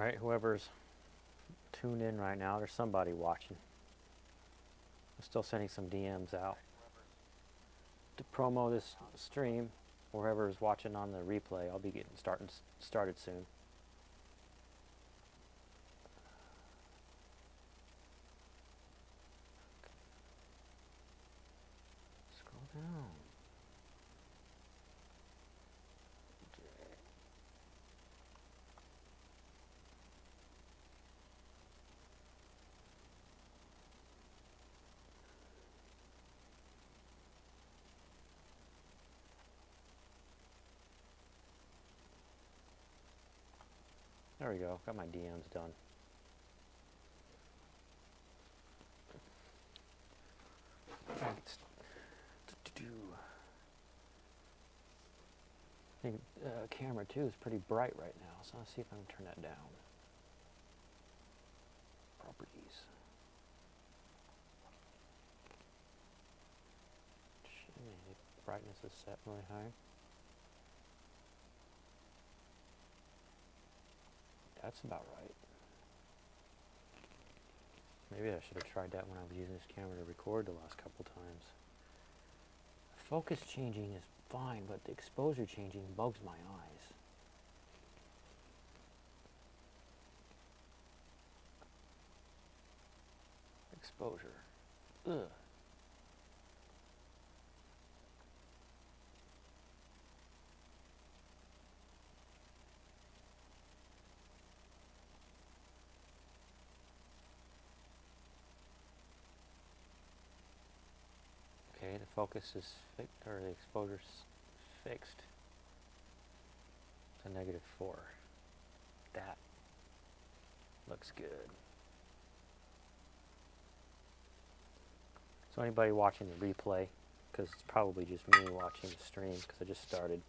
Alright, whoever's tuned in right now, there's somebody watching. I'm still sending some DMs out to promo this stream. Whoever's watching on the replay, I'll be getting started soon. Scroll down. There we go, got my DMs done. I think camera 2 is pretty bright right now, so let's see if I can turn that down. Properties. Jene, brightness is set really high. That's about right. Maybe I should have tried that when I was using this camera to record the last couple times. Focus changing is fine, but the exposure changing bugs my eyes. Exposure. Ugh. Okay, the focus is or the exposure's fixed to -4. That looks good. So anybody watching the replay, because it's probably just me watching the stream because I just started.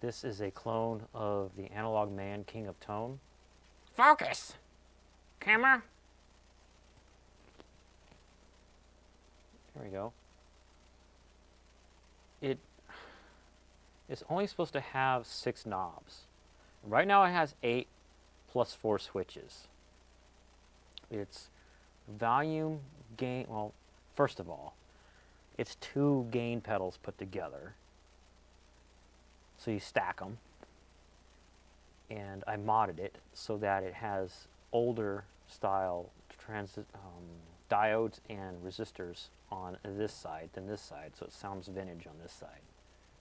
This is a clone of the Analog Man King of Tone. Focus! Camera! There we go. It's only supposed to have 6 knobs. Right now it has 8 plus 4 switches. It's volume, gain, well, first of all, it's 2 gain pedals put together. So you stack them. And I modded it so that it has older style diodes and resistors on this side than this side, so it sounds vintage on this side.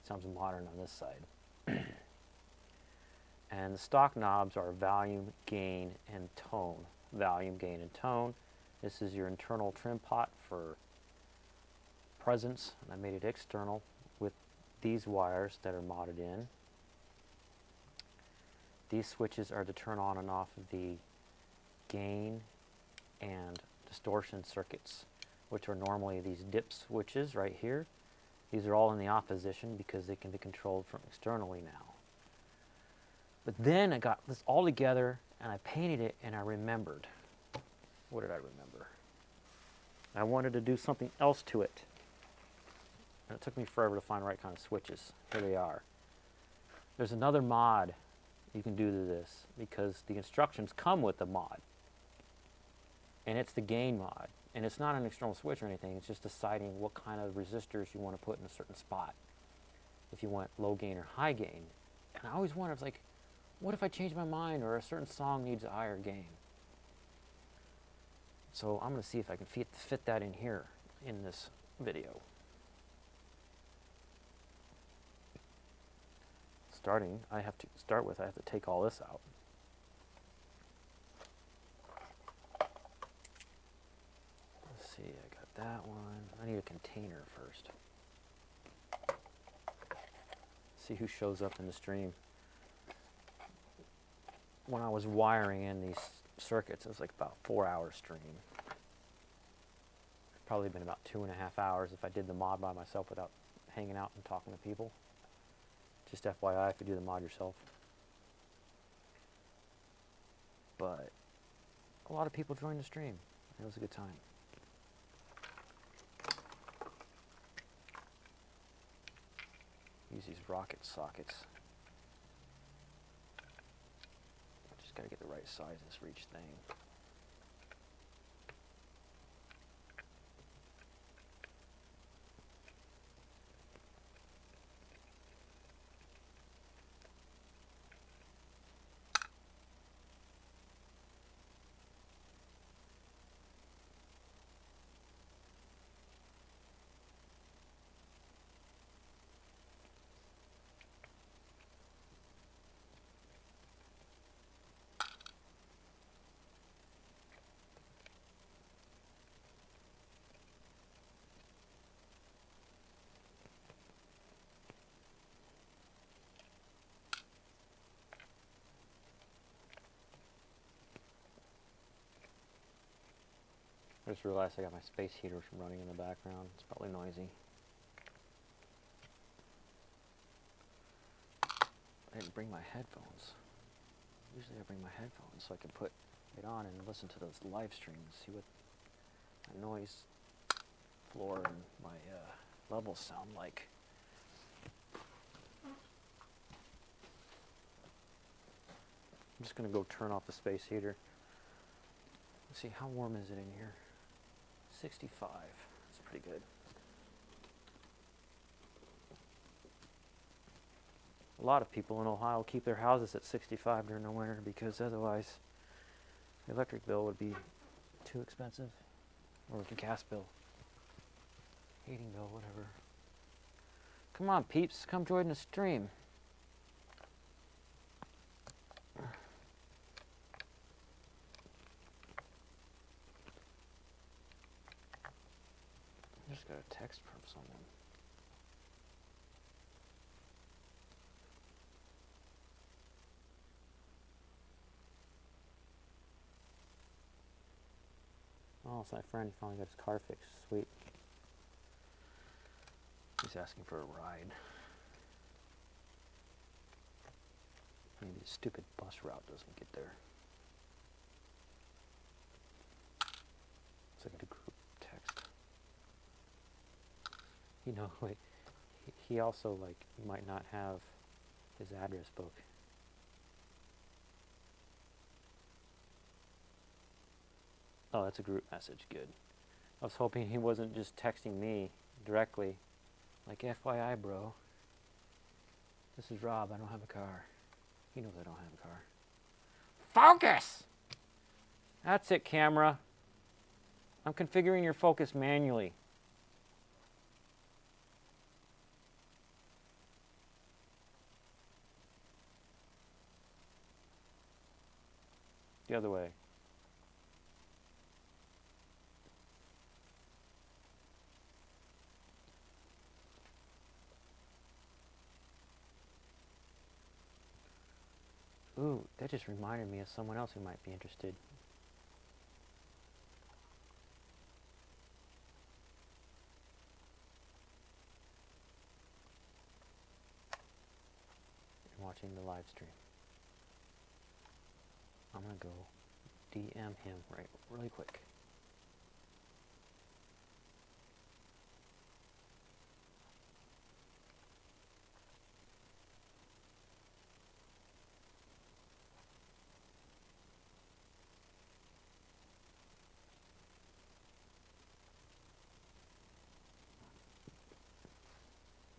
It sounds modern on this side. And the stock knobs are volume, gain, and tone. Volume, gain, and tone. This is your internal trim pot for presence, and I made it external with these wires that are modded in. These switches are to turn on and off of the gain and distortion circuits, which are normally these dip switches right here. These are all in the off position because they can be controlled from externally now. But then I got this all together and I painted it and I remembered. What did I remember? I wanted to do something else to it. And it took me forever to find the right kind of switches. Here they are. There's another mod you can do to this because the instructions come with the mod. And it's the gain mod. And it's not an external switch or anything, it's just deciding what kind of resistors you want to put in a certain spot. If you want low gain or high gain. And I always wonder, it's like, what if I change my mind or a certain song needs a higher gain? So I'm going to see if I can fit that in here in this video. I have to take all this out. Let's see, I got that one. I need a container first. See who shows up in the stream. When I was wiring in these circuits, it was like about a 4-hour stream. Probably been about 2.5 hours if I did the mod by myself without hanging out and talking to people. Just FYI, if you do the mod yourself. But a lot of people joined the stream. It was a good time. Use these rocket sockets. Just gotta get the right size of this reach thing. I just realized I got my space heater running in the background. It's probably noisy. I didn't bring my headphones. Usually I bring my headphones so I can put it on and listen to those live streams, see what my noise floor and my levels sound like. I'm just going to go turn off the space heater. Let's see, how warm is it in here? 65. That's pretty good. A lot of people in Ohio keep their houses at 65 during the winter because otherwise the electric bill would be too expensive, or the gas bill, heating bill, whatever. Come on, peeps, come join the stream. I just got a text from someone. Oh, it's my friend. He finally got his car fixed. Sweet. He's asking for a ride. Maybe the stupid bus route doesn't get there. It's like a group text. You know, like, he also, like, might not have his address book. Oh, that's a group message. Good. I was hoping he wasn't just texting me directly, like, FYI, bro. This is Rob. I don't have a car. He knows I don't have a car. Focus! That's it, camera. I'm configuring your focus manually. The other way. Ooh, that just reminded me of someone else who might be interested. In watching the live stream. I'm gonna go DM him really quick.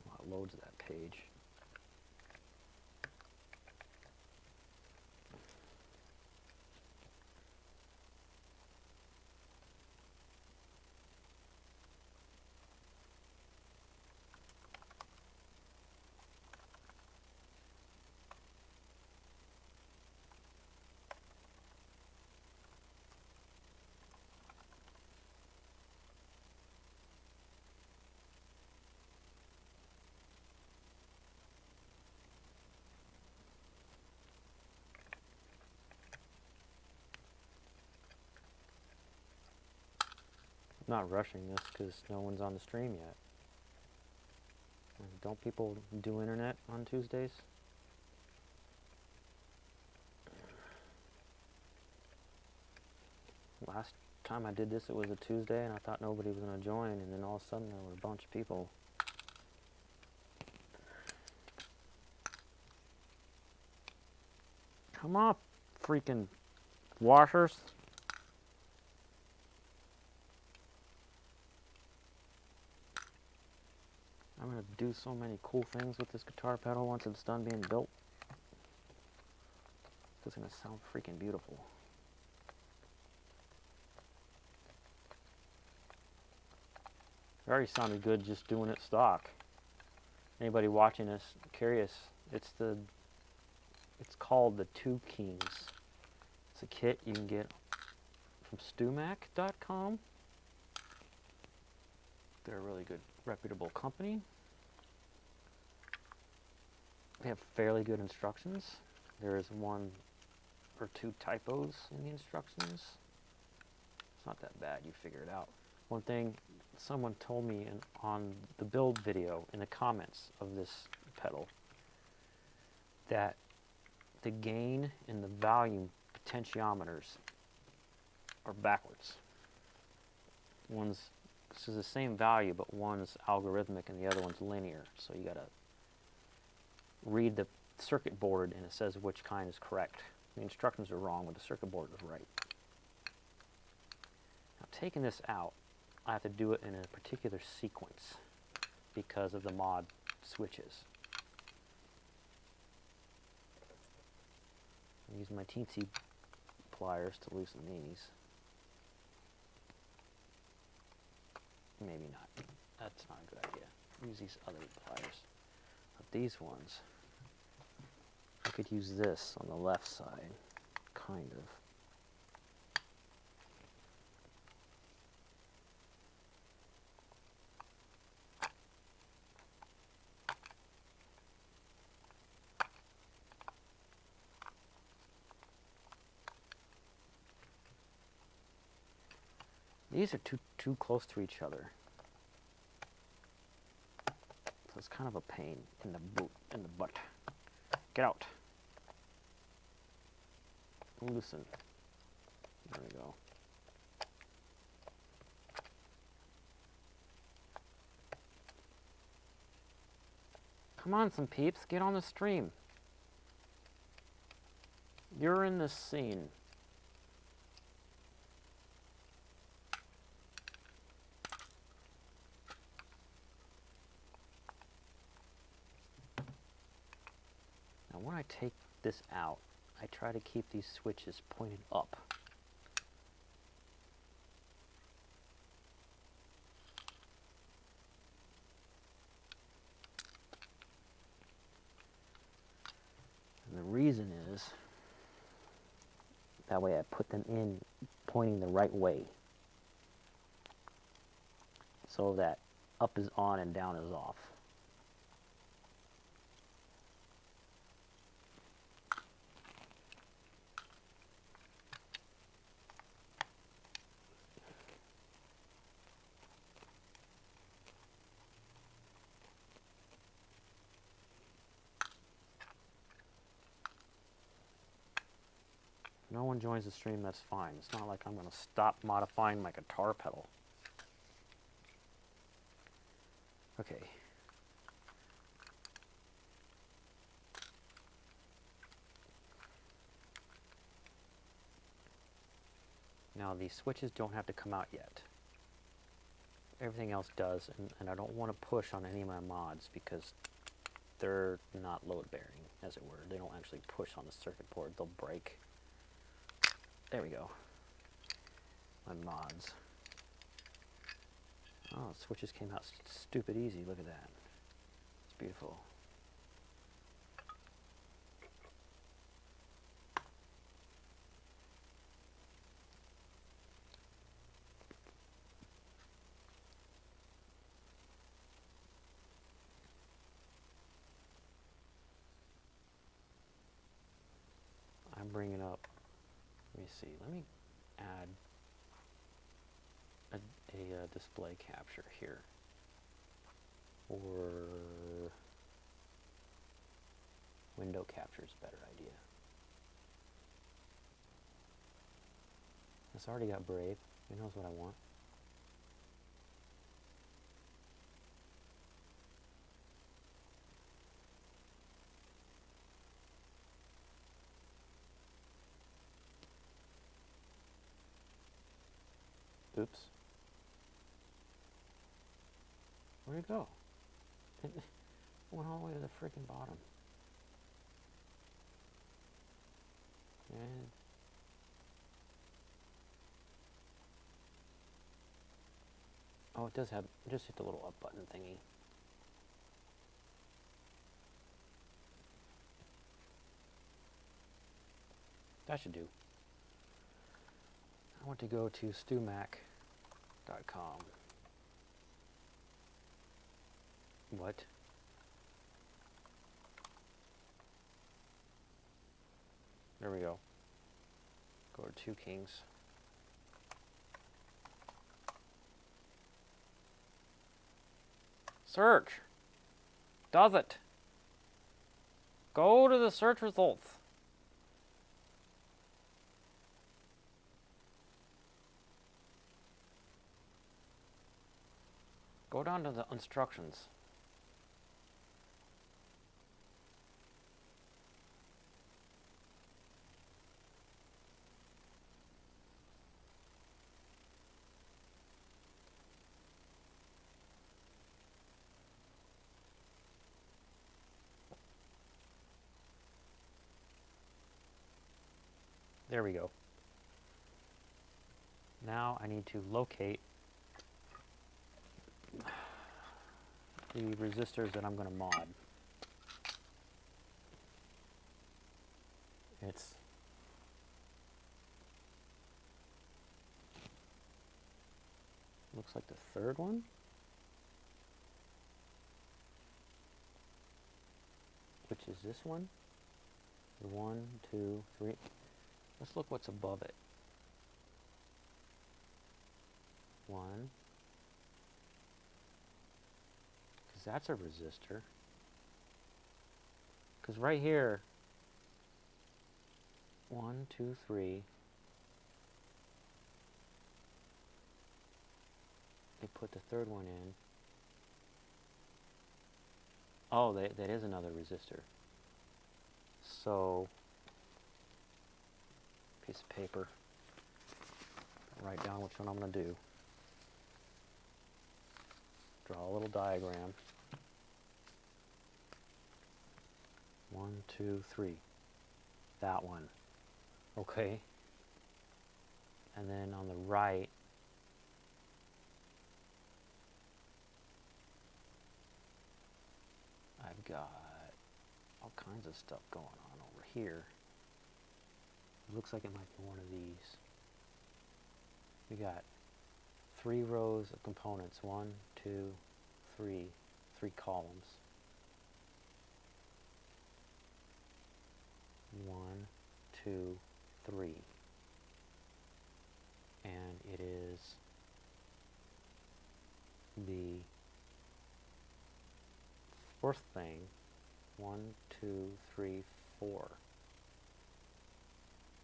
Well, it loads that page. I'm not rushing this because no one's on the stream yet. Don't people do internet on Tuesdays? Last time I did this, it was a Tuesday, and I thought nobody was going to join, and then all of a sudden there were a bunch of people. Come on, freaking washers. I'm going to do so many cool things with this guitar pedal once it's done being built. It's going to sound freaking beautiful. It already sounded good just doing it stock. Anybody watching this curious, it's called the Two Kings. It's a kit you can get from StewMac.com. They're a really good, reputable company. They have fairly good instructions. There is one or two typos in the instructions. It's not that bad, you figure it out. One thing someone told me on the build video in the comments of this pedal, that the gain and the volume potentiometers are backwards. This is the same value, but one's algorithmic and the other one's linear. So you gotta read the circuit board and it says which kind is correct. The instructions are wrong, but the circuit board is right. Now taking this out, I have to do it in a particular sequence because of the mod switches. I'm using my teensy pliers to loosen these. Maybe not. That's not a good idea. Use these other pliers. But these ones, I could use this on the left side, kind of. These are too close to each other. So it's kind of a pain in the butt. Get out. Loosen. There we go. Come on, some peeps, get on the stream. You're in this scene. Now when I take this out, I try to keep these switches pointed up. And the reason is, that way I put them in pointing the right way. So that up is on and down is off. If no one joins the stream, that's fine. It's not like I'm going to stop modifying my guitar pedal. Okay. Now these switches don't have to come out yet. Everything else does, and I don't want to push on any of my mods because they're not load bearing, as it were. They don't actually push on the circuit board, they'll break. There we go. My mods. Oh, the switches came out stupid easy, look at that. It's beautiful. I'm bringing up, let me see, let me add a display capture here, or window capture is a better idea. It's already got Brave, he knows what I want. Oops. Where'd it go? It went all the way to the freaking bottom. And oh, it does have, just hit the little up button thingy. That should do. I want to go to StewMac.com. What? There we go. Go to 2 Kings. Search. Does it? Go to the search results. Go down to the instructions. There we go. Now I need to locate the resistors that I'm going to mod. It's looks like the third one. Which is this one? 1, 2, 3. Let's look what's above it. 1. Because that's a resistor. Because right here, 1, 2, 3. They put the third one in. Oh, that is another resistor. So, piece of paper. Write down which one I'm going to do. Draw a little diagram. 1, 2, 3. That one. Okay. And then on the right, I've got all kinds of stuff going on over here. It looks like it might be one of these. We got 3 rows of components. 1, 2, 3. 3 columns. 1, 2, 3. And it is the fourth thing. 1, 2, 3, 4.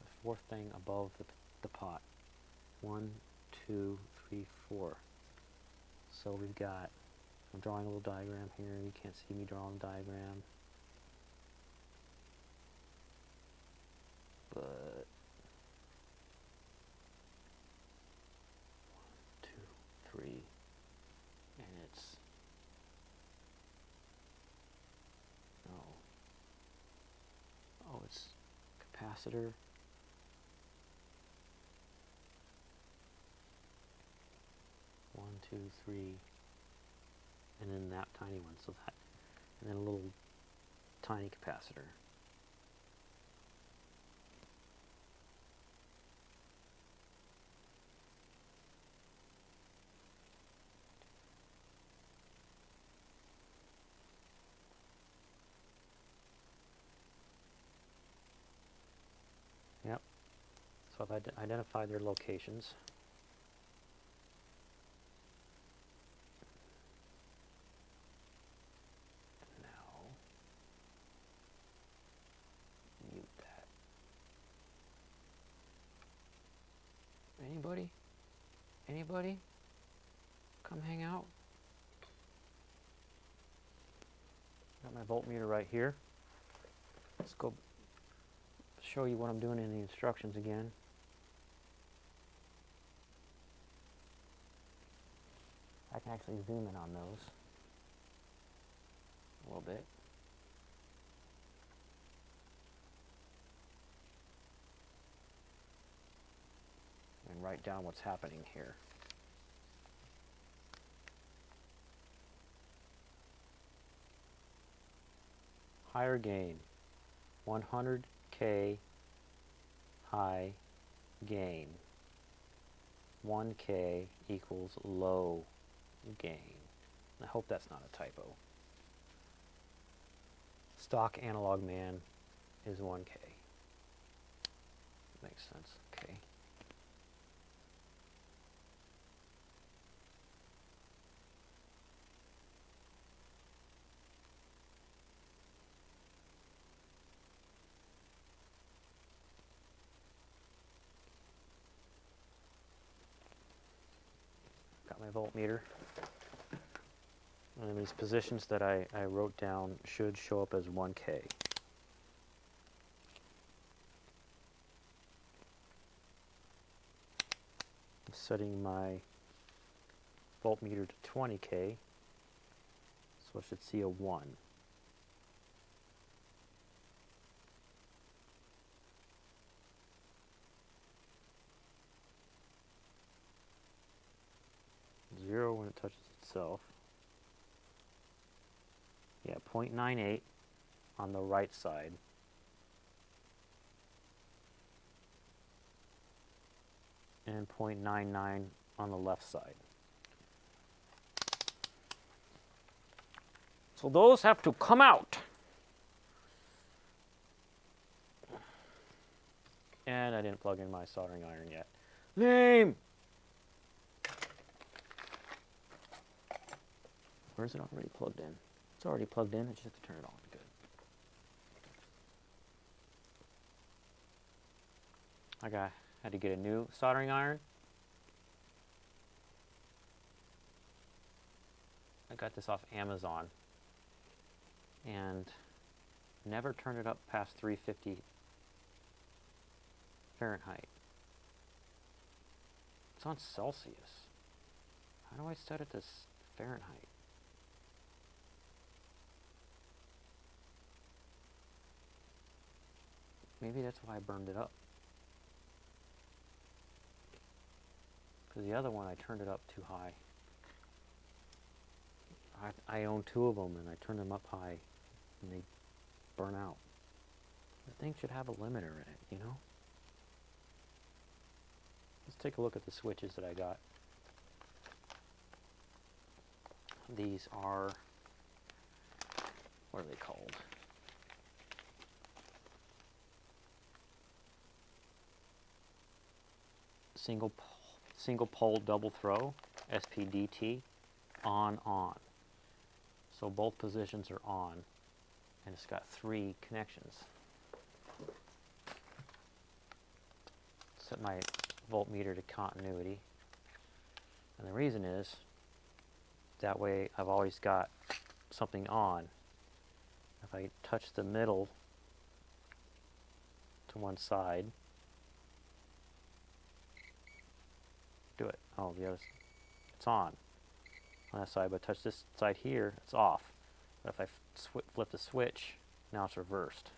The fourth thing above the pot. 1, 2, 3, 4. So we've got, I'm drawing a little diagram here. You can't see me drawing the diagram. But 1, 2, 3, and it's it's capacitor. One, 2, 3, and then that tiny one. So that, and then a little tiny capacitor. Yep. So I've identified their locations. Now, mute that. Anybody? Anybody? Come hang out. Got my voltmeter right here. Let's go show you what I'm doing in the instructions again. I can actually zoom in on those a little bit. And write down what's happening here. Higher gain, 100K high gain. 1K equals low gain. I hope that's not a typo. Stock analog man is 1K. Makes sense. Okay. Got my voltmeter. And these positions that I wrote down should show up as 1K. I'm setting my voltmeter to 20K, so I should see a 1. Zero when it touches itself. Yeah, 0.98 on the right side. And 0.99 on the left side. So those have to come out. And I didn't plug in my soldering iron yet. Name! Or is it already plugged in? It's already plugged in, I just have to turn it on. Good. I had to get a new soldering iron. I got this off Amazon and never turned it up past 350 Fahrenheit. It's on Celsius. How do I set it to Fahrenheit? Maybe that's why I burned it up. Because the other one I turned it up too high. I own 2 of them and I turned them up high and they burn out. The thing should have a limiter in it, you know? Let's take a look at the switches that I got. These are, what are they called? Single pole double throw, SPDT, on. So both positions are on, and it's got 3 connections. Set my voltmeter to continuity, and the reason is that way I've always got something on. If I touch the middle to one side, do it. Oh, the other, it's on that side, but touch this side here, it's off. But if I flip the switch, now it's reversed.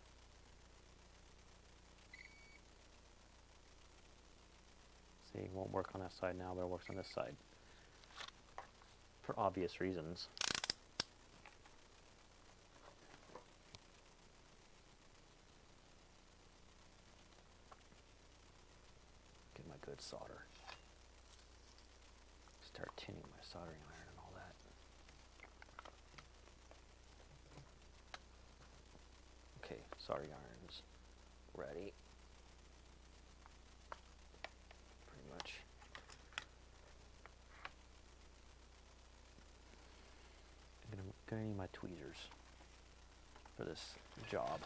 See, it won't work on that side now, but it works on this side. For obvious reasons. Get my good solder. Start tinning my soldering iron and all that. Okay, soldering iron's ready. Pretty much. I'm gonna need my tweezers for this job.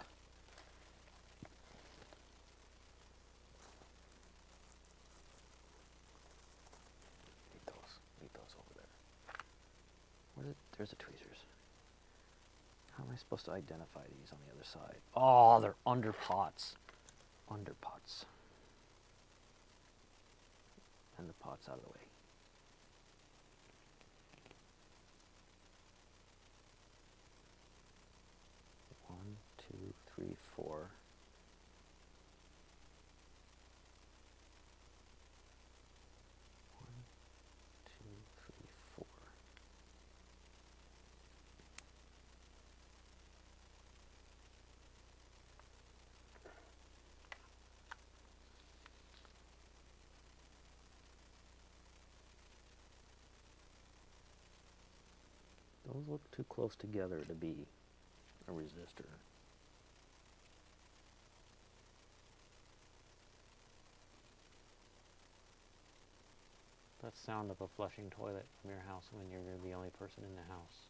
There's the tweezers. How am I supposed to identify these on the other side? Oh, they're under pots. Under pots. And the pot's out of the way. Those look too close together to be a resistor. That sound of a flushing toilet from your house when you're the only person in the house.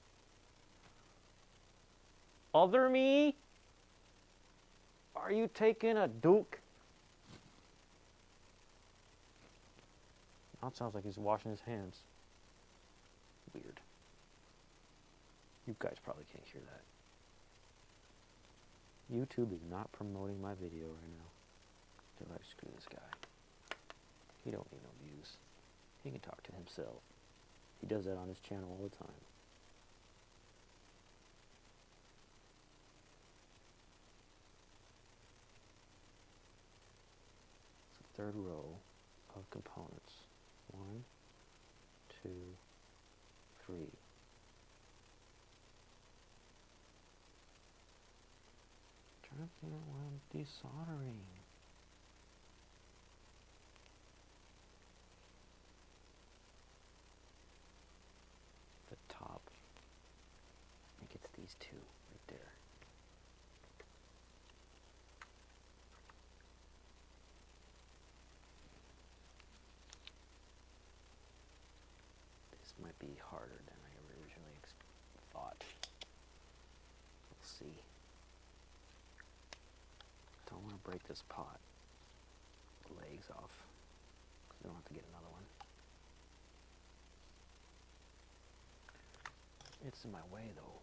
Other me? Are you taking a duke? That sounds like he's washing his hands. Weird. You guys probably can't hear that. YouTube is not promoting my video right now. They're like, screw this guy. He don't need no views. He can talk to himself. He does that on his channel all the time. It's the third row of components. 1, 2, 3. Trying to figure out what I'm desoldering. The top. I think it's these two right there. This might be harder than I originally thought. We'll see. Don't want to break this pot. Legs off. I don't have to get another one. It's in my way though.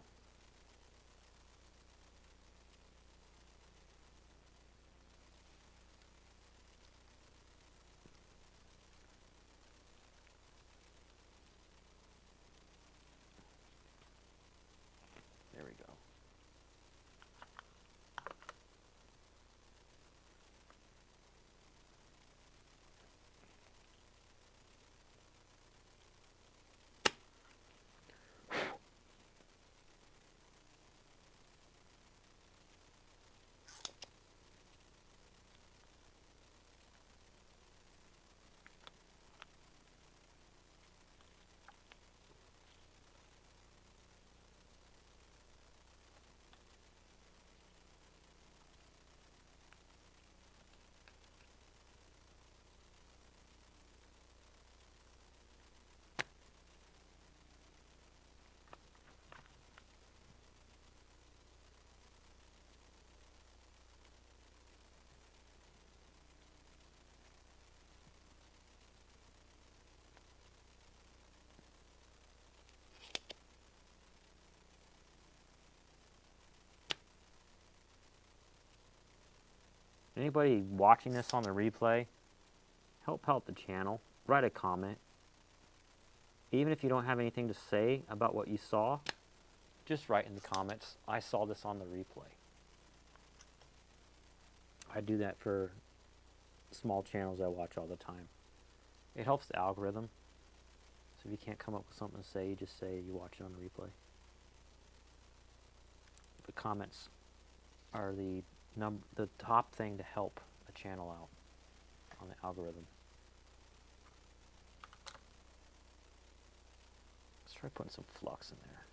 There we go. Anybody watching this on the replay, help out the channel. Write a comment. Even if you don't have anything to say about what you saw, just write in the comments, I saw this on the replay. I do that for small channels I watch all the time. It helps the algorithm. So if you can't come up with something to say, you just say you watch it on the replay. The comments are the top thing to help a channel out on the algorithm. Let's try putting some flux in there.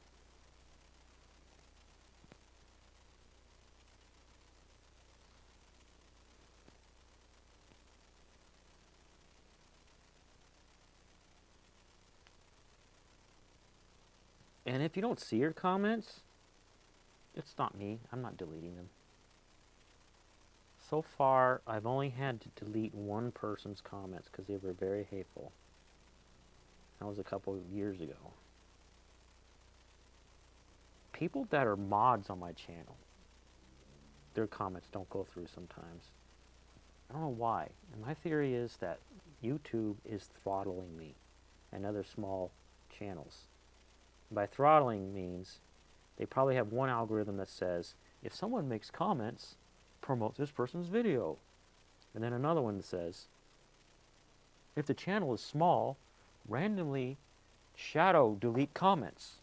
And if you don't see your comments, it's not me. I'm not deleting them. So far, I've only had to delete one person's comments because they were very hateful. That was a couple of years ago. People that are mods on my channel, their comments don't go through sometimes. I don't know why. And my theory is that YouTube is throttling me and other small channels. By throttling means they probably have one algorithm that says, if someone makes comments, promote this person's video. And then another one that says, if the channel is small, randomly shadow delete comments.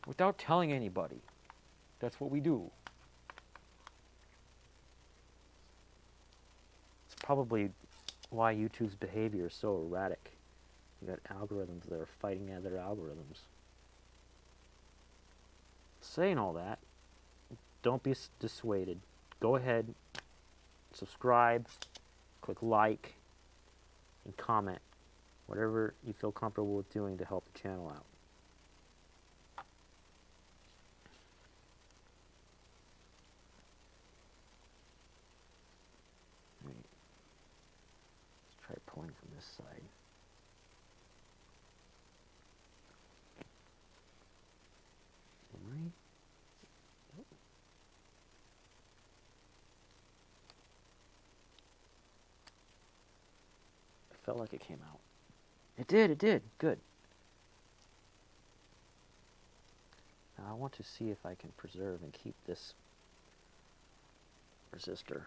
Without telling anybody. That's what we do. It's probably why YouTube's behavior is so erratic. You got algorithms that are fighting other algorithms. saying all that, don't be dissuaded. Go ahead, subscribe, click like, and comment. Whatever you feel comfortable with doing to help the channel out. Right. Let's try pulling from this side. Right. It felt like it came out. It did. Good. Now I want to see if I can preserve and keep this resistor.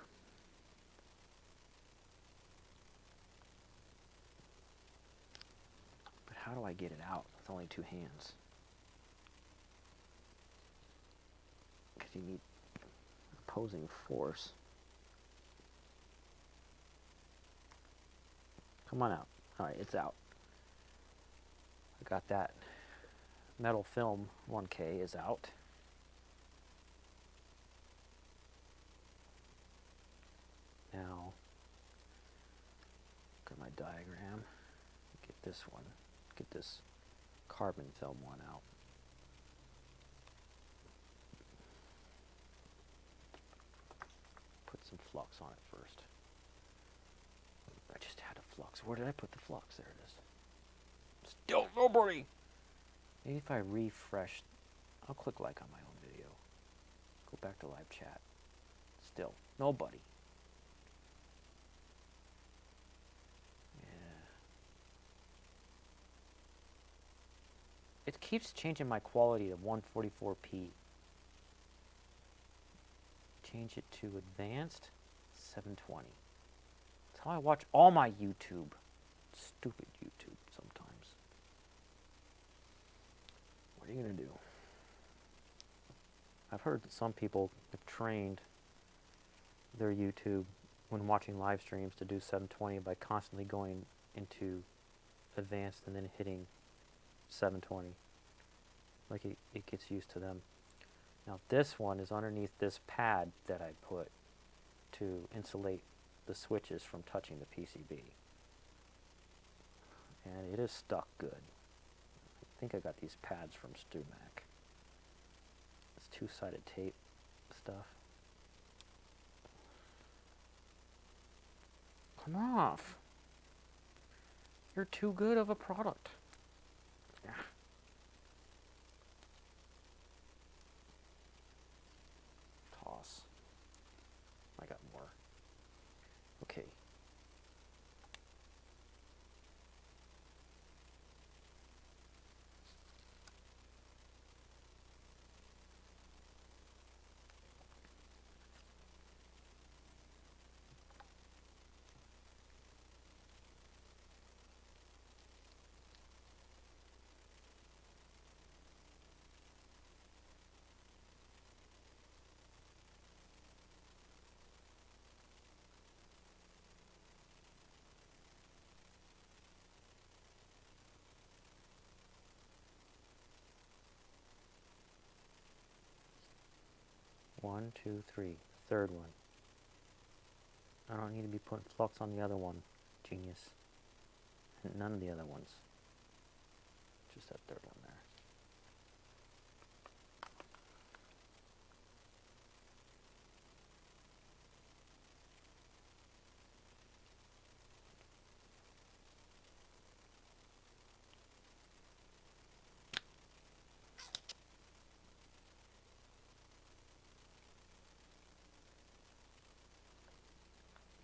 But how do I get it out with only two hands? Because you need opposing force. Come on out. Alright, it's out. I got that. Metal film 1K is out. Now, look at my diagram. Get this one. Get this carbon film one out. Put some flux on it first. I just had a flux. Where did I put the flux? There it is. Still nobody! Maybe if I refresh, I'll click like on my own video. Go back to live chat. Still nobody. Yeah. It keeps changing my quality to 144p. Change it to advanced 720. That's how I watch all my YouTube. Stupid YouTube sometimes. What are you going to do? I've heard that some people have trained their YouTube when watching live streams to do 720 by constantly going into advanced and then hitting 720. Like it gets used to them. Now this one is underneath this pad that I put to insulate the switches from touching the PCB. And it is stuck good. I think I got these pads from StewMac. It's two-sided tape stuff. Come off. You're too good of a product. Toss. I got more. Okay. One, two, three. Third one. I don't need to be putting flux on the other one. Genius. And none of the other ones. Just that third one there.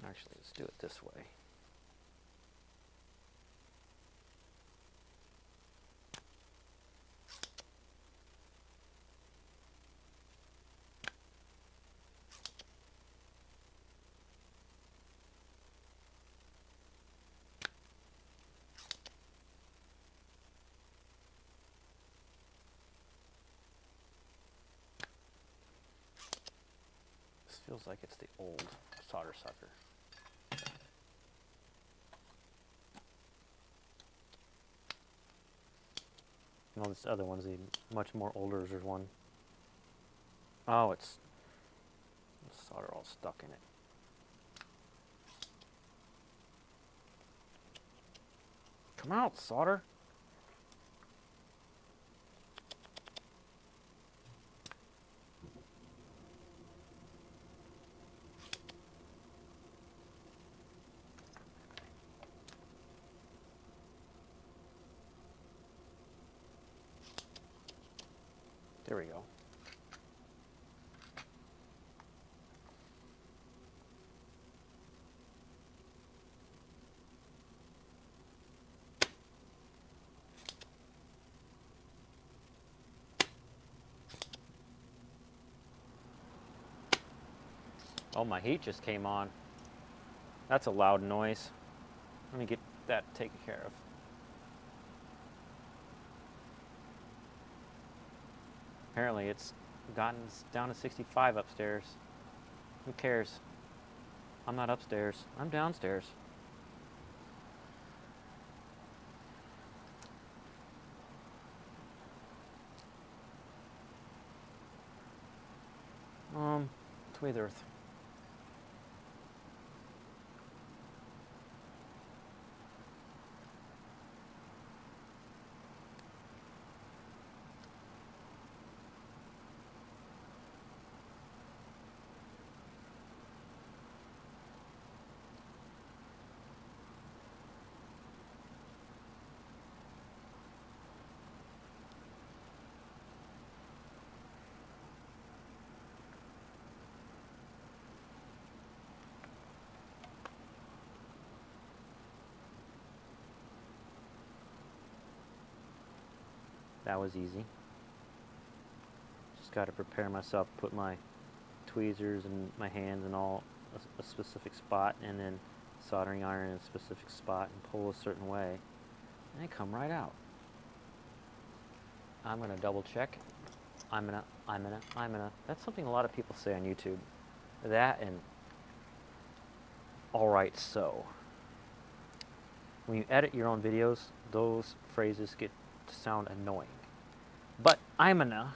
Actually, let's do it this way. This feels like it's the old solder sucker. All this other one's a much more older one. Oh, it's the solder all stuck in it. Come out, solder. There we go. Oh, my heat just came on. That's a loud noise. Let me get that taken care of. Apparently it's gotten down to 65 upstairs. Who cares? I'm not upstairs. I'm downstairs. Tweed earth. That was easy. Just got to prepare myself, put my tweezers and my hands in all a specific spot, and then soldering iron in a specific spot and pull a certain way, and they come right out. I'm gonna double check. I'm gonna. That's something a lot of people say on YouTube. That and all right, so. When you edit your own videos, those phrases get to sound annoying. But I'm gonna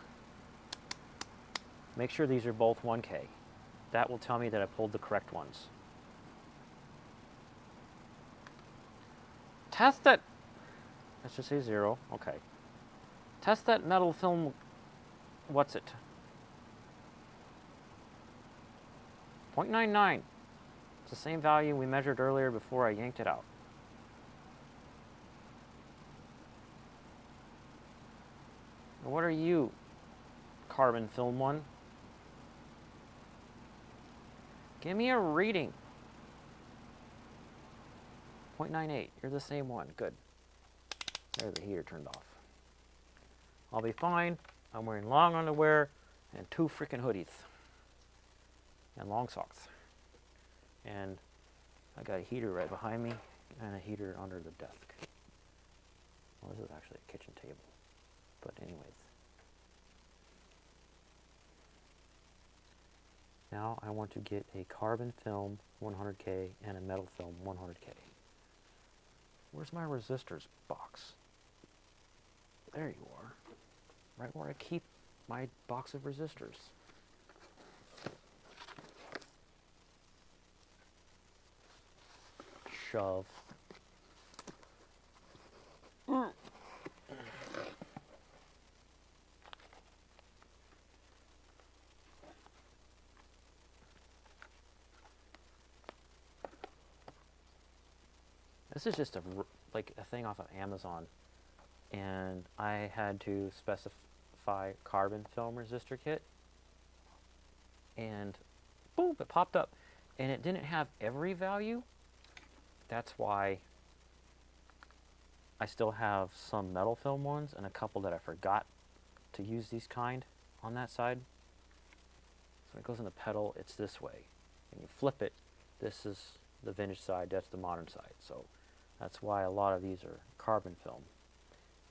make sure these are both 1K. That will tell me that I pulled the correct ones. Test that. Let's just say 0. Okay. Test that metal film. What's it? 0.99. It's the same value we measured earlier before I yanked it out. What are you, carbon film one? Give me a reading. 0.98. You're the same one. Good. There's the heater turned off. I'll be fine. I'm wearing long underwear and 2 freaking hoodies. And long socks. And I got a heater right behind me and a heater under the desk. Well, this is actually a kitchen table. But anyways. Now I want to get a carbon film 100K and a metal film 100K. Where's my resistors box? There you are. Right where I keep my box of resistors. Shove. This is just like a thing off of Amazon, and I had to specify carbon film resistor kit, and boom, it popped up, and it didn't have every value. That's why I still have some metal film ones and a couple that I forgot to use these kind on that side. So when it goes in the pedal, it's this way. When you flip it, this is the vintage side, that's the modern side. So that's why a lot of these are carbon film.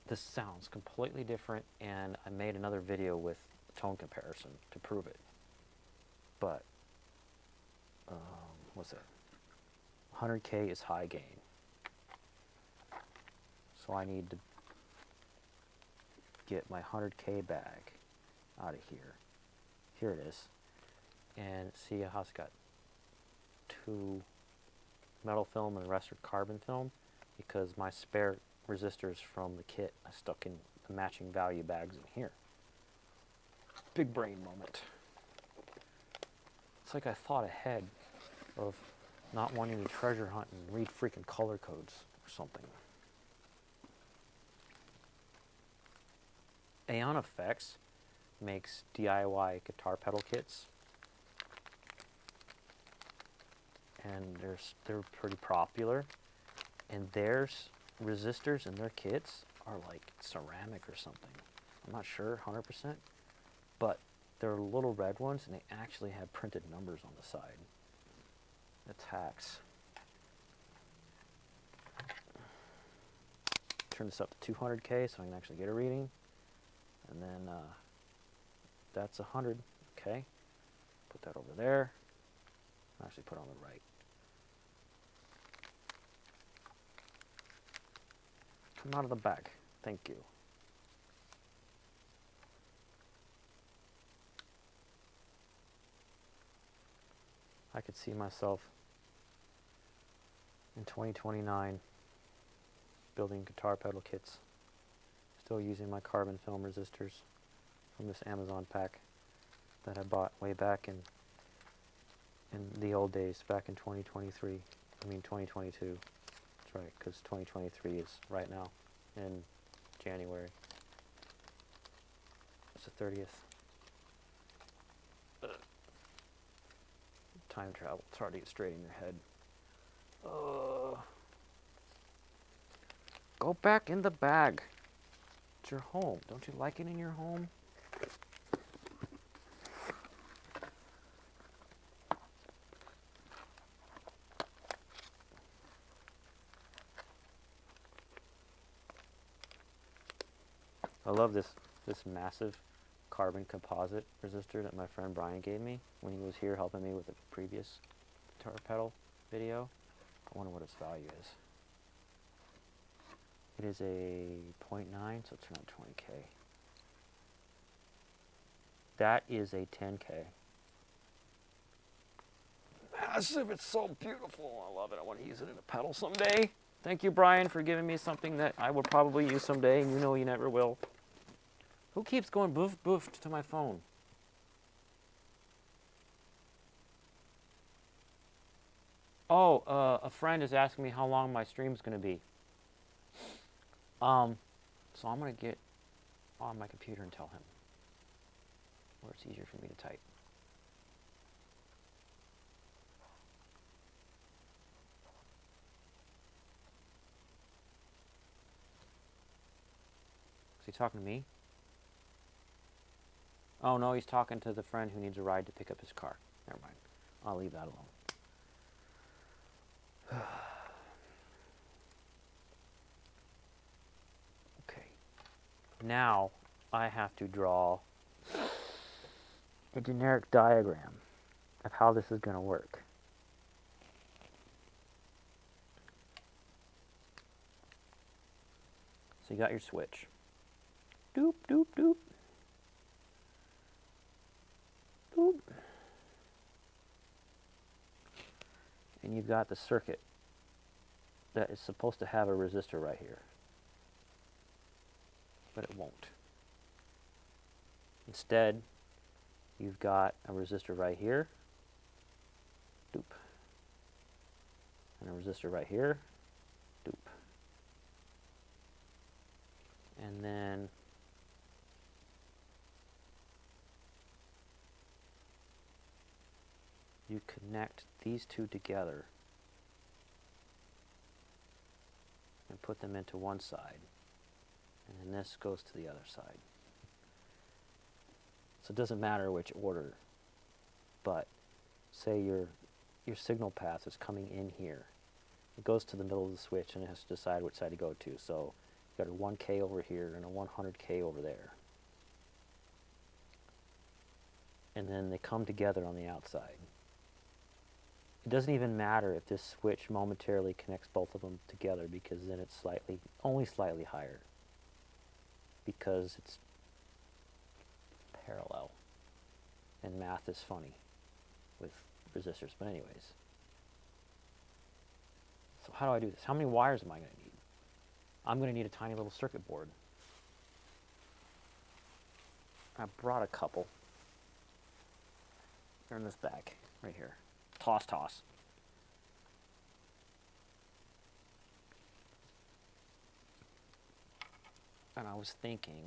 This sounds completely different, and I made another video with tone comparison to prove it. But, what's that? 100K is high gain. So I need to get my 100K bag out of here. Here it is. And see how it's got 2 metal film and the rest are carbon film, because my spare resistors from the kit I stuck in the matching value bags in here. Big brain moment. It's like I thought ahead of not wanting to treasure hunt and read freaking color codes or something. Aeon Effects makes DIY guitar pedal kits, and they're pretty popular, and their resistors in their kits are like ceramic or something. I'm not sure 100%, but they're little red ones, and they actually have printed numbers on the side. Attacks. Turn this up to 200K so I can actually get a reading. And then that's 100. Okay. Put that over there. Actually put it on the right. Come out of the bag. Thank you. I could see myself in 2029 building guitar pedal kits, still using my carbon film resistors from this Amazon pack that I bought way back in the old days, back in 2023. I mean 2022. That's right, because 2023 is right now in January. It's the 30th. Time travel. It's hard to get straight in your head. Go back in the bag. It's your home. Don't you like it in your home? I love this massive carbon composite resistor that my friend Brian gave me when he was here helping me with the previous guitar pedal video. I wonder what its value is. It is a 0.9, so it's around 20K. That is a 10K. Massive, it's so beautiful. I love it. I want to use it in a pedal someday. Thank you, Brian, for giving me something that I will probably use someday, and you know you never will. Who keeps going boof boof to my phone? Oh, a friend is asking me how long my stream's going to be. So I'm going to get on my computer and tell him, where it's easier for me to type. Is he talking to me? Oh no, he's talking to the friend who needs a ride to pick up his car. Never mind. I'll leave that alone. Okay. Now I have to draw a generic diagram of how this is going to work. So you got your switch. Doop, doop, doop. Doop. And you've got the circuit that is supposed to have a resistor right here. But it won't. Instead, you've got a resistor right here. Doop. And a resistor right here. Doop. And then you connect these two together and put them into one side, and then this goes to the other side. So it doesn't matter which order, but say your signal path is coming in here. It goes to the middle of the switch and it has to decide which side to go to. So you've got a 1K over here and a 100K over there. And then they come together on the outside. It doesn't even matter if this switch momentarily connects both of them together, because then it's only slightly higher, because it's parallel. And math is funny with resistors. But anyways. So how do I do this? How many wires am I going to need? I'm going to need a tiny little circuit board. I brought a couple. They're in this bag right here. Toss, toss. And I was thinking,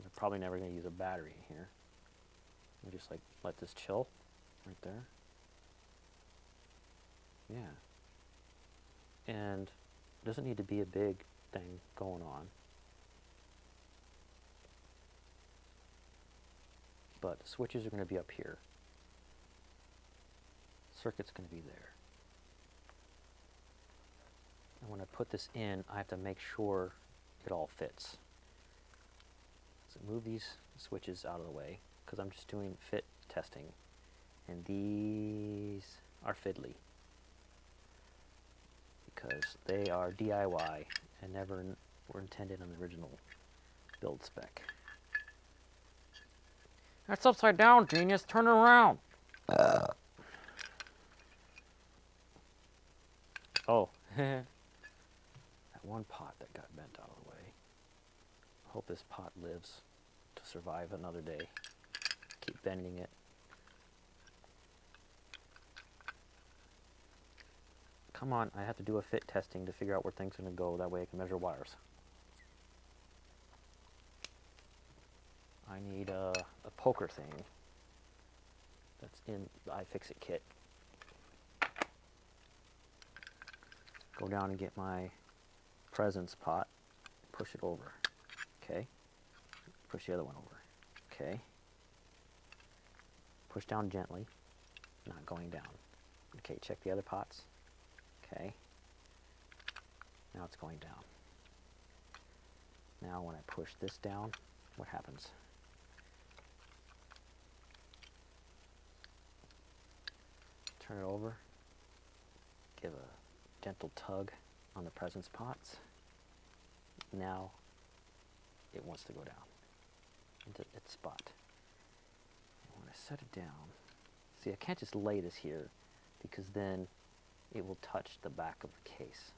I'm probably never going to use a battery in here. I'm just like, let this chill right there. Yeah. And it doesn't need to be a big thing going on. But the switches are going to be up here. Circuit's going to be there. And when I put this in, I have to make sure it all fits. So move these switches out of the way, because I'm just doing fit testing. And these are fiddly, because they are DIY and never were intended on the original build spec. That's upside down, genius. Turn it around. Oh, that one pot that got bent out of the way. I hope this pot lives to survive another day. Keep bending it. Come on, I have to do a fit testing to figure out where things are going to go. That way I can measure wires. I need a poker thing that's in the iFixit kit. Go down and get my presence pot, push it over, okay? Push the other one over, okay? Push down gently, not going down. Okay, check the other pots, okay? Now it's going down. Now when I push this down, what happens? Turn it over, give a gentle tug on the presence pots. Now it wants to go down into its spot. And when I set it down, see, I can't just lay this here, because then it will touch the back of the case.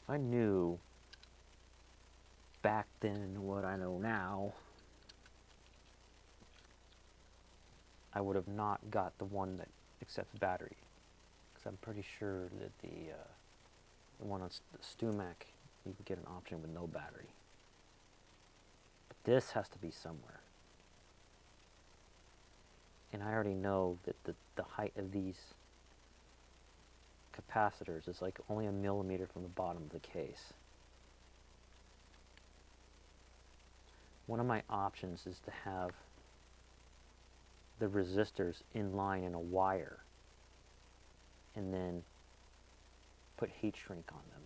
If I knew back then what I know now, I would have not got the one that accepts battery, because I'm pretty sure that the one on the StewMac, you can get an option with no battery. But this has to be somewhere. And I already know that the height of these capacitors is like only 1 millimeter from the bottom of the case. One of my options is to have the resistors in line in a wire and then put heat shrink on them.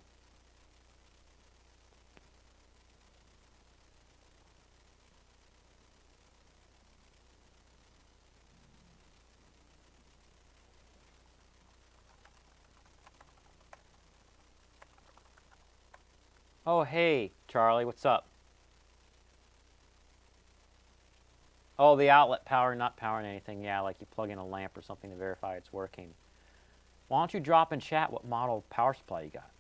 Oh, hey, Charlie, what's up? Oh, the outlet power, not powering anything. Yeah, like you plug in a lamp or something to verify it's working. Why don't you drop in chat what model power supply you got?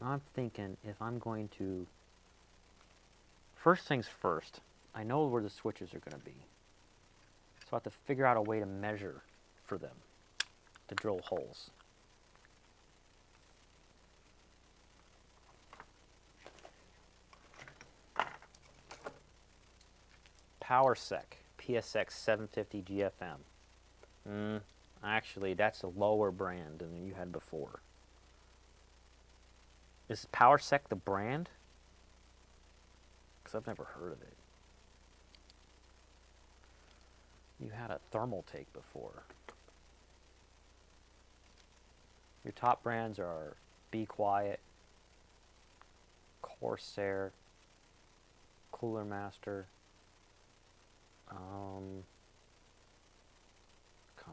I'm thinking if I'm going to, first things first, I know where the switches are going to be. So I have to figure out a way to measure for them, to drill holes. PowerSec, PSX 750 GFM. Actually, that's a lower brand than you had before. Is PowerSec the brand? Because I've never heard of it. You had a thermal take before. Your top brands are Be Quiet, Corsair, Cooler Master. Come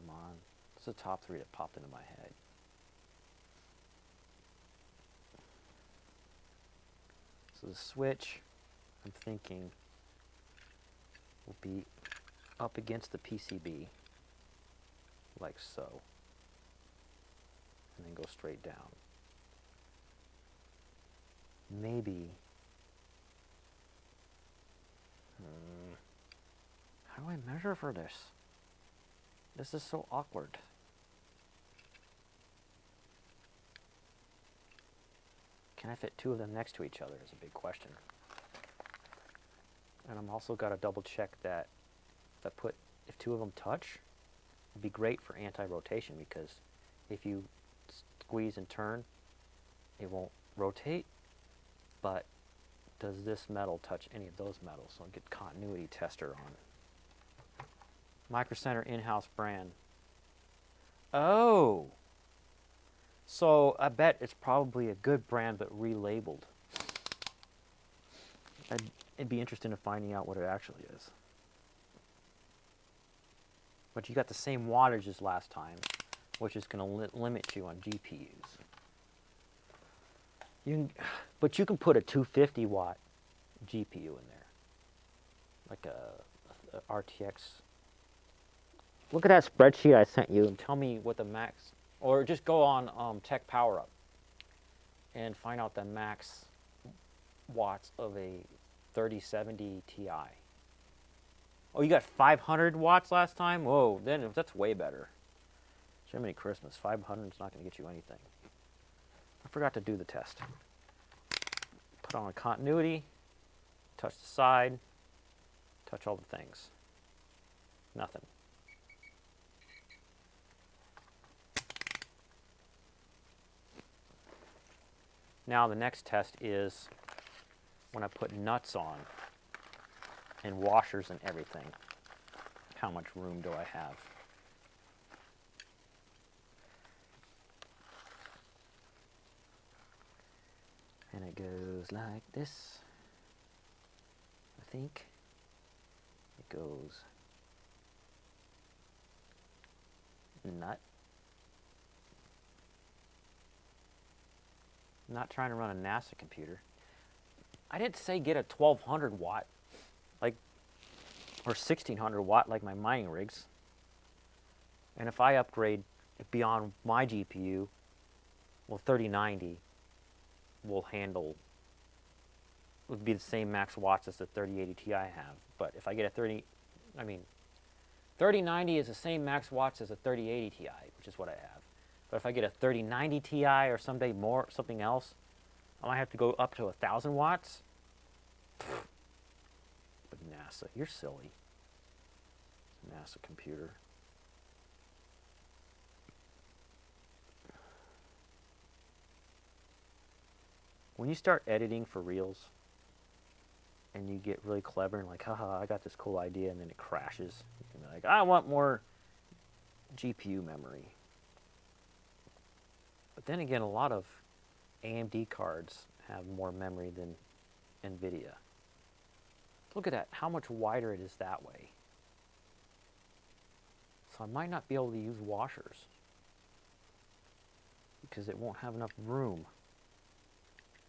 on. It's the top three that popped into my head. So the switch, I'm thinking, will be up against the PCB, like so, and then go straight down. Maybe, how do I measure for this? This is so awkward. Can I fit two of them next to each other is a big question. And I'm also got to double check that if two of them touch, it'd be great for anti-rotation, because if you squeeze and turn, it won't rotate. But does this metal touch any of those metals? So I'll get continuity tester on. Micro Center in-house brand. Oh! So I bet it's probably a good brand, but relabeled. It'd be interesting to finding out what it actually is. But you got the same wattage as last time, which is going to limit you on GPUs. But you can put a 250 watt GPU in there, like a RTX. Look at that spreadsheet I sent you and tell me what the max, or just go on Tech Power Up and find out the max watts of a 3070 Ti. Oh, you got 500 watts last time? Whoa, then that's way better. Jiminy Christmas, 500 is not going to get you anything. I forgot to do the test. Put on a continuity, touch the side, touch all the things. Nothing. Now the next test is when I put nuts on and washers and everything. How much room do I have? And it goes like this. I think it goes nut. I'm not trying to run a NASA computer. I didn't say get a 1200 watt, like, or 1600 watt like my mining rigs. And if I upgrade beyond my GPU, well, 3090 will handle, would be the same max watts as the 3080 Ti have. But if I get a 3090 is the same max watts as a 3080 Ti, which is what I have. But if I get a 3090 Ti or someday more, something else, I might have to go up to 1000 watts. But NASA, you're silly. NASA computer. When you start editing for reels and you get really clever and like, haha, I got this cool idea, and then it crashes, you can be like, I want more GPU memory. But then again, a lot of AMD cards have more memory than NVIDIA. Look at that, how much wider it is that way. So I might not be able to use washers because it won't have enough room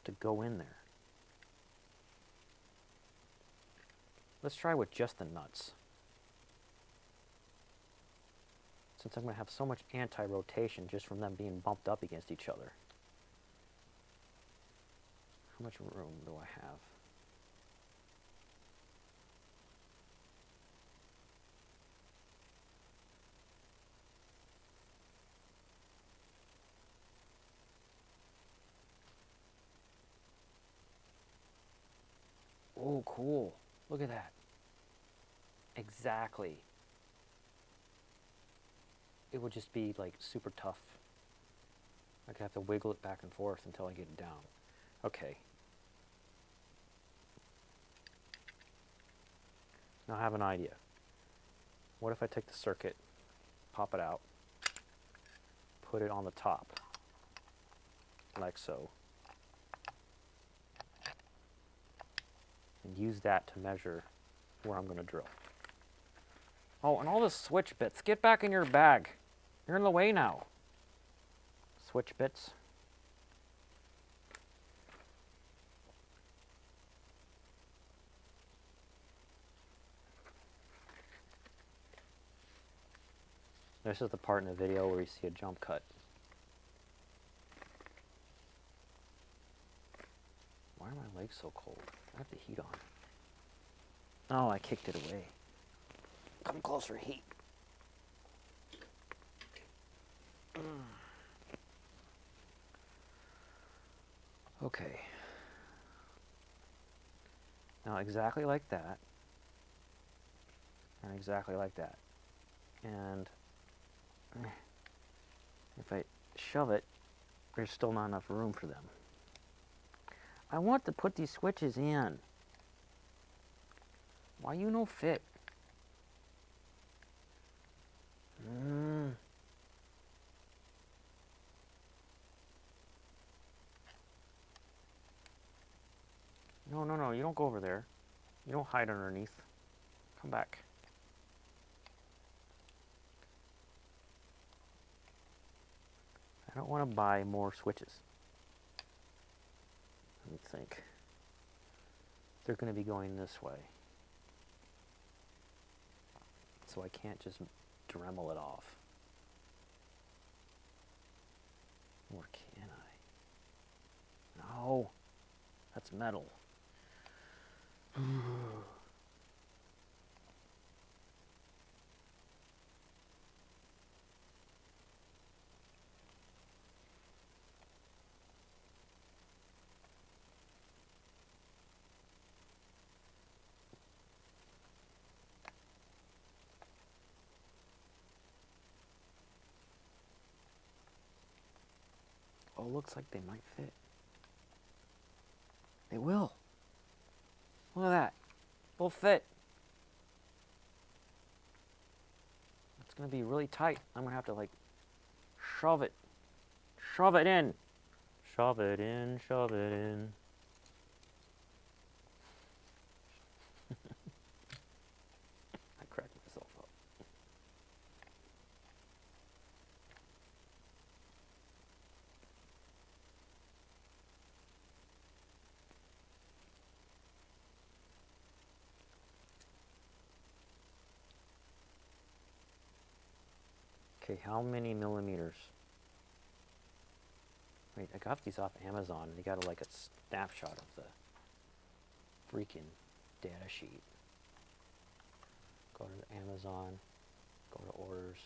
to go in there. Let's try with just the nuts. Since I'm going to have so much anti-rotation just from them being bumped up against each other. How much room do I have? Oh, cool. Look at that. Exactly. It would just be like super tough. I could have to wiggle it back and forth until I get it down. Okay. Now I have an idea. What if I take the circuit, pop it out, put it on the top, like so. and use that to measure where I'm going to drill. Oh, and all the switch bits. Get back in your bag. You're in the way now. Switch bits. This is the part in the video where you see a jump cut. Why are my legs so cold? I have the heat on. Oh, I kicked it away. Come closer, heat. Okay. Now exactly like that. And exactly like that. And if I shove it, there's still not enough room for them. I want to put these switches in. Why you no fit? No, you don't go over there. You don't hide underneath. Come back. I don't want to buy more switches. Let me think. They're going to be going this way. So I can't just Dremel it off. Or can I? No. That's metal. Oh, looks like they might fit. They will. Look at that. They'll fit. It's going to be really tight. I'm going to have to, like, shove it. Shove it in. Shove it in, shove it in. I cracked myself up. Okay, how many millimeters? Wait, I got these off Amazon. They got like a snapshot of the freaking data sheet. Go to Amazon, go to orders.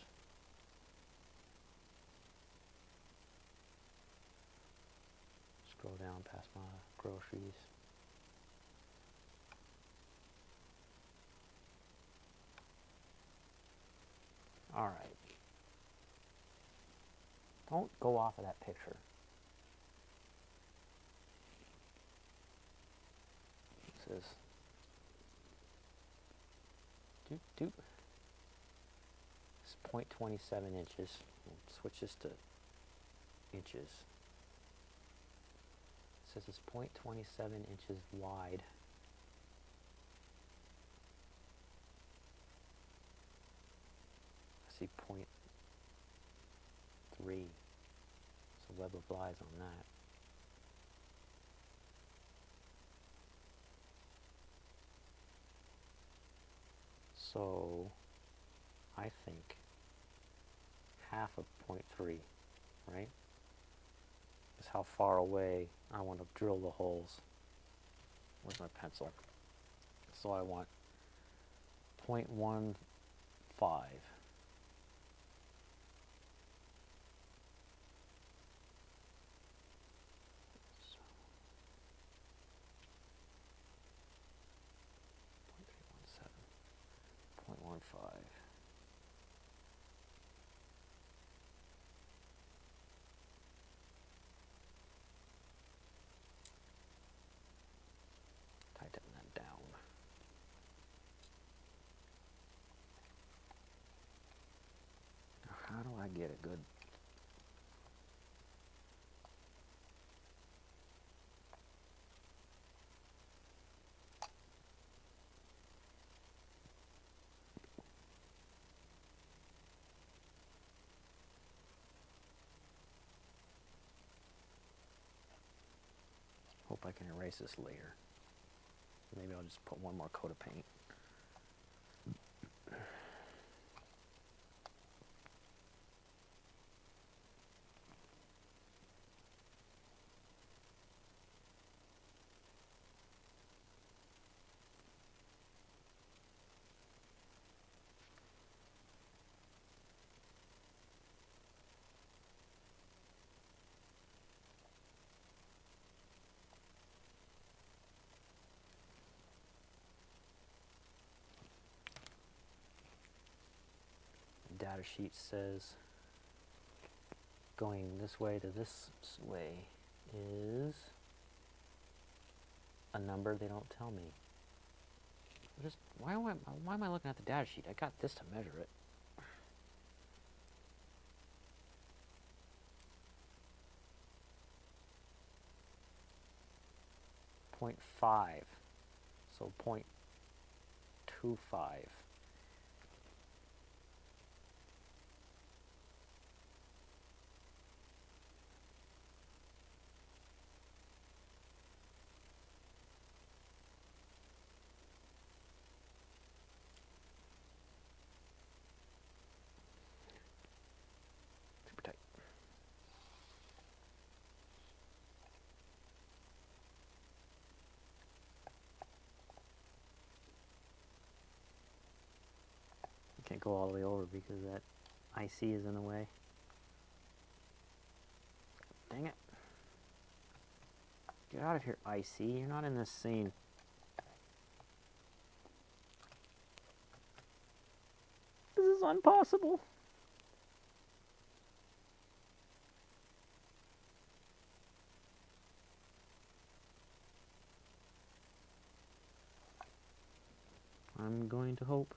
Scroll down past my groceries. All right. Don't go off of that picture. It says, doop. It's 0.27 inches. We'll switch this to inches. It says it's 0.27 inches wide. I see 0.3. So web of lies on that. So I think half of 0.3, right, is how far away I want to drill the holes. Where's my pencil? So I want 0.15. Tighten that down. Now how do I get a good I can erase this later. Maybe I'll just put one more coat of paint. Data sheet says going this way to this way is a number they don't tell me. Just why am I looking at the data sheet? I got this to measure it. .5, so 0.25. Super tight. Can't go all the way over because that IC is in the way. Dang it. Get out of here, IC. You're not in this scene. This is impossible. I'm going to hope.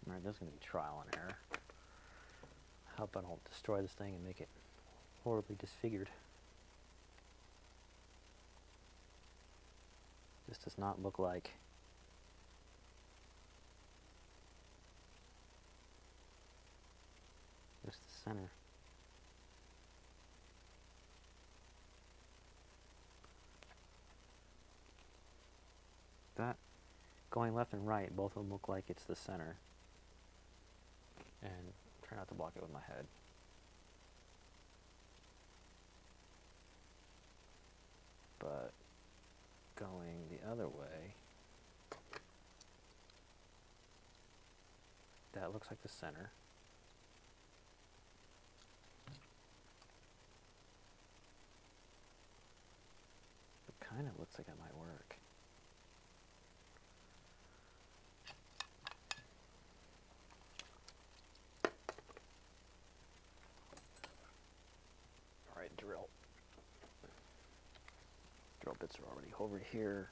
Alright, there's going to be trial and error. I hope I don't destroy this thing and make it horribly disfigured. This does not look like just the center. That going left and right, both of them look like it's the center. And try not to block it with my head. But going the other way, that looks like the center. It kind of looks like it might work. Alright, drill. Drill bits are already over here.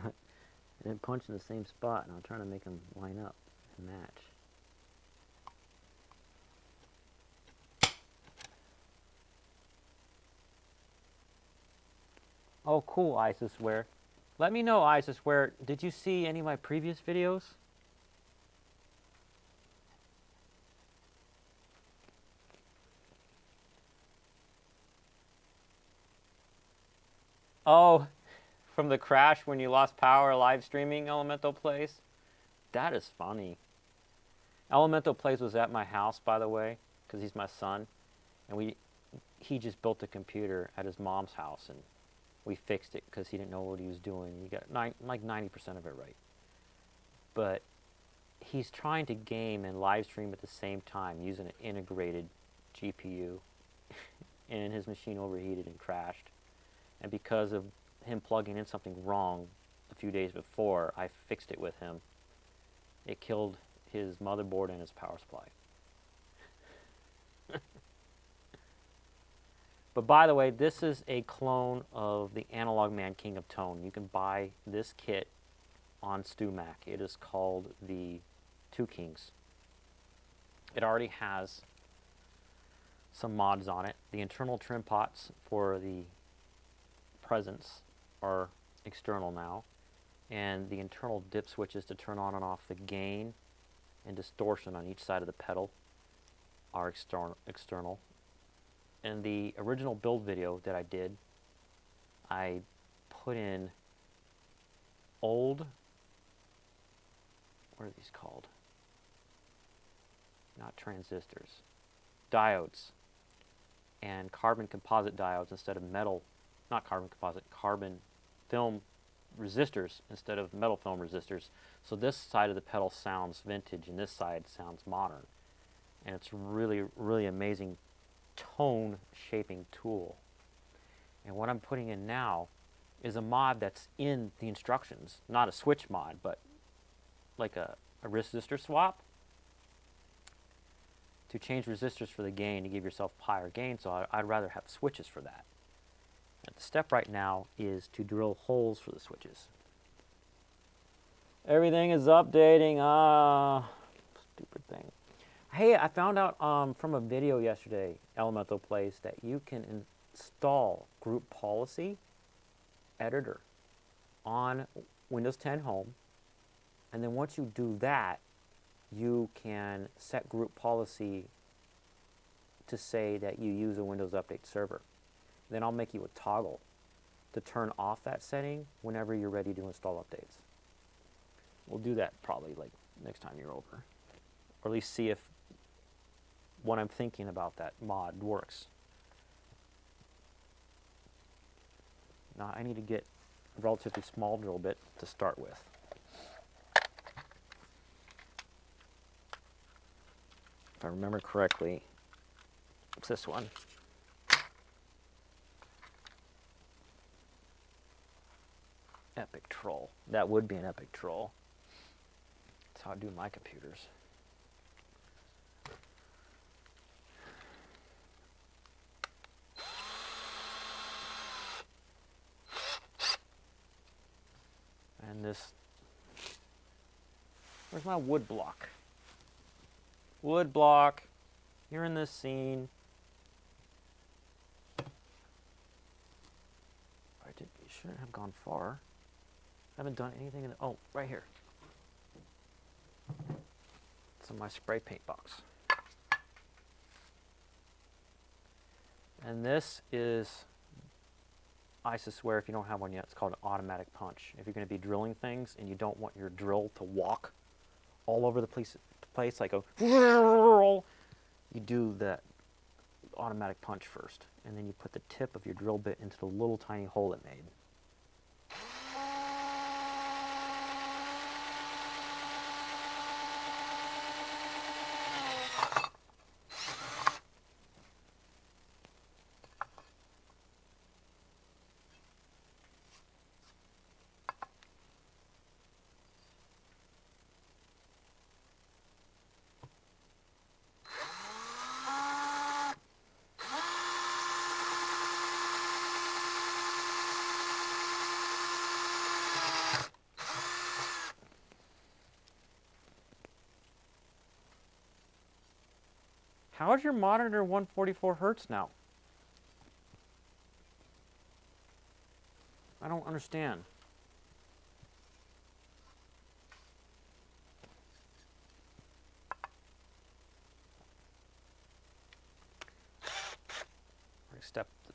I didn't punch in the same spot, and I'm trying to make them line up and match. Oh, cool, ISISware. Let me know, ISISware, did you see any of my previous videos? Oh, from the crash when you lost power live streaming Elemental Plays? That is funny. Elemental Plays was at my house, by the way, because he's my son. And he just built a computer at his mom's house, and we fixed it because he didn't know what he was doing. He got like 90% of it right. But he's trying to game and live stream at the same time using an integrated GPU. And his machine overheated and crashed. And because of him plugging in something wrong a few days before, I fixed it with him. It killed his motherboard and his power supply. But by the way, this is a clone of the Analog Man King of Tone. You can buy this kit on StewMac. It is called the Two Kings. It already has some mods on it. The internal trim pots for the presents are external now, and the internal dip switches to turn on and off the gain and distortion on each side of the pedal are external. In the original build video that I did, I put in old, what are these called? Not transistors, diodes, and carbon composite diodes instead of metal, not carbon composite, carbon film resistors instead of metal film resistors. So this side of the pedal sounds vintage and this side sounds modern. And it's really, really amazing tone shaping tool. And what I'm putting in now is a mod that's in the instructions, not a switch mod, but like a resistor swap to change resistors for the gain to give yourself higher gain. So I'd rather have switches for that. And the step right now is to drill holes for the switches. Everything is updating. Stupid thing. Hey, I found out from a video yesterday, Elemental Plays, that you can install Group Policy Editor on Windows 10 Home. And then once you do that, you can set Group Policy to say that you use a Windows Update server. Then I'll make you a toggle to turn off that setting whenever you're ready to install updates. We'll do that probably like next time you're over. Or at least see if what I'm thinking about that mod works. Now I need to get a relatively small drill bit to start with. If I remember correctly, it's this one. Epic troll. That would be an epic troll. That's how I do my computers. And this, where's my wood block? Wood block, you're in this scene. You shouldn't have gone far. I haven't done anything in the, oh, right here. It's in my spray paint box. And this is, ISISware, if you don't have one yet, it's called an automatic punch. If you're going to be drilling things and you don't want your drill to walk all over the place like a, you do that automatic punch first. And then you put the tip of your drill bit into the little tiny hole it made. How is your monitor 144 Hertz now? don't understand.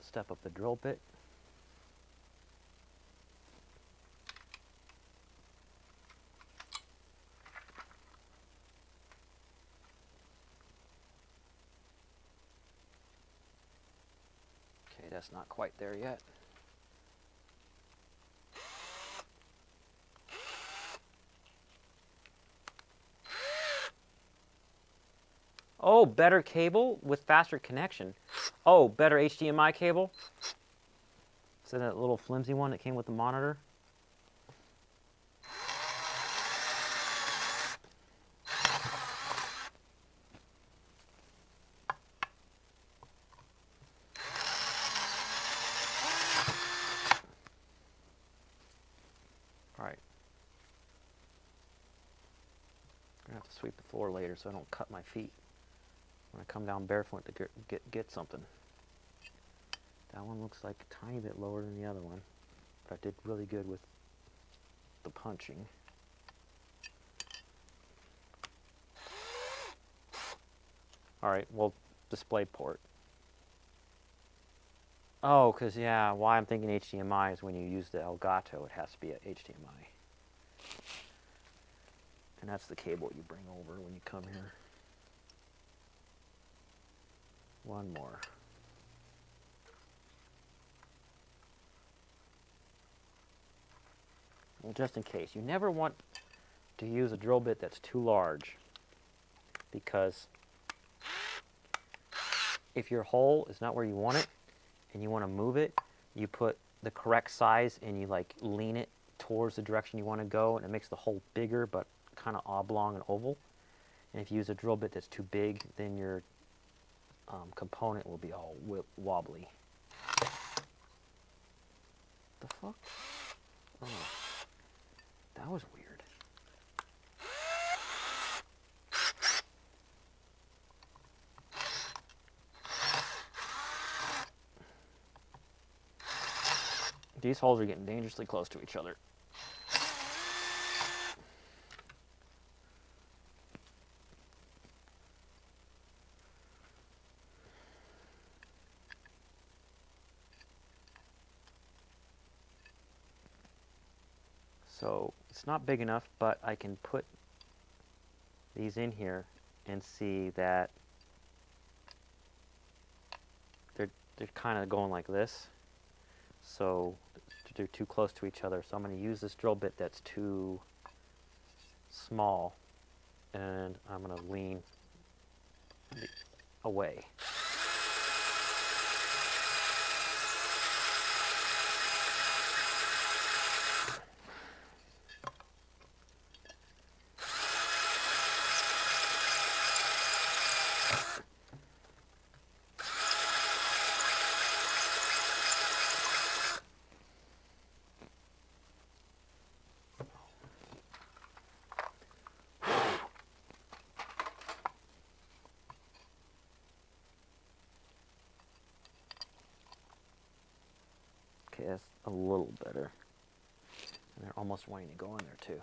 Step up the drill bit. Okay, that's not quite there yet. Oh, better cable with faster connection. Oh, better HDMI cable. So that little flimsy one that came with the monitor. All right. I'm gonna have to sweep the floor later so I don't cut my feet when I come down barefoot to get something. That one looks like a tiny bit lower than the other one, but I did really good with the punching. All right, well, display port. Oh, because, yeah, why I'm thinking HDMI is when you use the Elgato, it has to be a HDMI. And that's the cable you bring over when you come here. One more. Well, just in case, you never want to use a drill bit that's too large, because if your hole is not where you want it and you want to move it, you put the correct size and you like lean it towards the direction you want to go, and it makes the hole bigger but kind of oblong and oval. And if you use a drill bit that's too big, then your component will be all wobbly. The fuck? Oh. That was weird. These holes are getting dangerously close to each other. So it's not big enough, but I can put these in here and see that they're kind of going like this. So they're too close to each other. So I'm going to use this drill bit that's too small, and I'm going to lean away. Okay, that's a little better. And they're almost wanting to go in there too.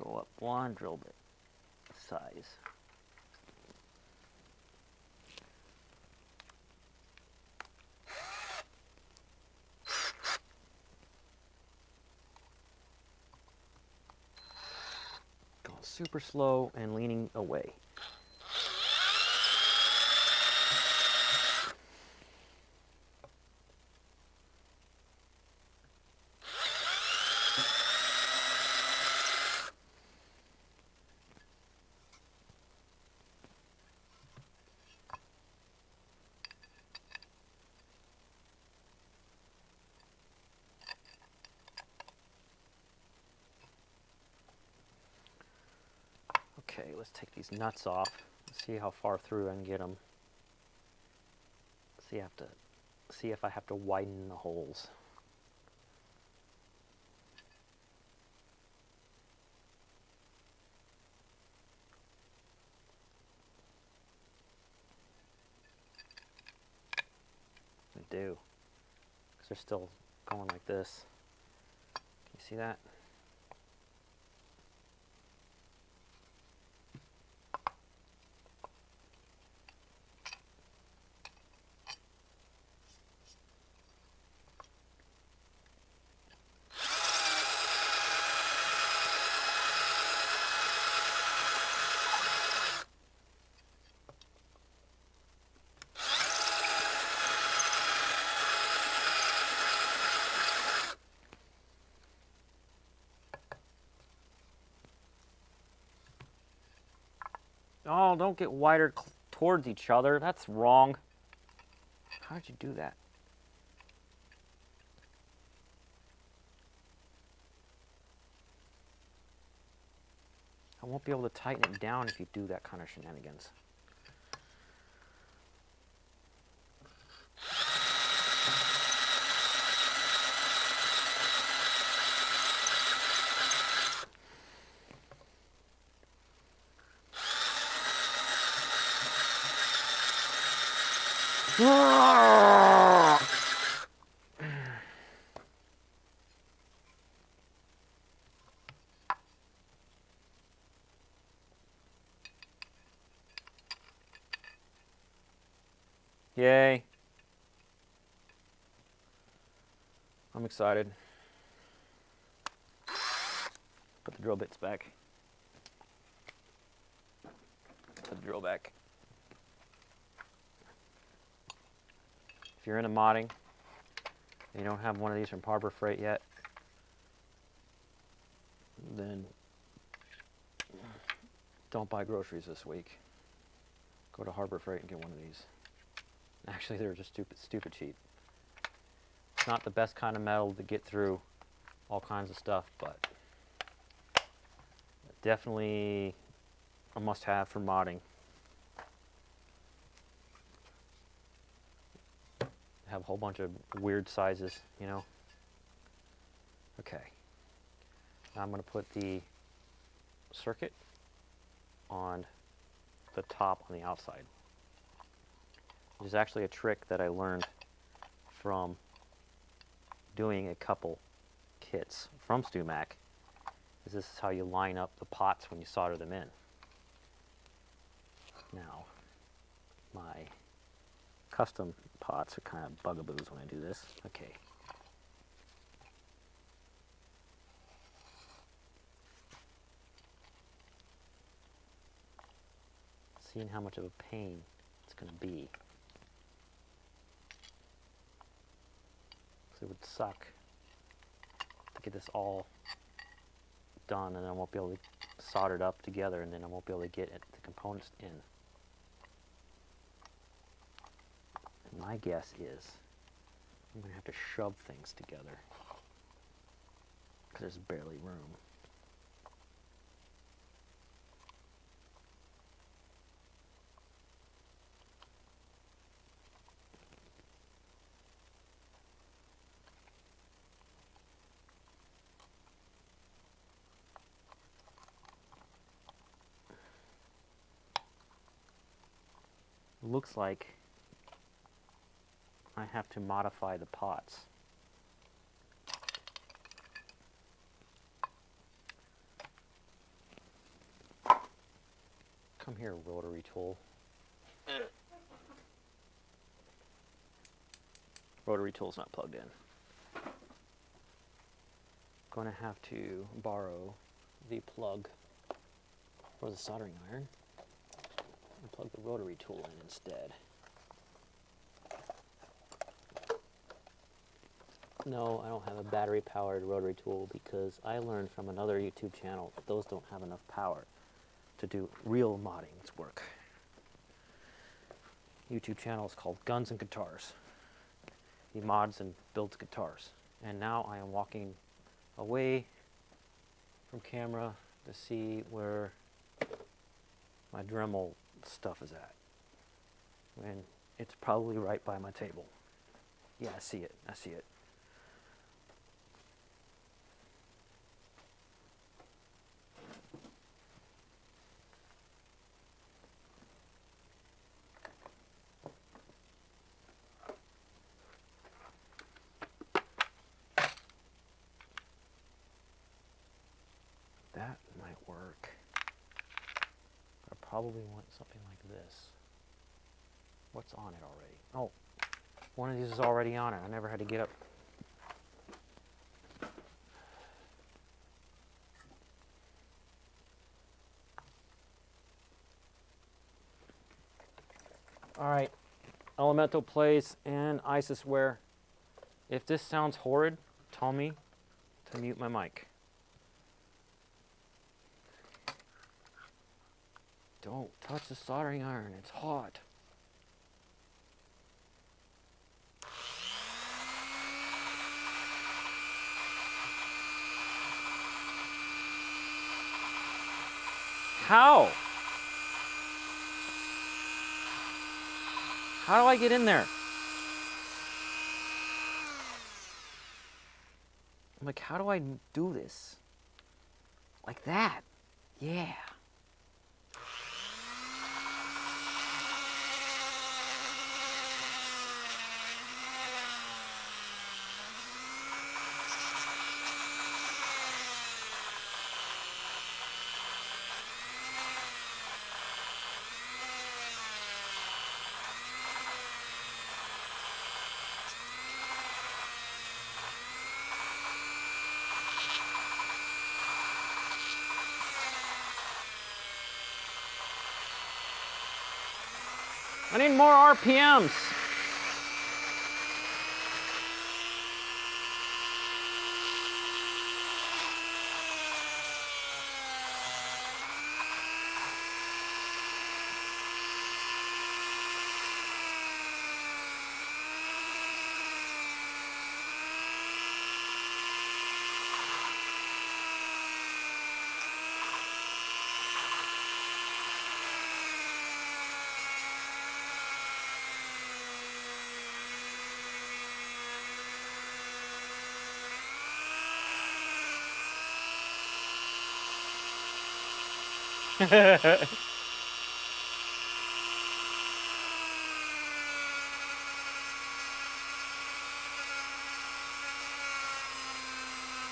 Go up one drill bit size. Going super slow and leaning away. Okay, let's take these nuts off. See how far through I can get them. See if I have to widen the holes. I do, because they're still going like this. Can you see that? Oh, don't get wider towards each other. That's wrong. How did you do that? I won't be able to tighten it down if you do that kind of shenanigans. Yay. I'm excited. Put the drill bits back. Put the drill back. If you're into modding and you don't have one of these from Harbor Freight yet, then don't buy groceries this week. Go to Harbor Freight and get one of these. Actually, they're just stupid cheap. It's not the best kind of metal to get through all kinds of stuff, but definitely a must-have for modding. Have a whole bunch of weird sizes, you know. Okay. Now I'm going to put the circuit on the top on the outside. There's actually a trick that I learned from doing a couple kits from StewMac. This is how you line up the pots when you solder them in. Now, my custom pots are kind of bugaboos when I do this. Okay. Seeing how much of a pain it's going to be. It would suck to get this all done and then I won't be able to solder it up together and then I won't be able to get the components in. And my guess is I'm going to have to shove things together because there's barely room. Looks like I have to modify the pots. Come here, rotary tool. Rotary tool's not plugged in. Going to have to borrow the plug for the soldering iron. And plug the rotary tool in instead. No, I don't have a battery-powered rotary tool because I learned from another YouTube channel that those don't have enough power to do real modding work. YouTube channel is called Guns and Guitars. He mods and builds guitars. And now I am walking away from camera to see where my Dremel stuff is at. And it's probably right by my table. Yeah, I see it. I see it. that might work. I probably want something like this. What's on it already? Oh, one of these is already on it. I never had to get up. All right, elemental plays and ISISware. If this sounds horrid, tell me to mute my mic. Don't touch the soldering iron, it's hot. How? How do I get in there? I'm like, how do I do this? Like that. Yeah. I need more RPMs.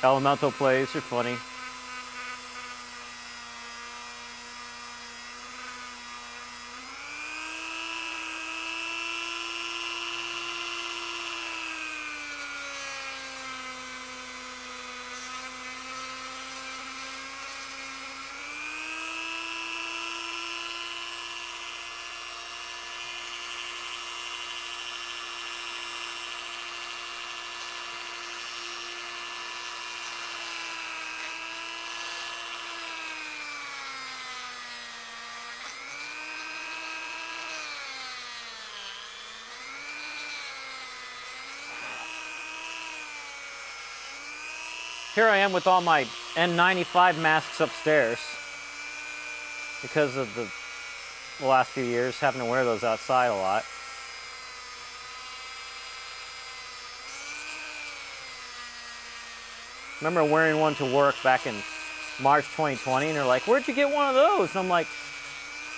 Elemental plays are funny. Here I am with all my N95 masks upstairs because of the last few years having to wear those outside a lot. Remember wearing one to work back in March 2020 and they're like, where'd you get one of those? And I'm like,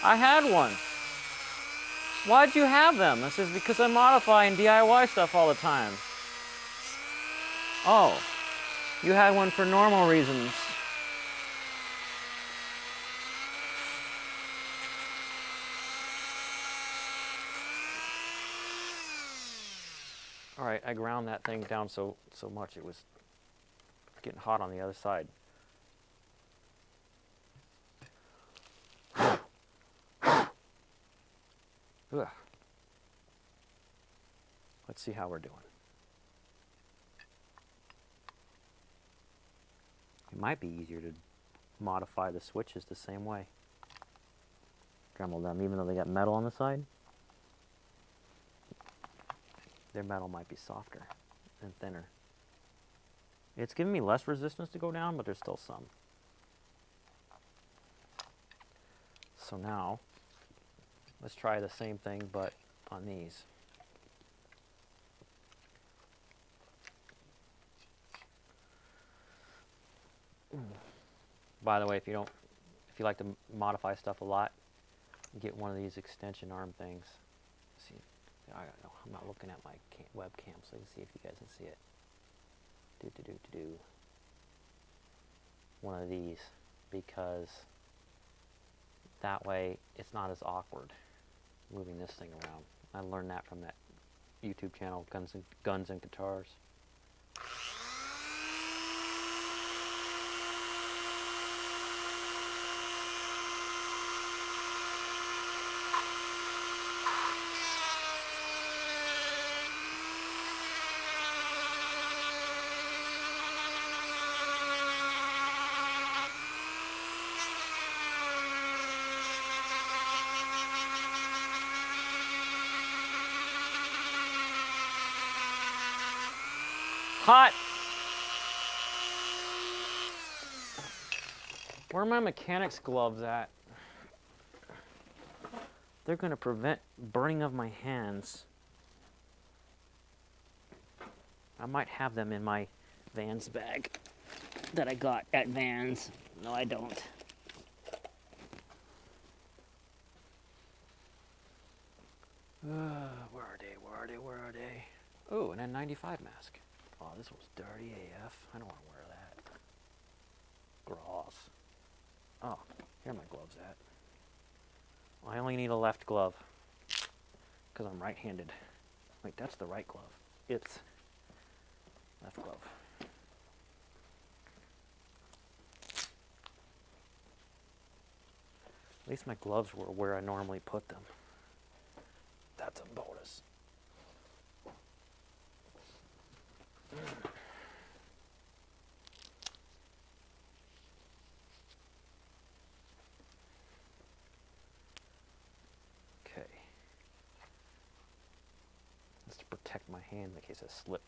I had one. Why'd you have them? I says, because I modify and DIY stuff all the time. Oh. You had one for normal reasons. All right, I ground that thing down so much it was getting hot on the other side. Ugh. Let's see how we're doing. It might be easier to modify the switches the same way. Dremel them, even though they got metal on the side. Their metal might be softer and thinner. It's giving me less resistance to go down, but there's still some. So now, let's try the same thing, but on these. By the way, if you like to modify stuff a lot, get one of these extension arm things. See, I'm not looking at my webcam, so I can see if you guys can see it. One of these. because that way it's not as awkward moving this thing around. I learned that from that YouTube channel, Guns and Guitars. Hot! Where are my mechanics gloves at? They're going to prevent burning of my hands. I might have them in my Vans bag that I got at Vans. No, I don't. Where are they? Where are they? Where are they? Oh, an N95 mask. Oh, this was dirty AF. I don't want to wear that. Gross. Oh, here are my gloves at. I only need a left glove because I'm right-handed. Wait, that's the right glove. It's left glove. At least my gloves were where I normally put them. That's a bonus. Okay. That's to protect my hand in case I slip.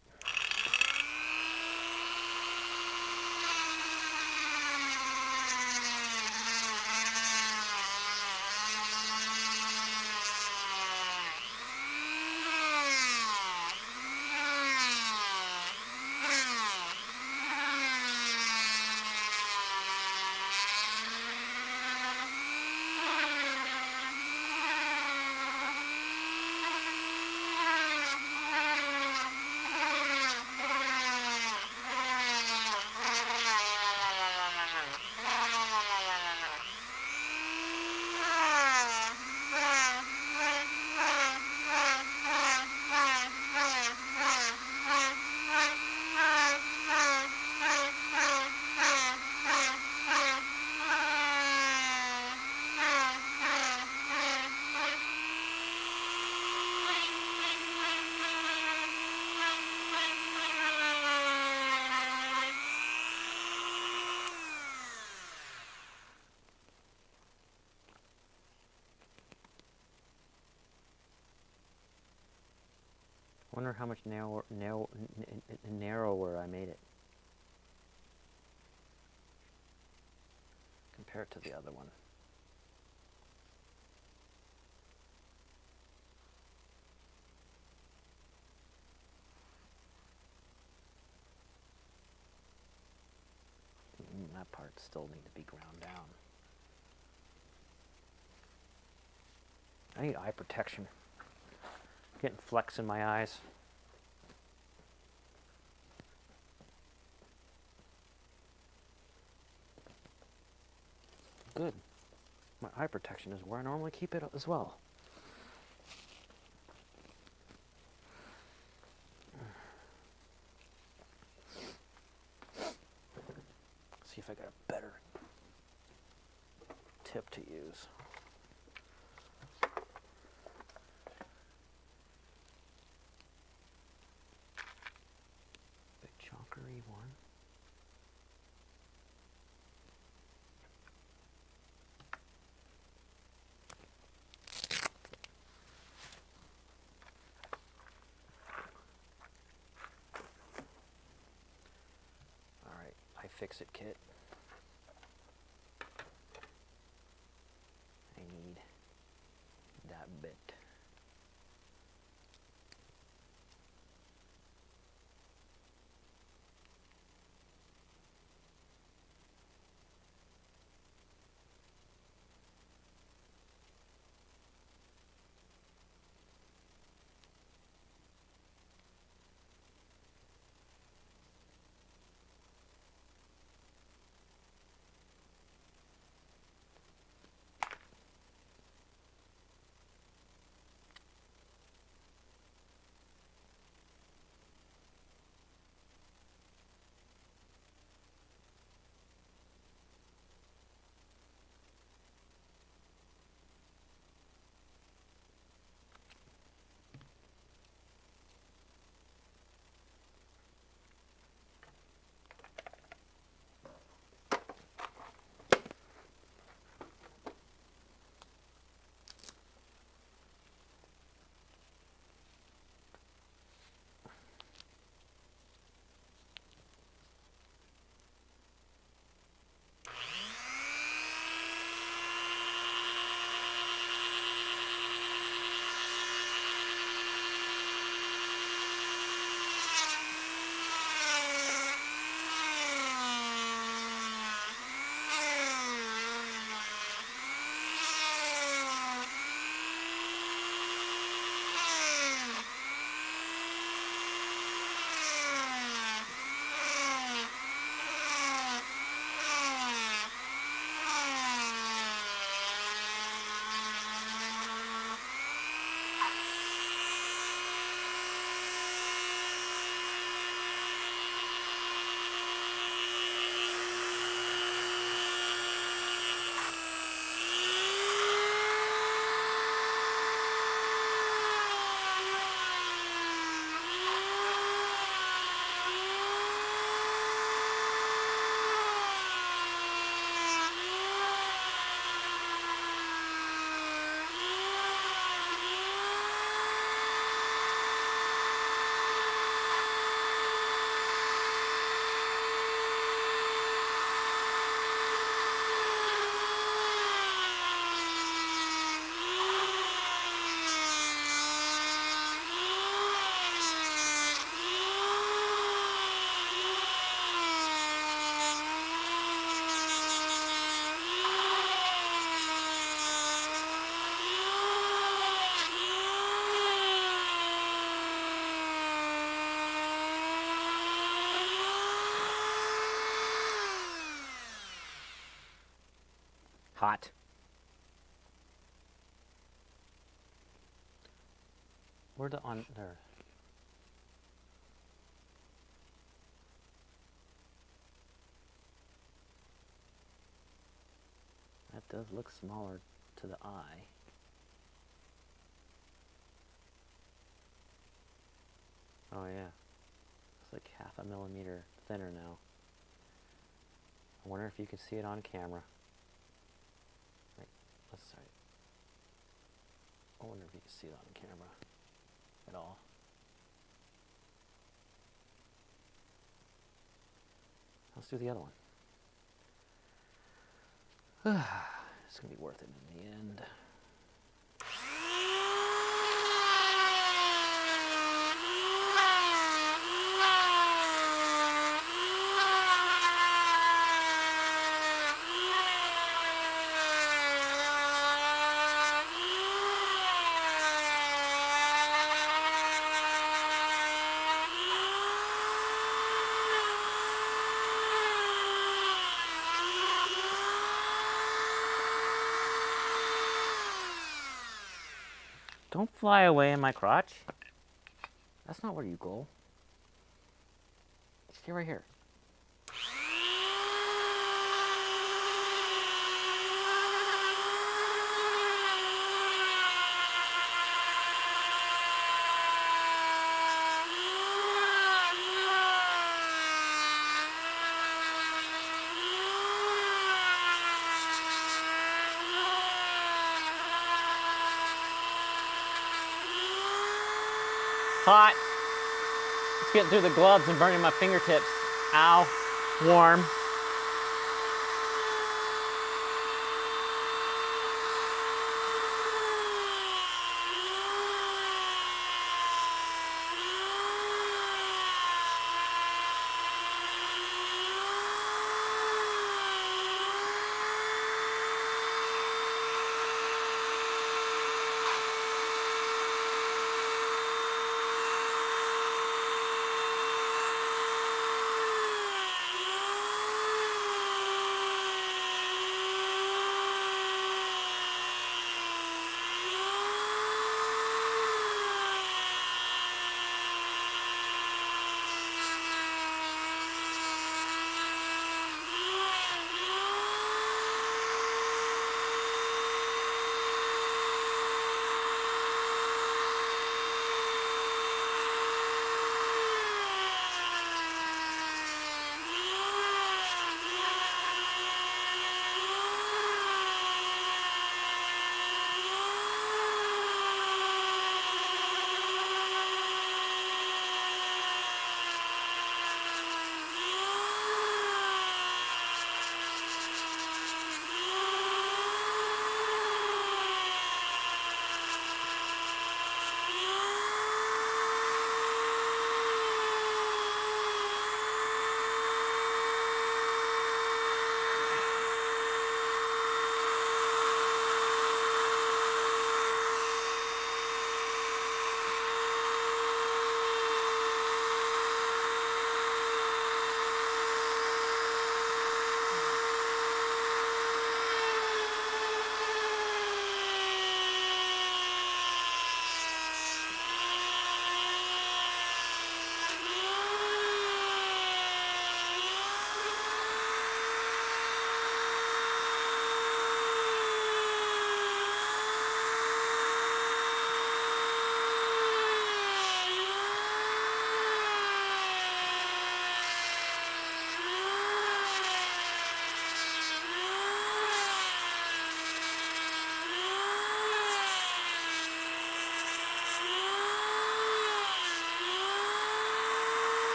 Wonder how much narrower I made it compared to the other one. That part still needs to be ground down. I need eye protection. Getting flecks in my eyes. Good. My eye protection is where I normally keep it as well. See if I got a better tip to use. One. All right, iFixit kit. I need that bit. Hot. Where the on there? That does look smaller to the eye. Oh yeah, it's like half a millimeter thinner now. I wonder if you can see it on camera. Right, let's try. I wonder if you can see it on camera at all. Let's do the other one. It's gonna be worth it in the end. Don't fly away in my crotch. That's not where you go. Stay right here. Hot. It's getting through the gloves and burning my fingertips. Ow. Warm.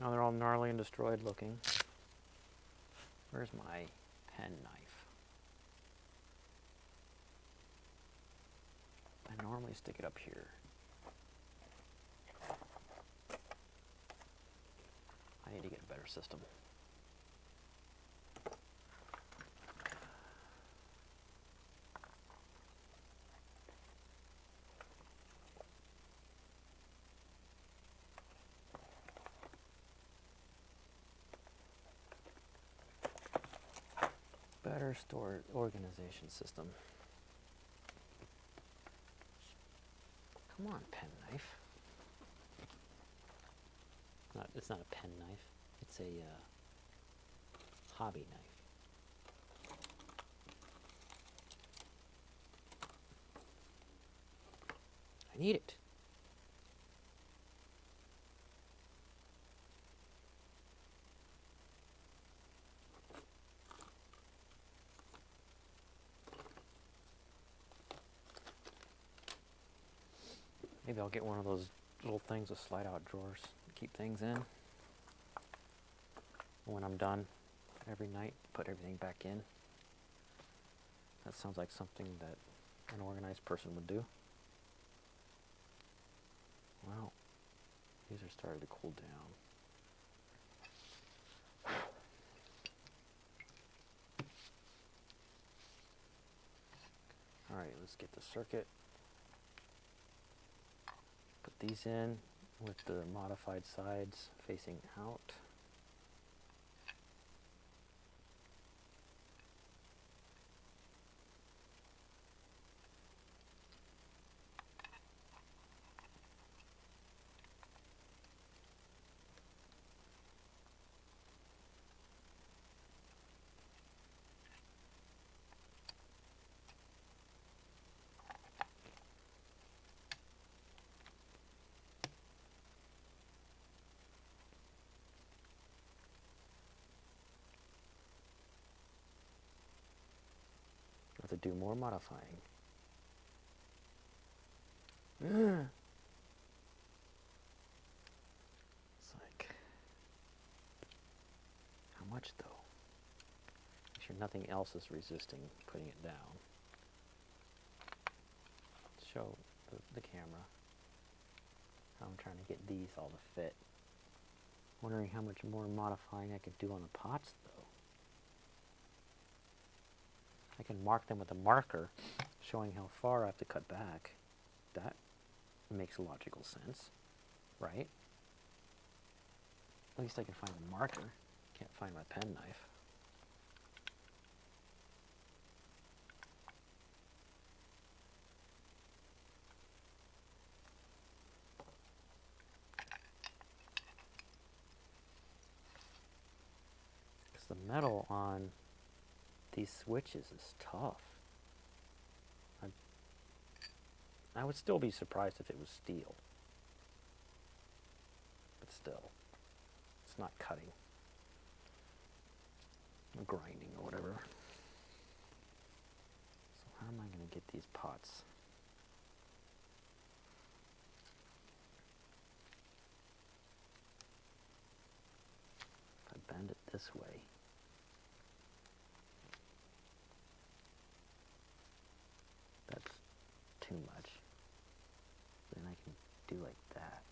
Now they're all gnarly and destroyed looking. Where's my pen knife? I normally stick it up here. system. Better storage organization system. Come on, penknife. It's not a pen knife. It's a hobby knife. I need it. Maybe I'll get one of those little things with slide out drawers to keep things in. When I'm done every night, put everything back in. That sounds like something that an organized person would do. Well, these are starting to cool down. Alright, let's get the circuit. Put these in with the modified sides facing out. To do more modifying. It's like, how much though? Make sure nothing else is resisting putting it down. Show the camera how I'm trying to get these all to fit. Wondering how much more modifying I could do on the pots though. I can mark them with a marker showing how far I have to cut back. That makes logical sense, right? At least I can find the marker. Can't find my penknife. Because the metal on these switches is tough. I would still be surprised if it was steel. But still, it's not cutting. Or grinding or whatever. So how am I going to get these pots? If I bend it this way, that's too much. Then I can do like that.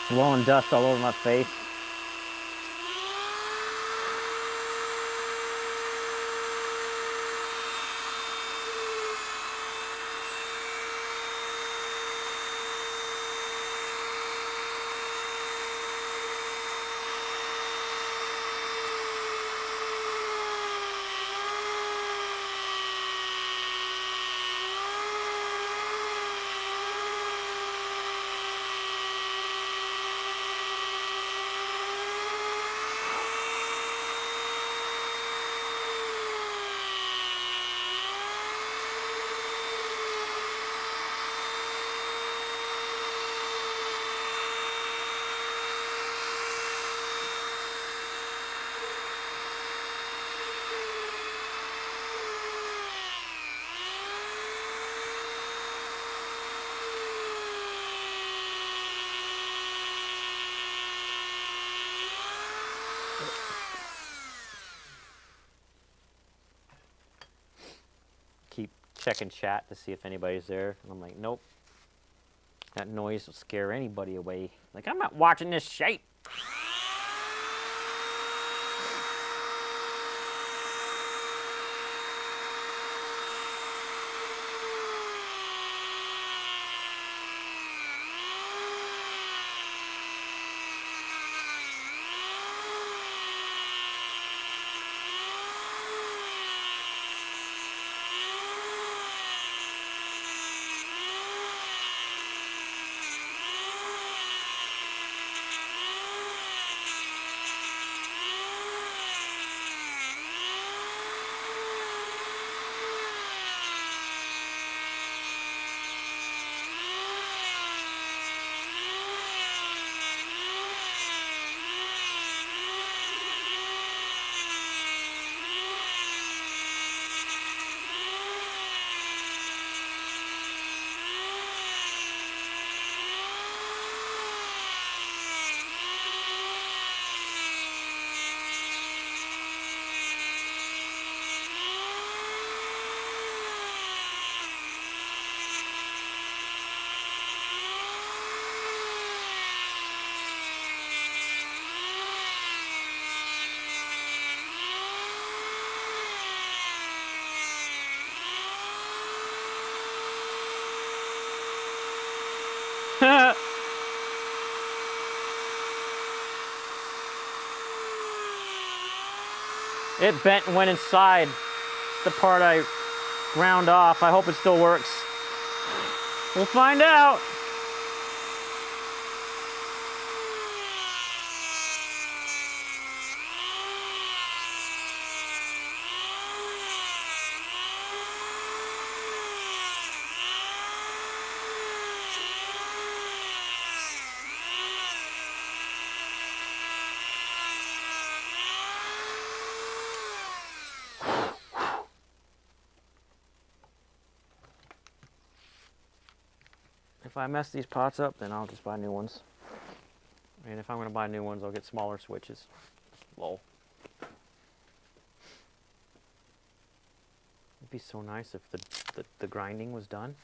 Blowing dust all over my face. Keep checking chat to see if anybody's there. And I'm like, nope. That noise will scare anybody away. Like, I'm not watching this shit. It bent and went inside the part I ground off. I hope it still works. We'll find out. If I mess these pots up, then I'll just buy new ones. And if I'm going to buy new ones, I'll get smaller switches. Lol. It'd be so nice if the grinding was done.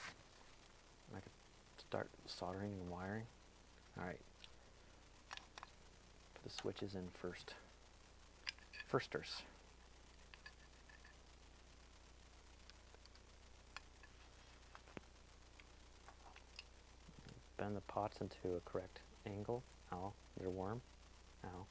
I could start soldering and wiring. Alright. Put the switches in first. Firsters. Bend the pots into a correct angle. Ow, they're warm. Ow.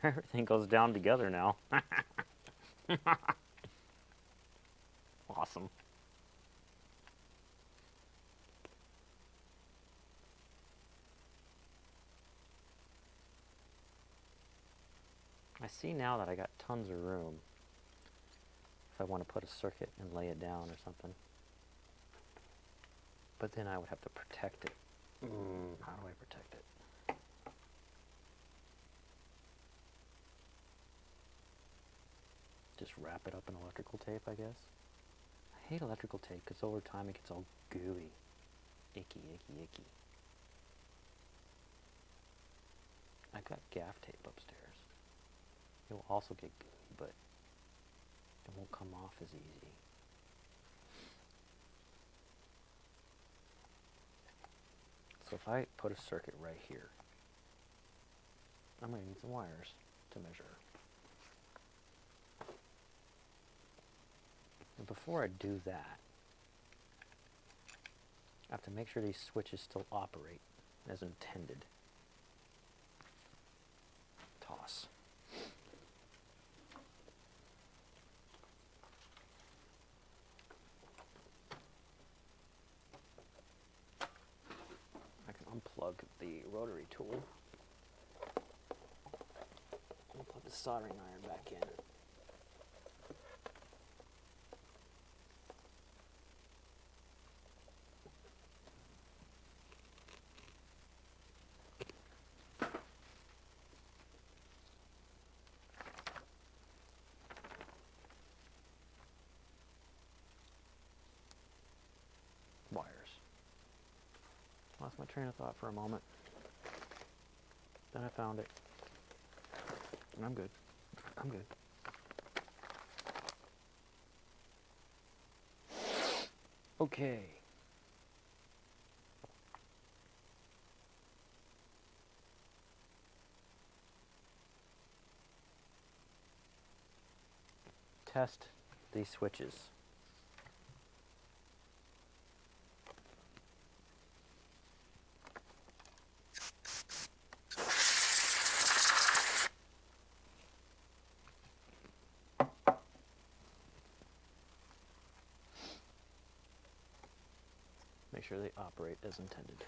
Everything goes down together now. Awesome. I see now that I got tons of room if I want to put a circuit and lay it down or something. But then I would have to protect it. How do I protect it? Just wrap it up in electrical tape, I guess. I hate electrical tape because over time it gets all gooey. Icky, icky, icky. I got gaff tape upstairs. It will also get gooey, but it won't come off as easy. So if I put a circuit right here, I'm going to need some wires to measure. And before I do that, I have to make sure these switches still operate as intended. Toss. I can unplug the rotary tool. And plug the soldering iron back in. Lost my train of thought for a moment. Then I found it. And I'm good. I'm good. Okay. Test these switches. Make sure they operate as intended.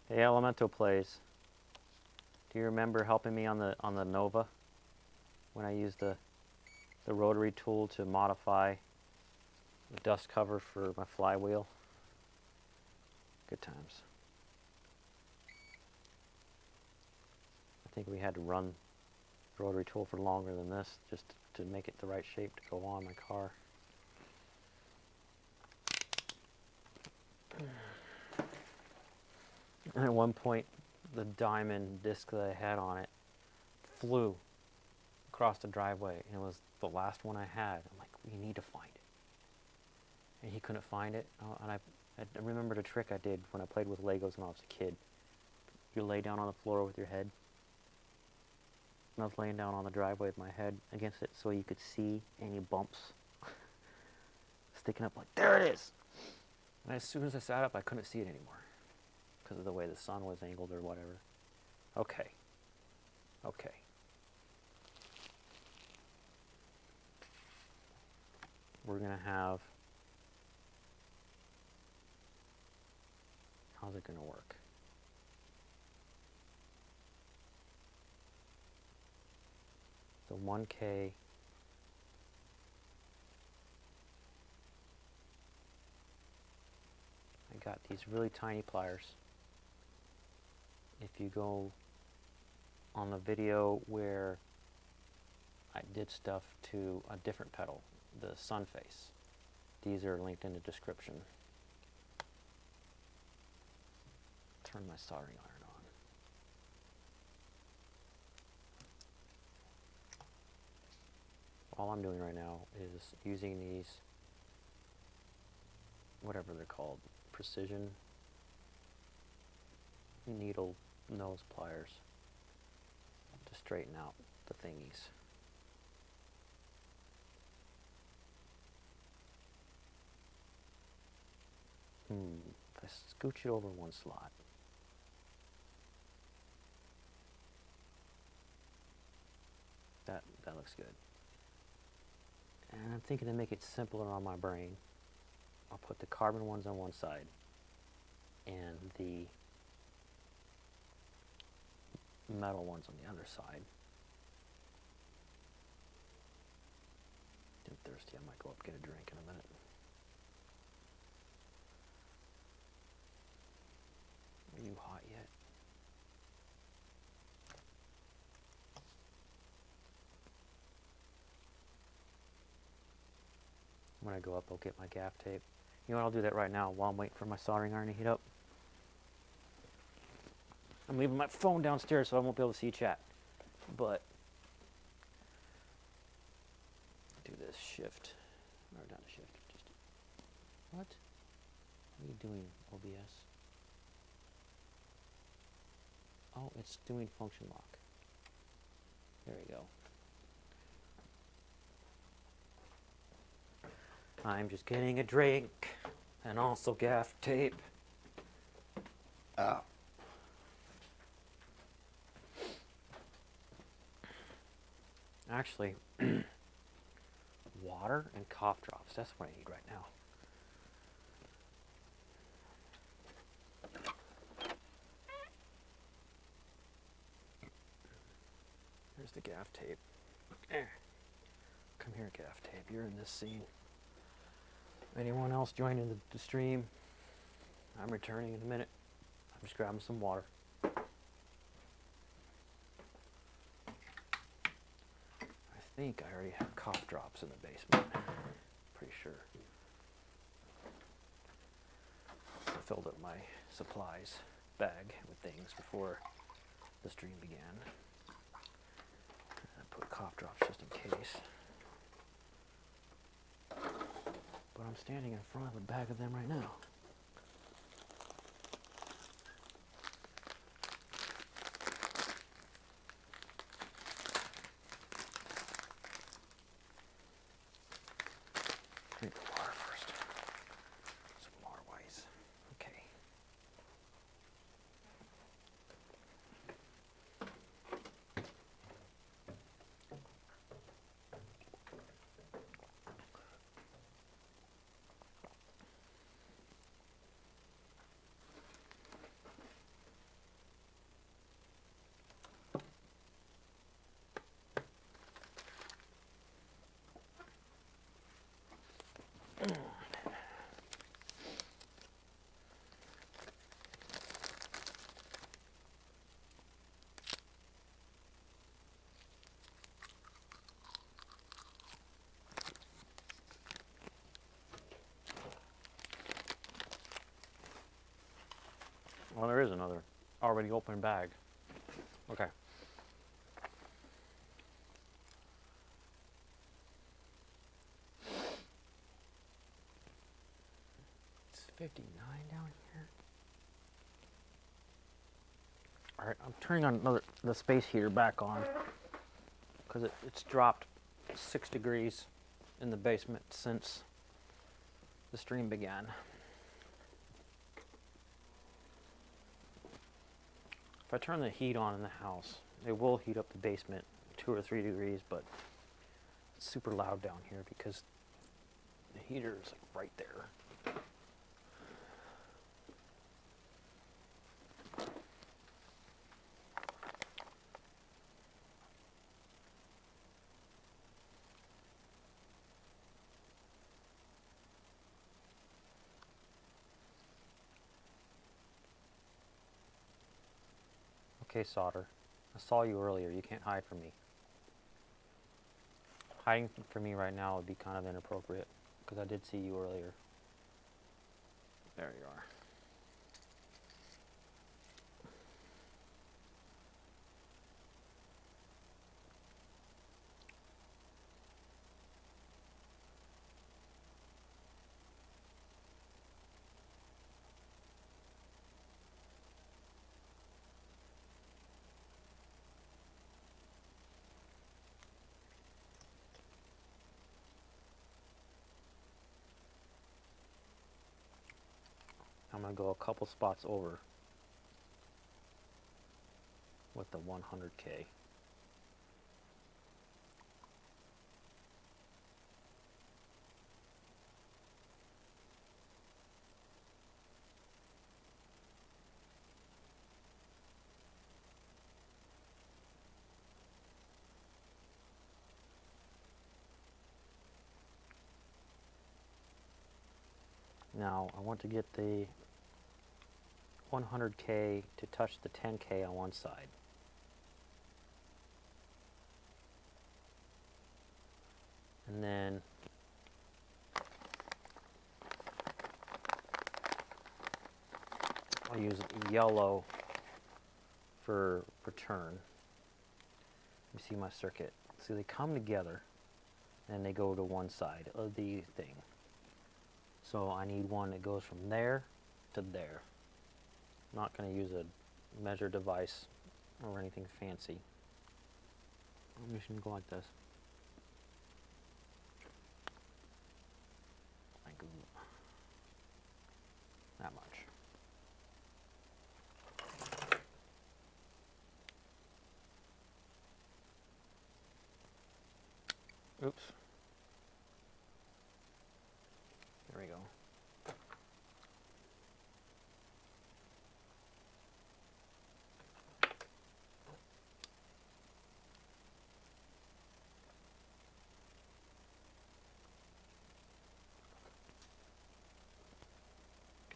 Hey, Elemento Plays. Do you remember helping me on the Nova when I used the rotary tool to modify the dust cover for my flywheel? Good times. I think we had to run the rotary tool for longer than this just to make it the right shape to go on my car. And at one point, the diamond disc that I had on it flew across the driveway, and it was the last one I had. I'm like, we need to find it. And he couldn't find it, and I remembered a trick I did when I played with Legos when I was a kid. You lay down on the floor with your head. And I was laying down on the driveway with my head against it so you could see any bumps sticking up, like, there it is! And as soon as I sat up, I couldn't see it anymore because of the way the sun was angled or whatever. Okay. Okay. We're going to have... How's it going to work? The 1K I got these really tiny pliers. If you go on the video where I did stuff to a different pedal, the sun face, these are linked in the description. Turn my soldering iron on. All I'm doing right now is using these, whatever they're called, precision needle nose pliers to straighten out the thingies. If I scooch it over one slot, that'll looks good. And I'm thinking to make it simpler on my brain, I'll put the carbon ones on one side and the metal ones on the other side. I'm thirsty. I might go up and get a drink in a minute. Are you hot yet? When I go up, I'll get my gaff tape. You know what, I'll do that right now while I'm waiting for my soldering iron to heat up. I'm leaving my phone downstairs so I won't be able to see chat. But, do this shift. Or not a shift, just, what? What are you doing, OBS? Oh, it's doing function lock. There we go. I'm just getting a drink and also gaff tape. Actually, water and cough drops. That's what I need right now. Here's the gaff tape. Come here, gaff tape. You're in this scene. Anyone else joining the stream? I'm returning in a minute. I'm just grabbing some water. I think I already have cough drops in the basement. Pretty sure. I filled up my supplies bag with things before the stream began. I put cough drops just in case. But I'm standing in front of a bag of them right now. Drink the water first. Some water wise. Okay. Well, there is another already open bag. Okay. It's 59 down here. All right, I'm turning on the space heater back on because it's dropped 6 degrees in the basement since the stream began. If I turn the heat on in the house, it will heat up the basement 2 or 3 degrees, but it's super loud down here because the heater is like right there. Okay, Solder. I saw you earlier. You can't hide from me. Hiding from me right now would be kind of inappropriate because I did see you earlier. There you are. I'm going to go a couple spots over with the 100K. Now I want to get the 100K to touch the 10K on one side. And then I'll use yellow for return. You see my circuit. See, they come together and they go to one side of the thing. So I need one that goes from there to there. I'm not going to use a measure device or anything fancy. I'm just going to go like this. Like that much. Oops. There we go.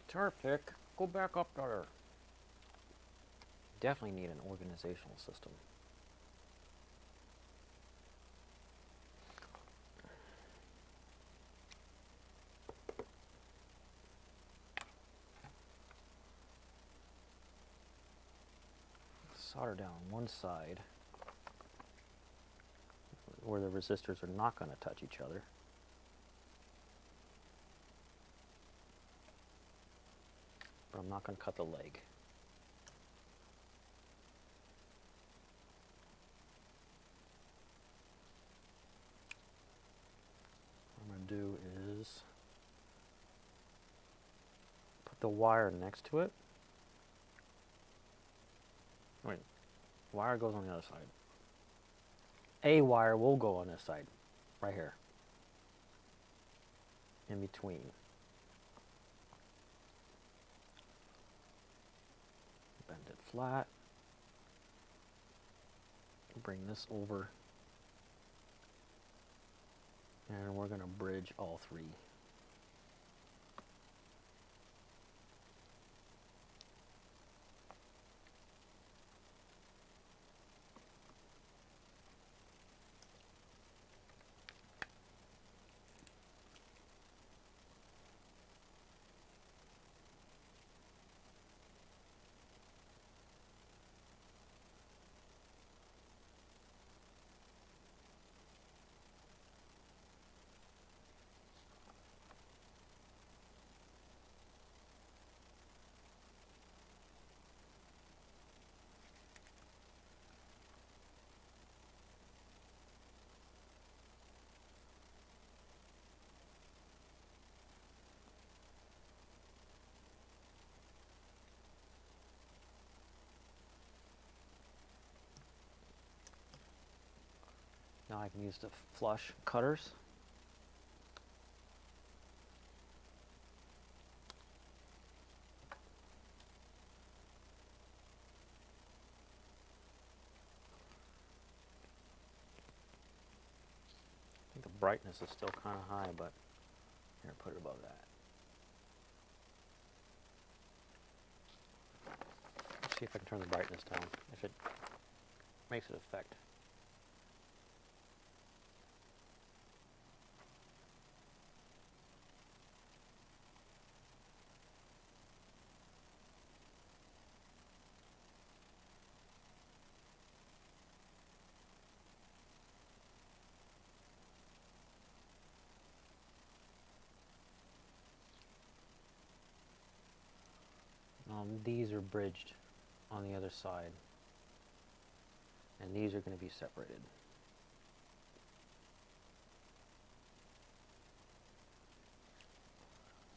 Guitar pick, go back up there. Definitely need an organizational system. Solder down one side where the resistors are not going to touch each other. But I'm not going to cut the leg. What I'm going to do is put the wire next to it. Wait, wire goes on the other side. A wire will go on this side, right here, in between. Bend it flat. Bring this over. And we're going to bridge all three. Now I can use the flush cutters. I think the brightness is still kind of high, but here, put it above that. Let's see if I can turn the brightness down, if it makes it affect. These are bridged on the other side, and these are going to be separated.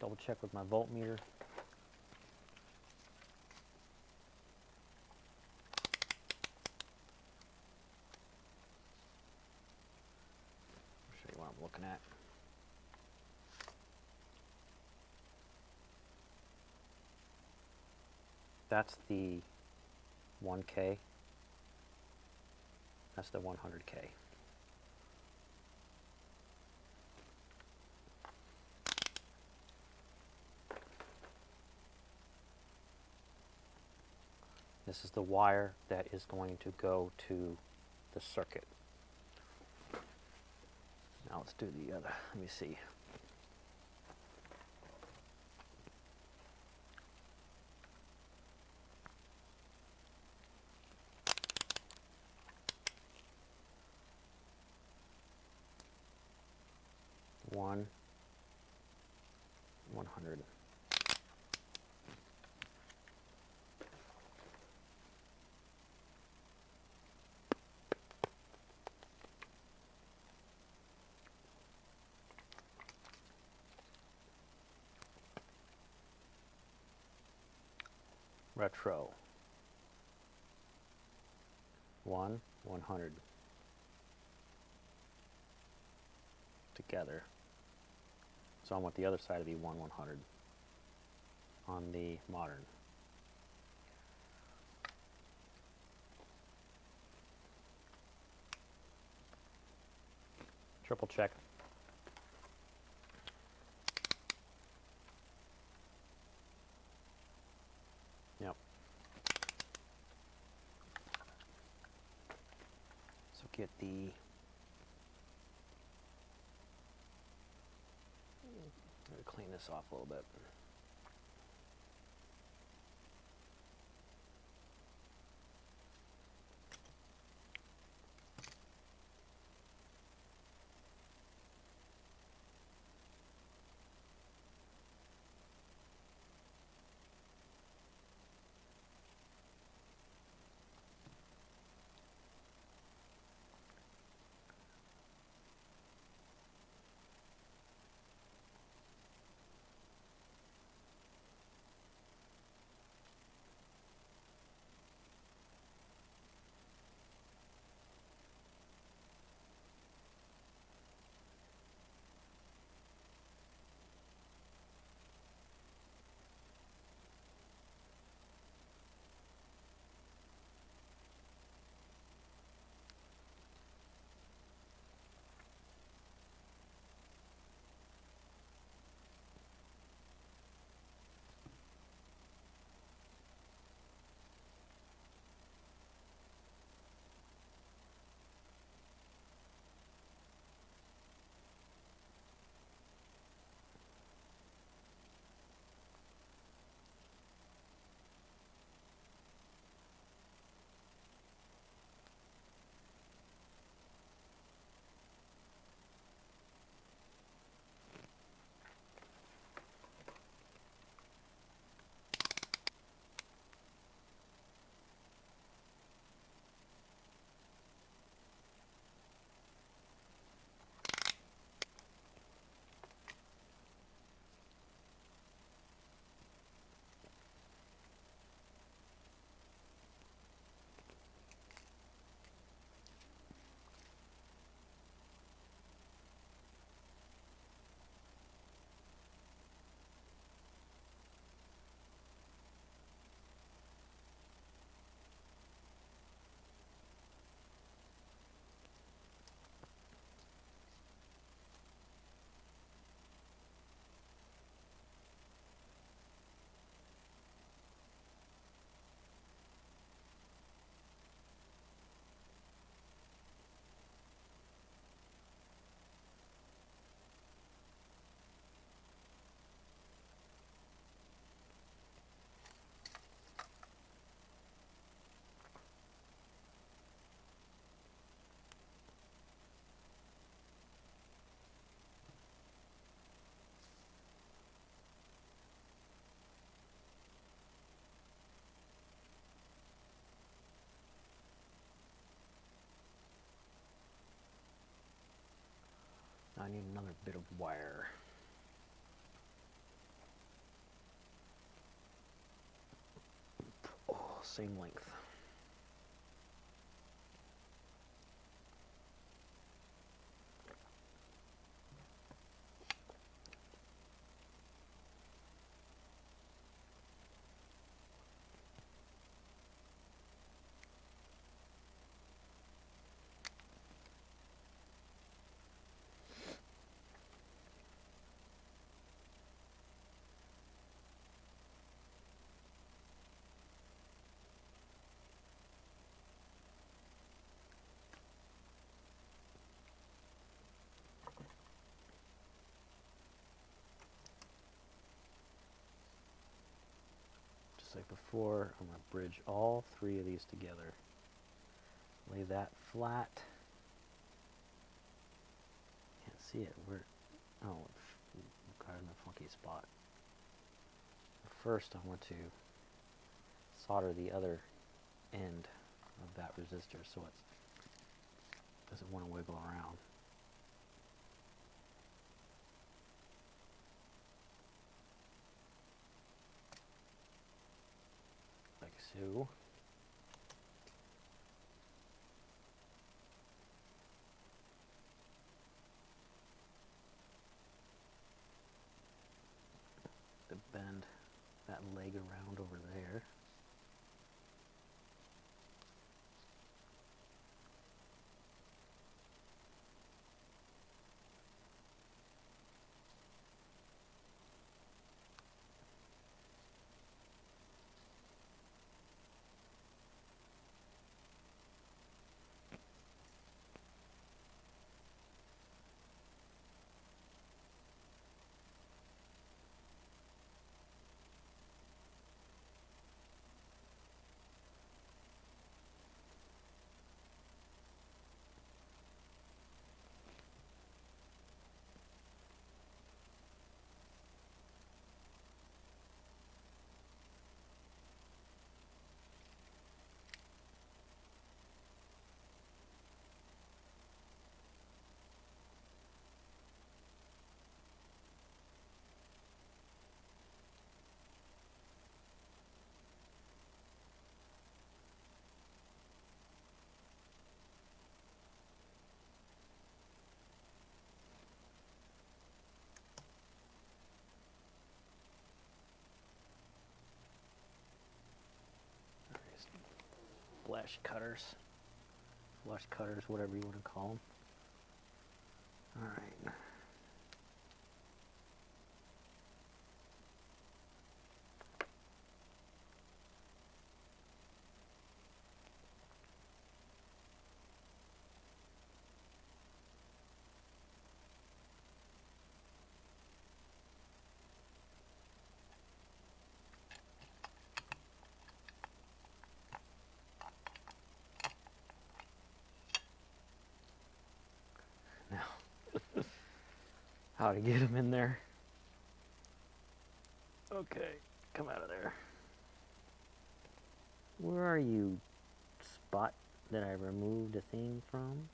Double check with my voltmeter. I'll show you what I'm looking at. That's the 1K. That's the 100K. This is the wire that is going to go to the circuit. Now let's do the other, let me see. One, 100. Retro. 100. Together. So I want the other side to be 100 on the modern. Triple check. Yep. So get the clean this off a little bit. I need another bit of wire. Oh, same length. like before, I'm going to bridge all three of these together. Lay that flat. Can't see it. Where? Oh, got it in a funky spot. First, I want to solder the other end of that resistor so it doesn't want to wiggle around. Like so. To bend that leg around over there. Flush cutters, whatever you want to call them. All right. How to get them in there. Okay, come out of there. Where are you, spot that I removed a thing from?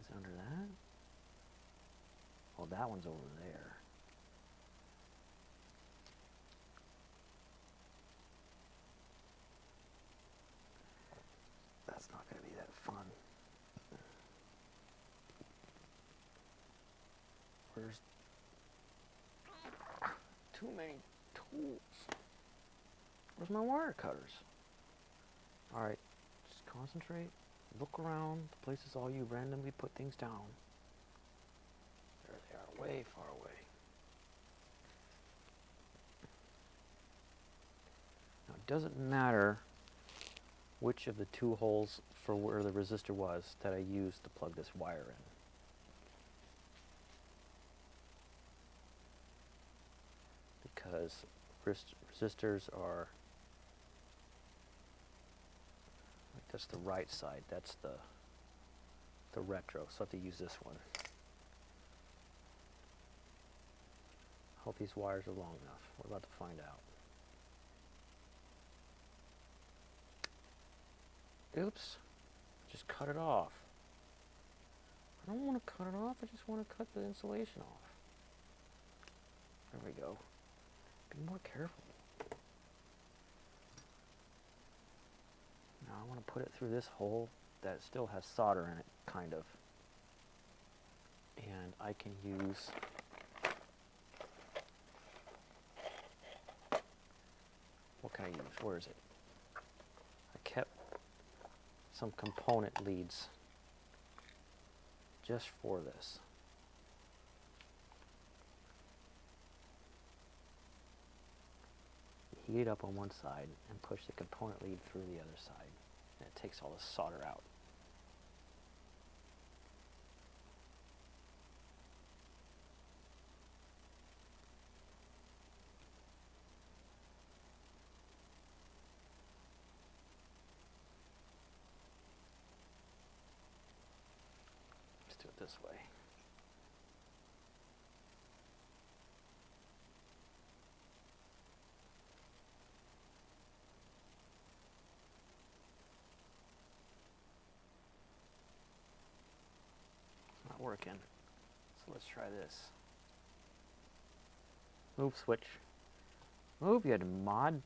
Is it under that? Oh, that one's over there. That's not going to be that fun. Where's too many tools? Where's my wire cutters? Alright, just concentrate, look around the places all you randomly put things down. There they are, way far away. Now it doesn't matter which of the two holes for where the resistor was that I used to plug this wire in. Because resistors are, like, that's the right side, that's the retro, so I have to use this one. Hope these wires are long enough. We're about to find out. Oops, just cut it off. I don't want to cut it off, I just want to cut the insulation off. There we go. Be more careful. Now I want to put it through this hole that still has solder in it, kind of. And I can use what can I use? Where is it? I kept some component leads just for this. Heat it up on one side and push the component lead through the other side, and it takes all the solder out. this way. It's not working. So let's try this. Move switch. Move, you had a mod.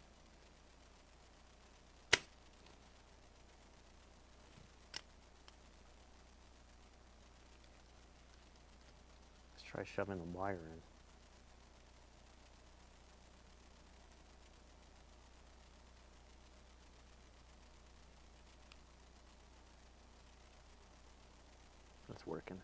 Let's try shoving the wire in. That's working.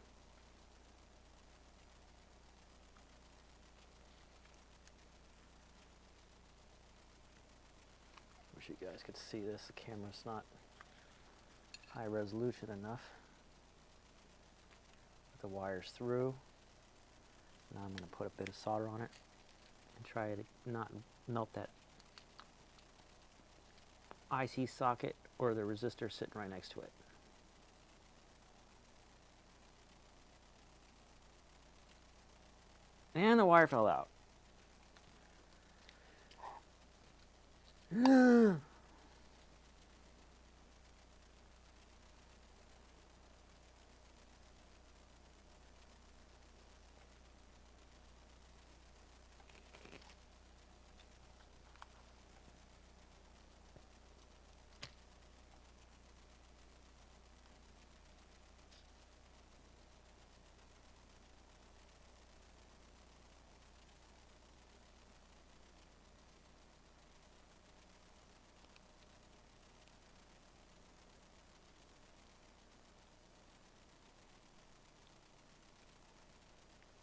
Wish you guys could see this. The camera's not high resolution enough. Put the wires through. Now I'm going to put a bit of solder on it and try to not melt that IC socket or the resistor sitting right next to it. And the wire fell out.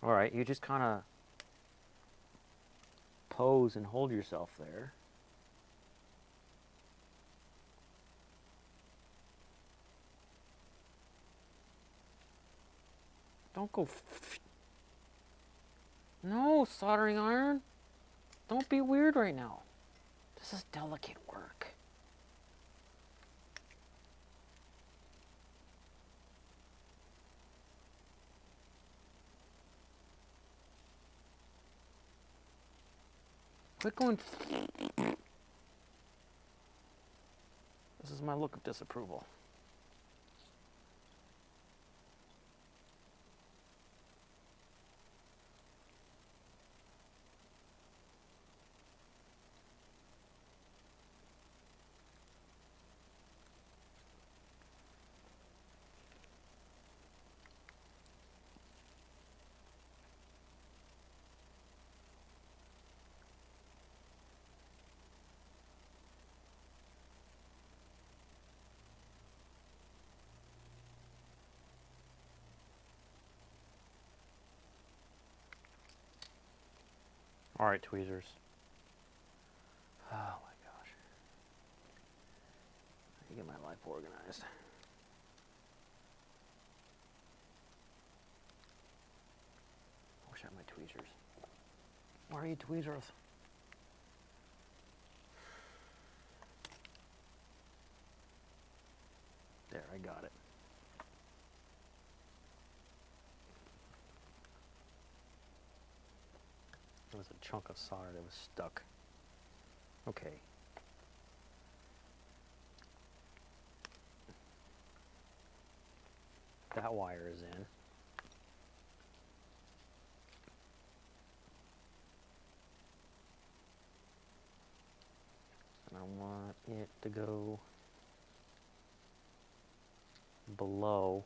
All right, you just kind of pose and hold yourself there. Don't go. No, soldering iron. Don't be weird right now. This is delicate work. Quit going. This is my look of disapproval. All right, tweezers. Oh my gosh. I need to get my life organized. I wish I had my tweezers. Where are you, tweezers? There, I got it. There was a chunk of solder that was stuck. Okay. That wire is in. And I want it to go below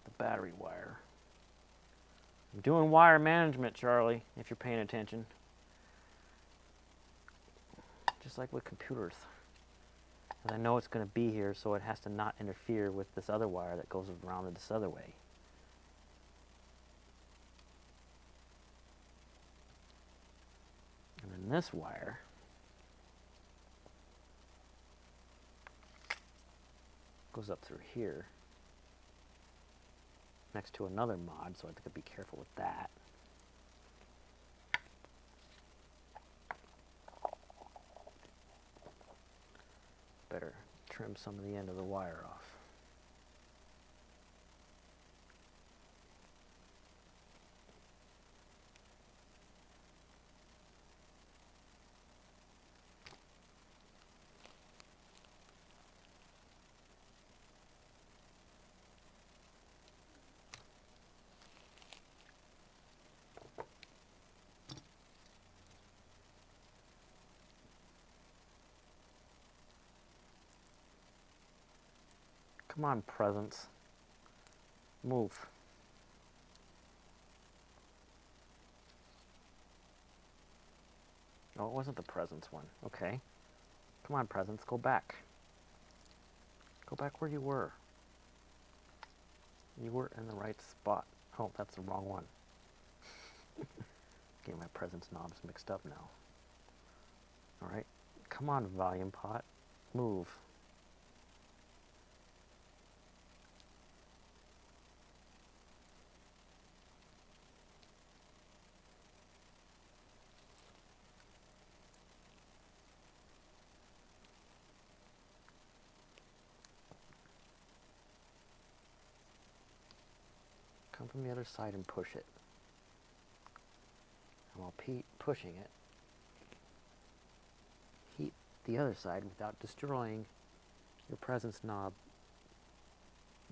the battery wire. I'm doing wire management, Charlie, if you're paying attention. Just like with computers. And I know it's going to be here, so it has to not interfere with this other wire that goes around this other way. And then this wire goes up through here next to another mod, so I have to be careful with that. trim some of the end of the wire off. Come on, presents. Move. Oh, it wasn't the presents one. Okay. Come on, presents, go back. Go back where you were. You were in the right spot. Oh, that's the wrong one. Getting my presents knobs mixed up now. Alright. Come on, volume pot. Move. Come from the other side and push it. And while pushing it, heat the other side without destroying your presence knob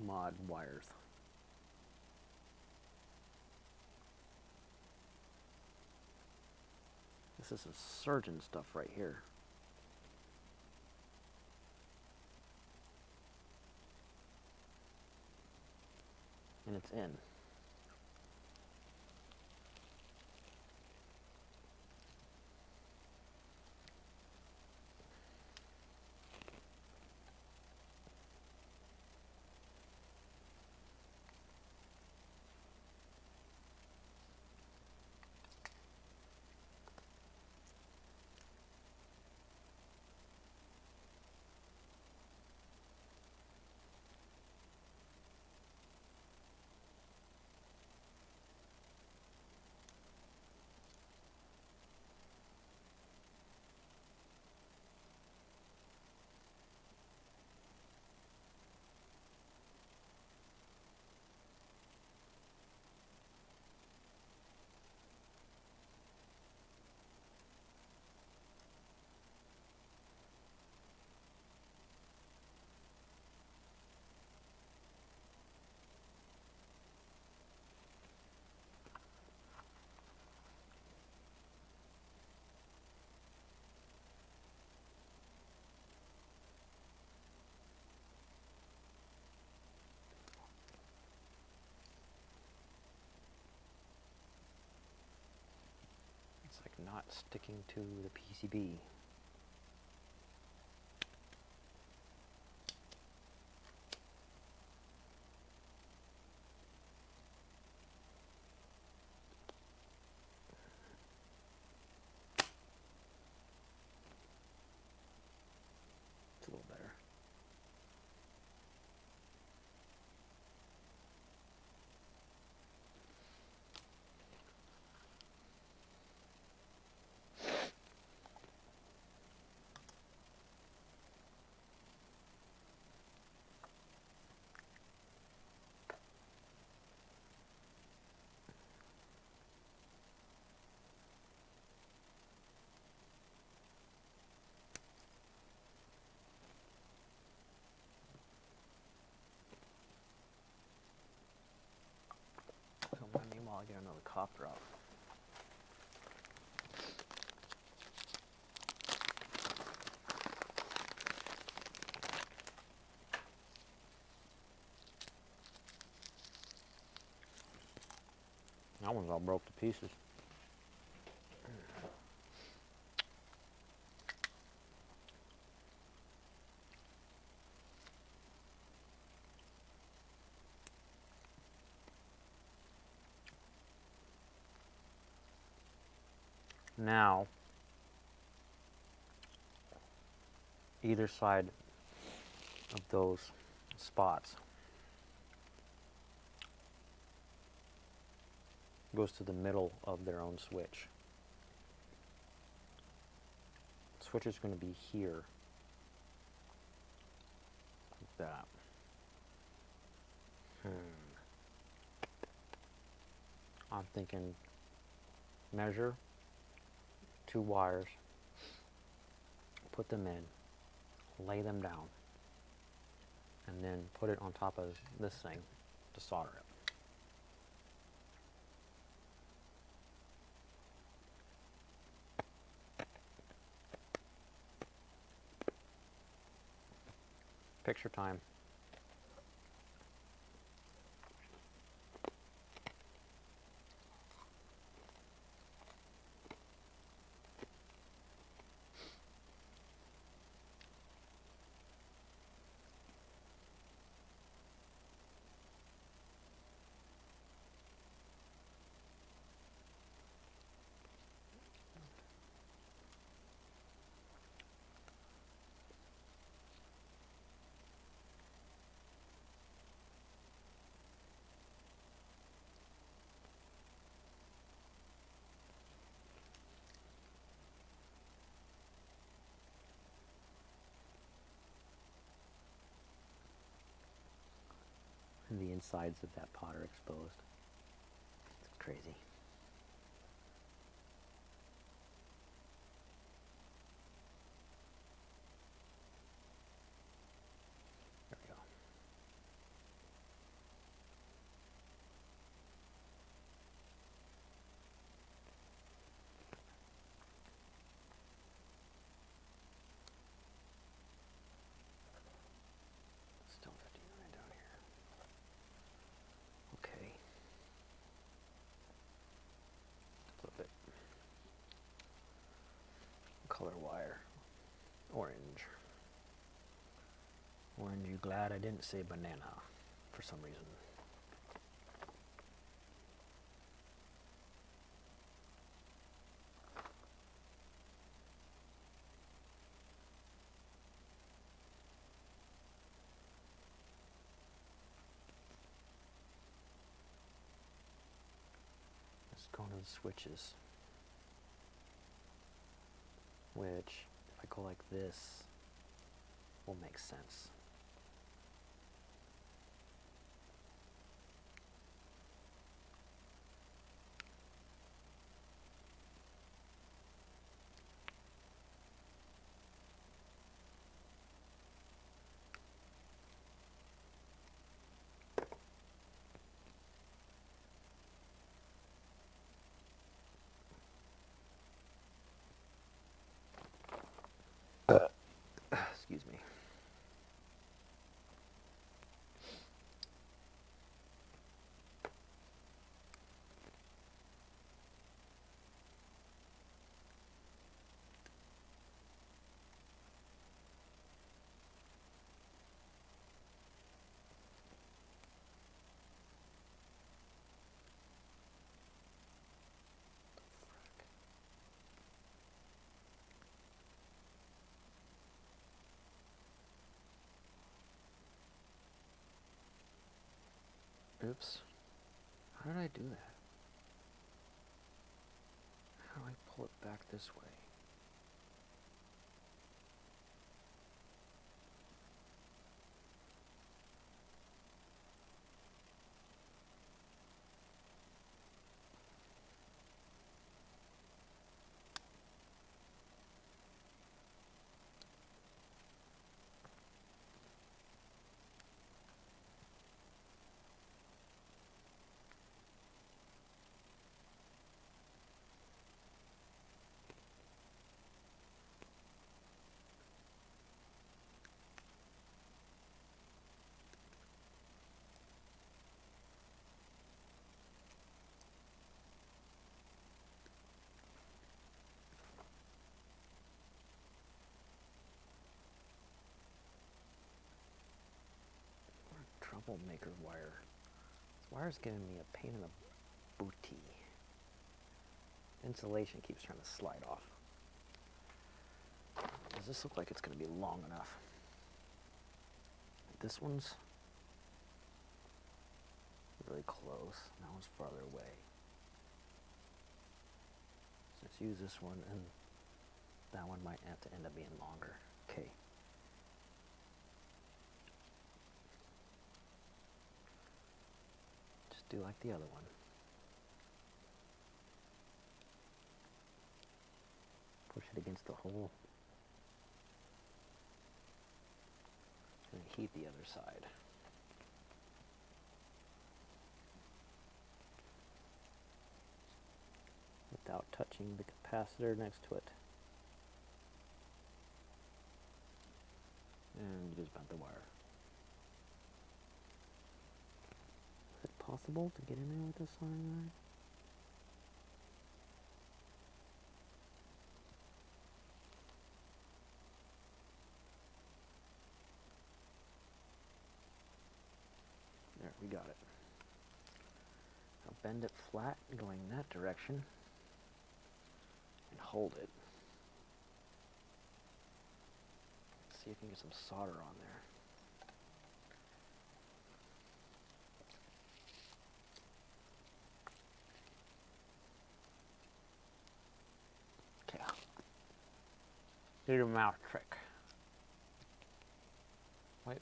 mod wires. This is a surgeon stuff right here. And it's in. It's like not sticking to the PCB. It's a little better. Meanwhile, I get another cough drop. That one's all broke to pieces. Now, either side of those spots goes to the middle of their own switch. The switch is going to be here. that. I'm thinking measure 2 wires, put them in, lay them down, and then put it on top of this thing to solder it. Picture time. And the insides of that pot are exposed. It's crazy. There we go. Still 59 down here. Okay. Flip it. Color wire. Orange. Orange, you glad I didn't say banana for some reason. Let's go to the switches, which, if I go like this, will make sense. Excuse me. Oops. How did I do that? How do I pull it back this way? Troublemaker wire. This wire's giving me a pain in the booty. Insulation keeps trying to slide off. Does this look like it's going to be long enough? This one's really close. That one's farther away. So let's use this one, and that one might have to end up being longer. Okay. Just do like the other one. Push it against the hole. And heat the other side. Without touching the capacitor next to it. And you just bent the wire. Is it possible to get in there with this soldering iron? There, we got it. Now bend it flat, going that direction, and hold it. See if you can get some solder on there. Okay. Do your mouth trick. Wait.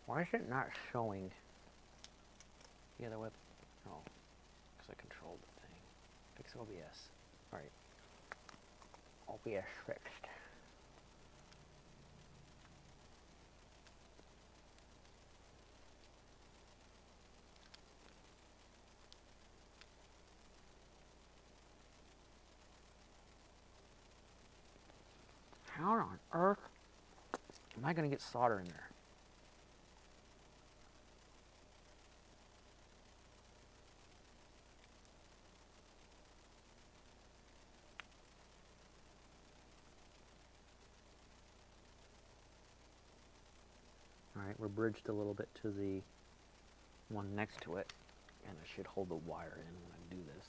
Why is it not showing the other way? Oh, because I controlled the thing. Fix OBS. Alright. OBS fixed. How on earth am I going to get solder in there? Alright, we're bridged a little bit to the one next to it, and I should hold the wire in when I do this.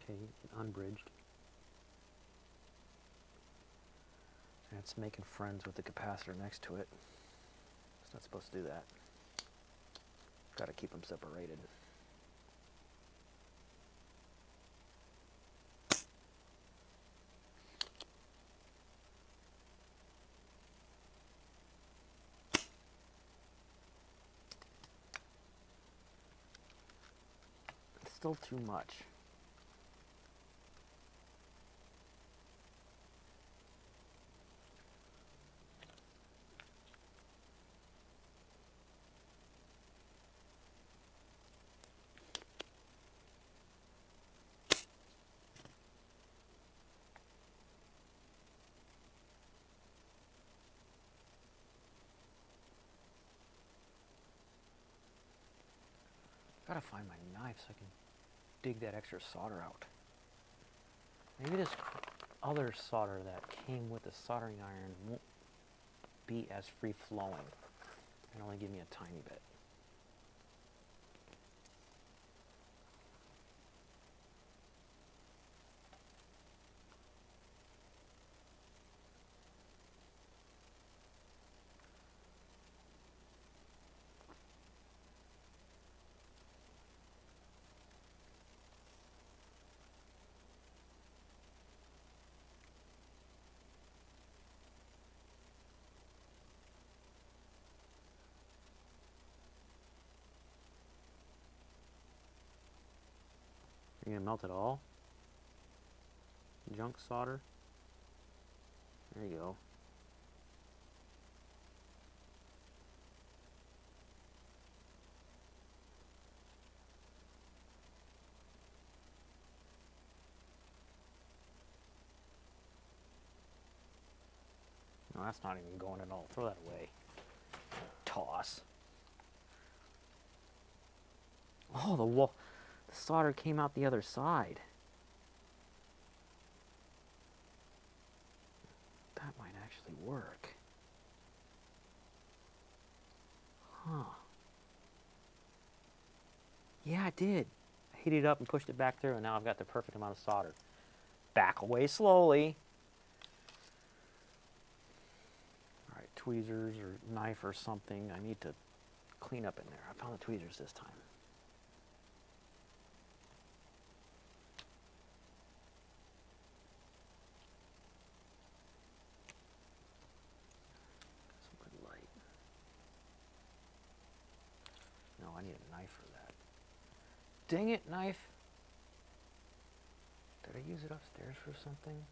Okay, unbridged. And it's making friends with the capacitor next to it. It's not supposed to do that. Got to keep them separated. It's still too much. Gotta find my knife so I can dig that extra solder out. Maybe this other solder that came with the soldering iron won't be as free flowing and only give me a tiny bit. You're gonna melt it all? Junk solder? There you go. No, that's not even going at all. Throw that away. Toss. Oh, the solder came out the other side. That might actually work. Huh. Yeah, it did. I heated it up and pushed it back through, and now I've got the perfect amount of solder. Back away slowly. All right, tweezers or knife or something. I need to clean up in there. I found the tweezers this time. I need a knife for that. Dang it, knife! Did I use it upstairs for something?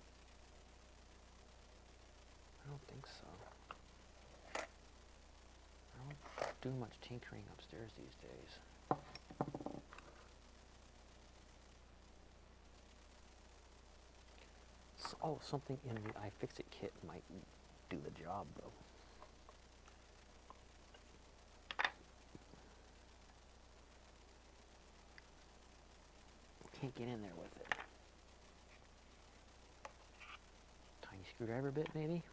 I don't think so. I don't do much tinkering upstairs these days. So, oh, something in the iFixit kit might do the job, though. Can't get in there with it. Tiny screwdriver bit, maybe?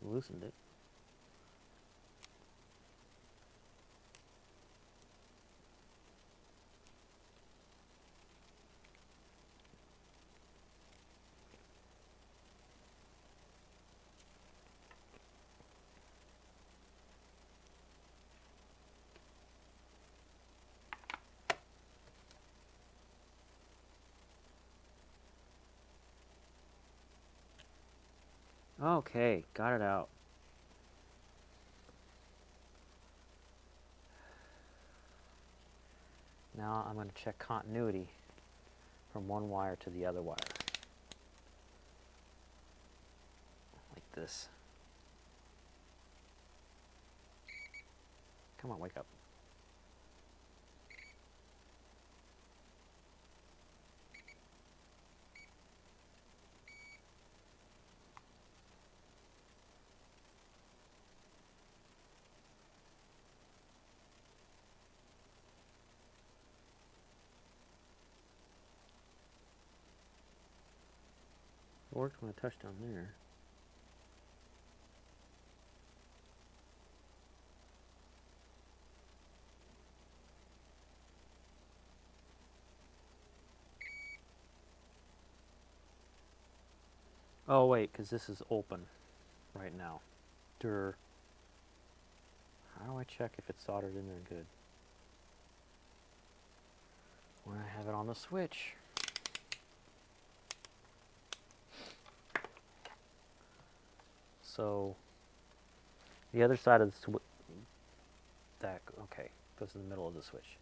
I loosened it. Okay, got it out. Now I'm going to check continuity from one wire to the other wire. Like this. Come on, wake up. It worked when I touched down there. Oh wait, because this is open right now. How do I check if it's soldered in there good? When I have it on the switch. So the other side of the switch, okay, goes in the middle of the switch.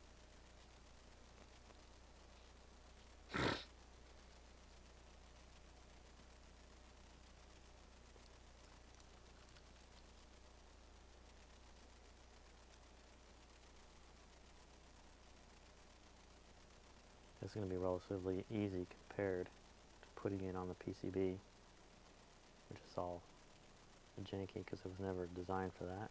It's going to be relatively easy compared to putting it on the PCB, which is all Jene because it was never designed for that.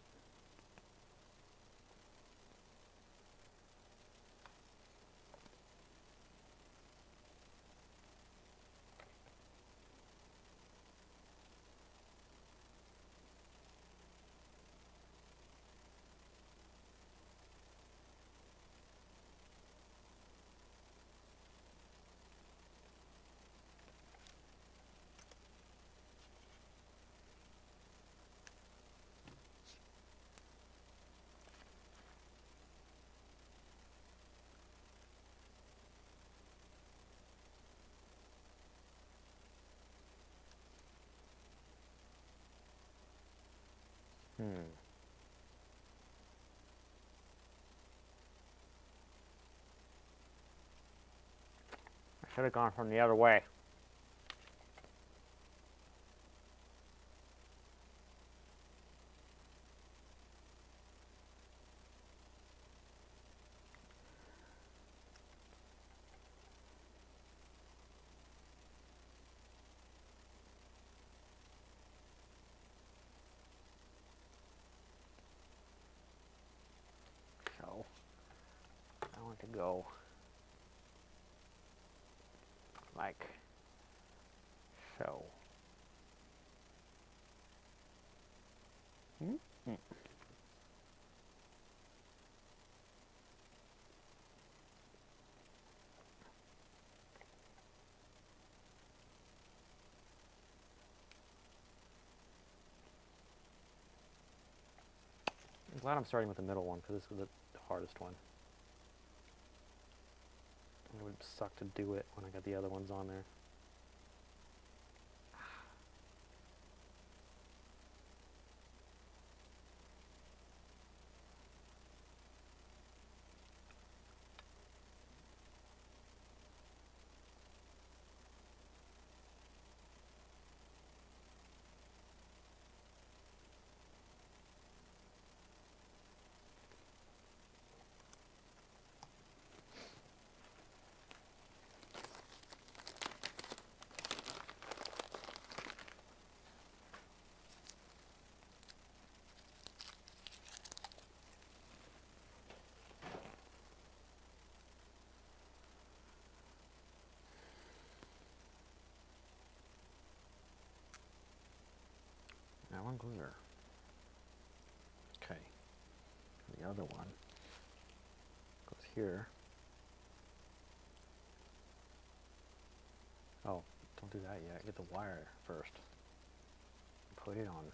I should have gone from the other way. So, I want to go like so. glad I'm starting with the middle one, because this was the hardest one. It would suck to do it when I got the other ones on there. That one goes there. Okay. The other one goes here. Oh, don't do that yet. Get the wire first. Put it on.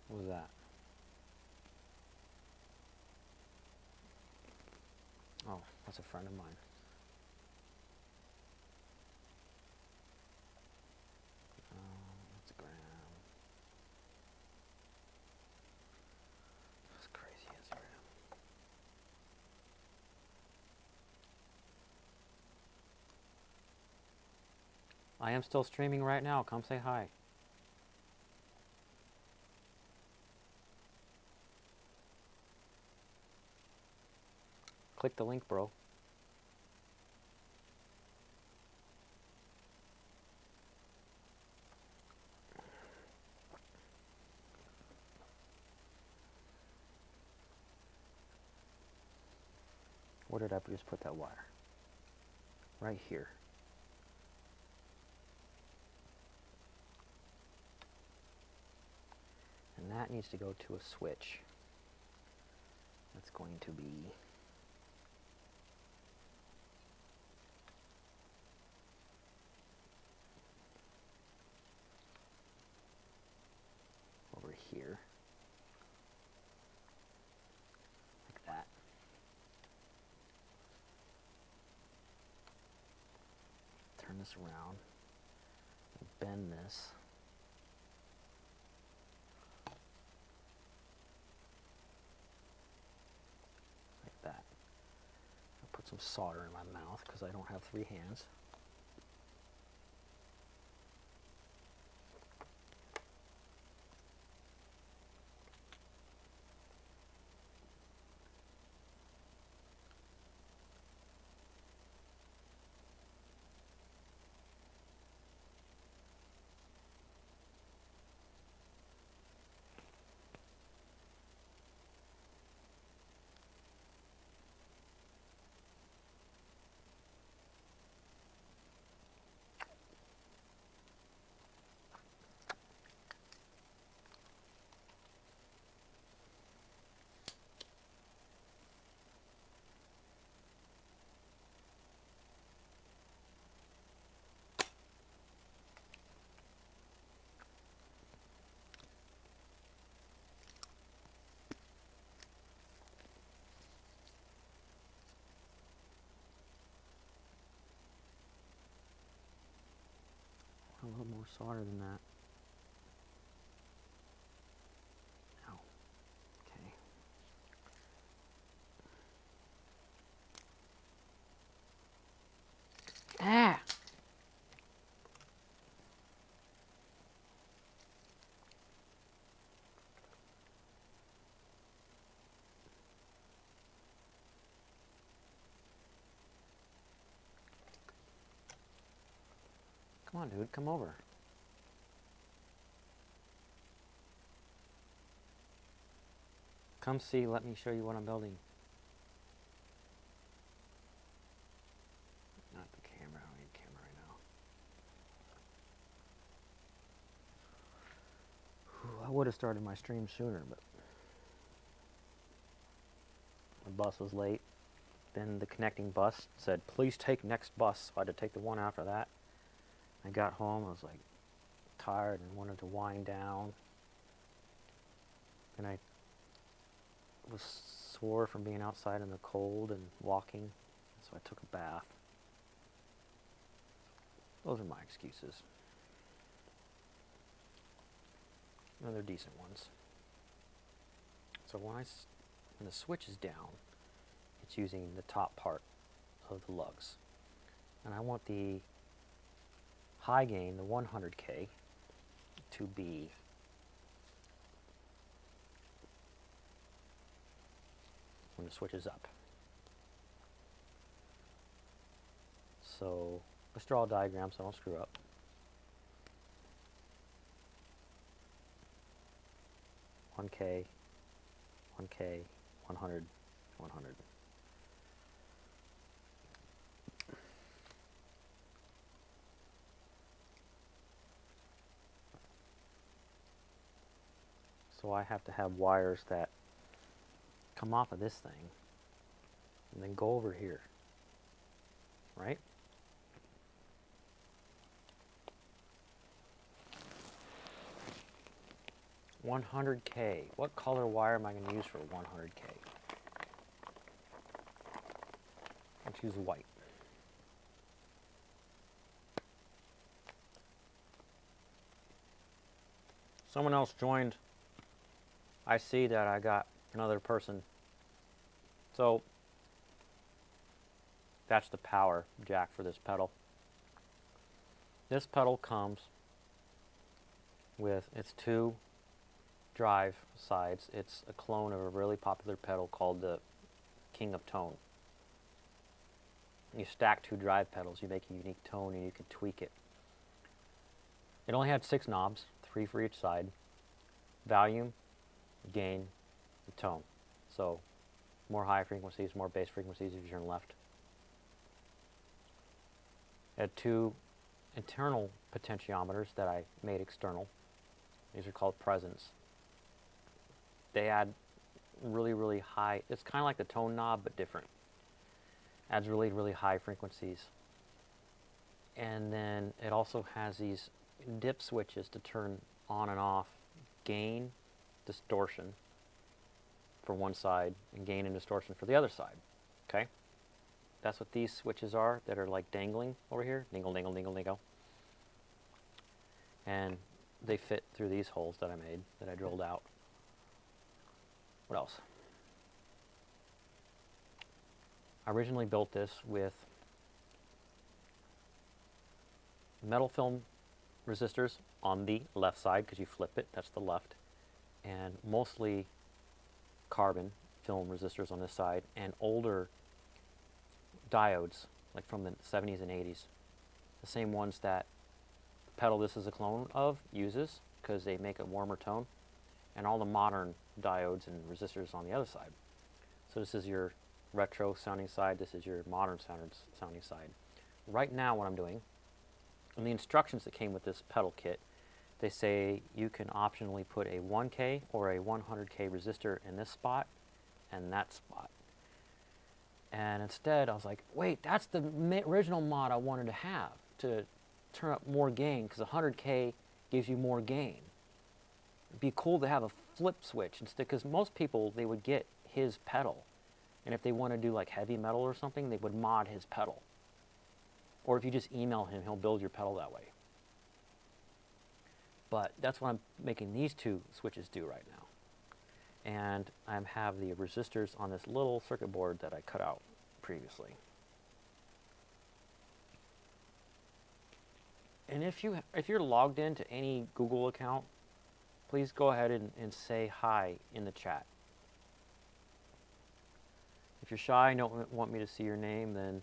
What was that? Oh, that's a friend of mine. That's a gram. That's crazy as a gram. I am still streaming right now. Come say hi. Click the link, bro. Where did I just put that wire? Right here. And that needs to go to a switch. That's going to be over here. Like that. Turn this around. Bend this. Like that. I'll put some solder in my mouth because I don't have 3 hands. solder than that. Ow. Okay. Ah! Come on, dude, come over. Come see, let me show you what I'm building. Not the camera, I don't need a camera right now. Whew, I would have started my stream sooner, but the bus was late. Then the connecting bus said, please take next bus, so I had to take the one after that. I got home, I was like tired and wanted to wind down. And I was sore from being outside in the cold and walking, so I took a bath. Those are my excuses. And they're decent ones. So when the switch is down, it's using the top part of the lugs. And I want the high gain, the 100K, to be when the switch is up. So let's draw a diagram so I don't screw up. One K, 100, 100. So I have to have wires that come off of this thing and then go over here, right? $100K. What color wire am I going to use for $100K? Let's use white. Someone else joined. I see that I got another person. So that's the power jack for this pedal. This pedal comes with its two drive sides. It's a clone of a really popular pedal called the King of Tone. You stack two drive pedals, you make a unique tone, and you can tweak it. It only had 6 knobs, 3 for each side. Volume, gain, and tone. So more high frequencies, more bass frequencies if you turn left. It had 2 internal potentiometers that I made external. These are called presence. They add really, really high, it's kind of like the tone knob, but different. Adds really, really high frequencies. And then it also has these dip switches to turn on and off gain, distortion for one side, and gain and distortion for the other side. Okay? That's what these switches are that are like dangling over here. Dingle, dingle, dingle, dingle. And they fit through these holes that I made, that I drilled out. What else? I originally built this with metal film resistors on the left side, because you flip it, that's the left, and mostly carbon film resistors on this side, and older diodes, like from the 70s and 80s. The same ones that the pedal this is a clone of uses, because they make a warmer tone, and all the modern diodes and resistors on the other side. So this is your retro sounding side, this is your modern sounding side. Right now what I'm doing, in the instructions that came with this pedal kit, they say you can optionally put a 1K or a 100K resistor in this spot and that spot. And instead I was like, wait, that's the original mod I wanted to have, to turn up more gain, because 100K gives you more gain. It'd be cool to have a flip switch instead, because most people, they would get his pedal, and if they want to do like heavy metal or something, they would mod his pedal. Or if you just email him, he'll build your pedal that way. But that's what I'm making these two switches do right now. And I have the resistors on this little circuit board that I cut out previously. And if you're logged into any Google account, please go ahead and say hi in the chat. If you're shy and don't want me to see your name, then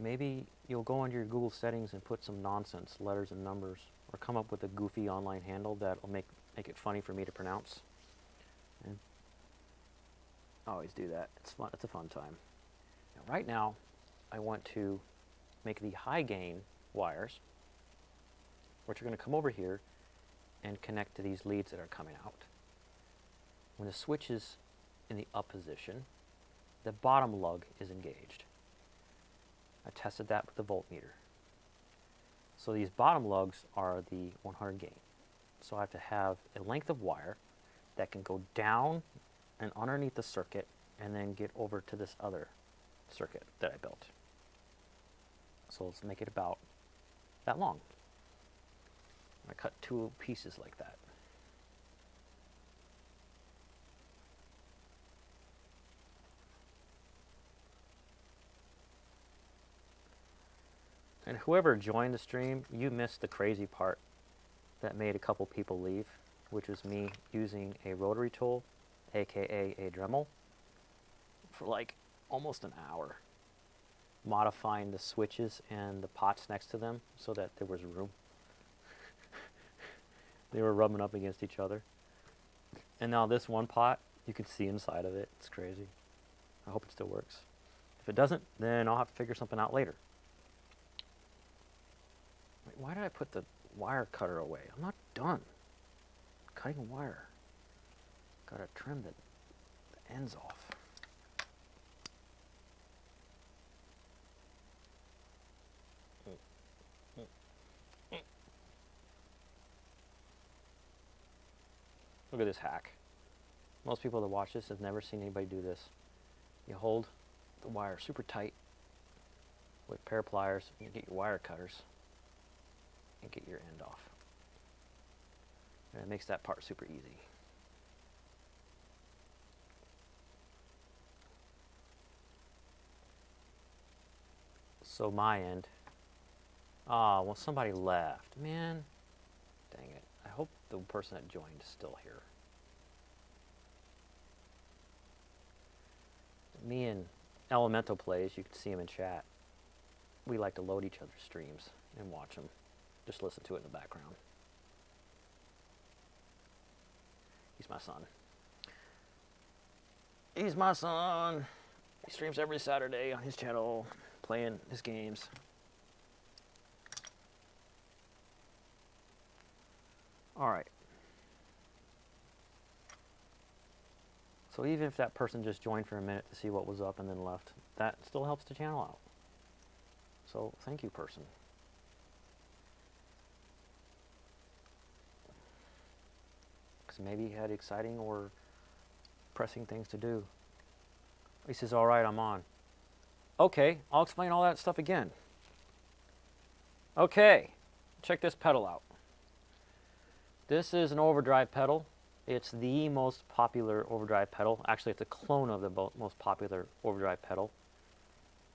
maybe you'll go into your Google settings and put some nonsense, letters and numbers, or come up with a goofy online handle that will make it funny for me to pronounce. And I always do that. It's fun. It's a fun time. Now, right now, I want to make the high gain wires, which are going to come over here and connect to these leads that are coming out. When the switch is in the up position, the bottom lug is engaged. I tested that with the voltmeter. So these bottom lugs are the 100 gain. So I have to have a length of wire that can go down and underneath the circuit and then get over to this other circuit that I built. So let's make it about that long. I cut two pieces like that. And whoever joined the stream, you missed the crazy part that made a couple people leave, which was me using a rotary tool, aka a Dremel, for like almost an hour, modifying the switches and the pots next to them so that there was room. They were rubbing up against each other. And now this one pot, you can see inside of it. It's crazy. I hope it still works. If it doesn't, then I'll have to figure something out later. Wait, why did I put the wire cutter away? I'm not done cutting wire. Gotta trim the ends off. Look at this hack. Most people that watch this have never seen anybody do this. You hold the wire super tight with a pair of pliers, and you get your wire cutters and get your end off. And it makes that part super easy. So my end. Ah, well, somebody left. Man, dang it. I hope the person that joined is still here. Me and Elemental Plays, you can see him in chat. We like to load each other's streams and watch them. Just listen to it in the background. He's my son. He's my son. He streams every Saturday on his channel, playing his games. All right. So even if that person just joined for a minute to see what was up and then left, that still helps the channel out. So thank you, person. Because maybe he had exciting or pressing things to do. He says, all right, I'm on. Okay, I'll explain all that stuff again. Okay, check this pedal out. This is an overdrive pedal. It's the most popular overdrive pedal. Actually, it's a clone of the most popular overdrive pedal.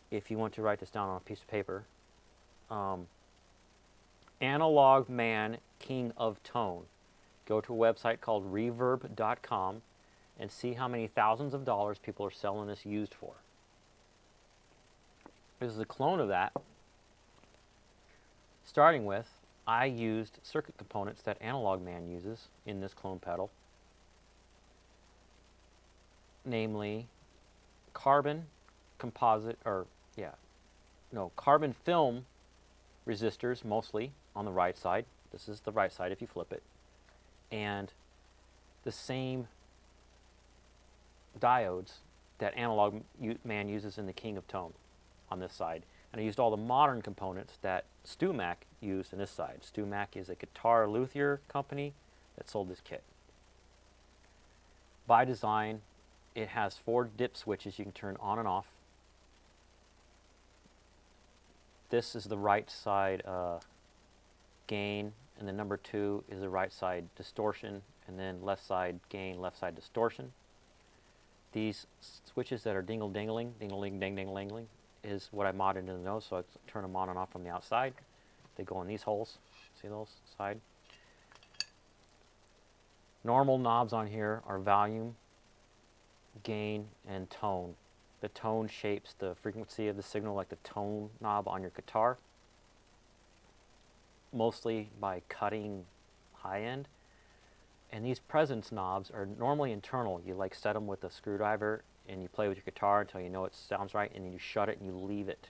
If you want to write this down on a piece of paper. Analog Man King of Tone. Go to a website called reverb.com and see how many thousands of dollars people are selling this used for. This is a clone of that. Starting with, I used circuit components that Analog Man uses in this clone pedal. Namely, carbon film resistors mostly on the right side. This is the right side if you flip it. And the same diodes that Analog Man uses in the King of Tone on this side. And I used all the modern components that StewMac used on this side. StewMac is a guitar luthier company that sold this kit. By design, it has 4 dip switches you can turn on and off. This is the right side gain, and then number 2 is the right side distortion, and then left side gain, left side distortion. These switches that are dingle-dingling, ding-a-ling-ding-ding-ling, is what I modded into the nose, so I turn them on and off from the outside. They go in these holes. See those side? Normal knobs on here are volume, gain, and tone. The tone shapes the frequency of the signal like the tone knob on your guitar, mostly by cutting high end. And these presence knobs are normally internal. You like set them with a screwdriver and you play with your guitar until you know it sounds right, and then you shut it and you leave it.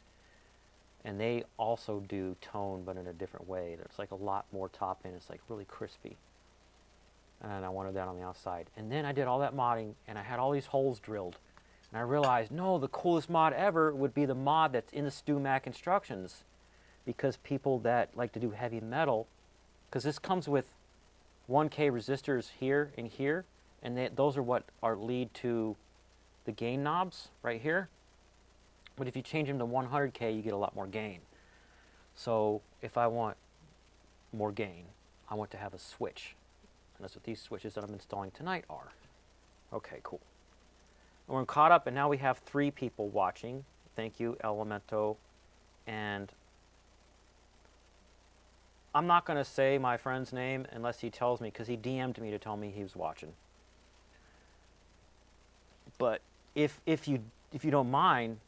And they also do tone, but in a different way. There's like a lot more top end. It's like really crispy. And I wanted that on the outside. And then I did all that modding, and I had all these holes drilled. And I realized, no, the coolest mod ever would be the mod that's in the StewMac instructions. Because people that like to do heavy metal, because this comes with 1K resistors here and here, and those are what lead to the gain knobs right here. But if you change them to 100K, you get a lot more gain. So if I want more gain, I want to have a switch. And that's what these switches that I'm installing tonight are. Okay, cool. And we're caught up, and now we have 3 people watching. Thank you, Elemento. And I'm not going to say my friend's name unless he tells me, because he DM'd me to tell me he was watching. But if you don't mind,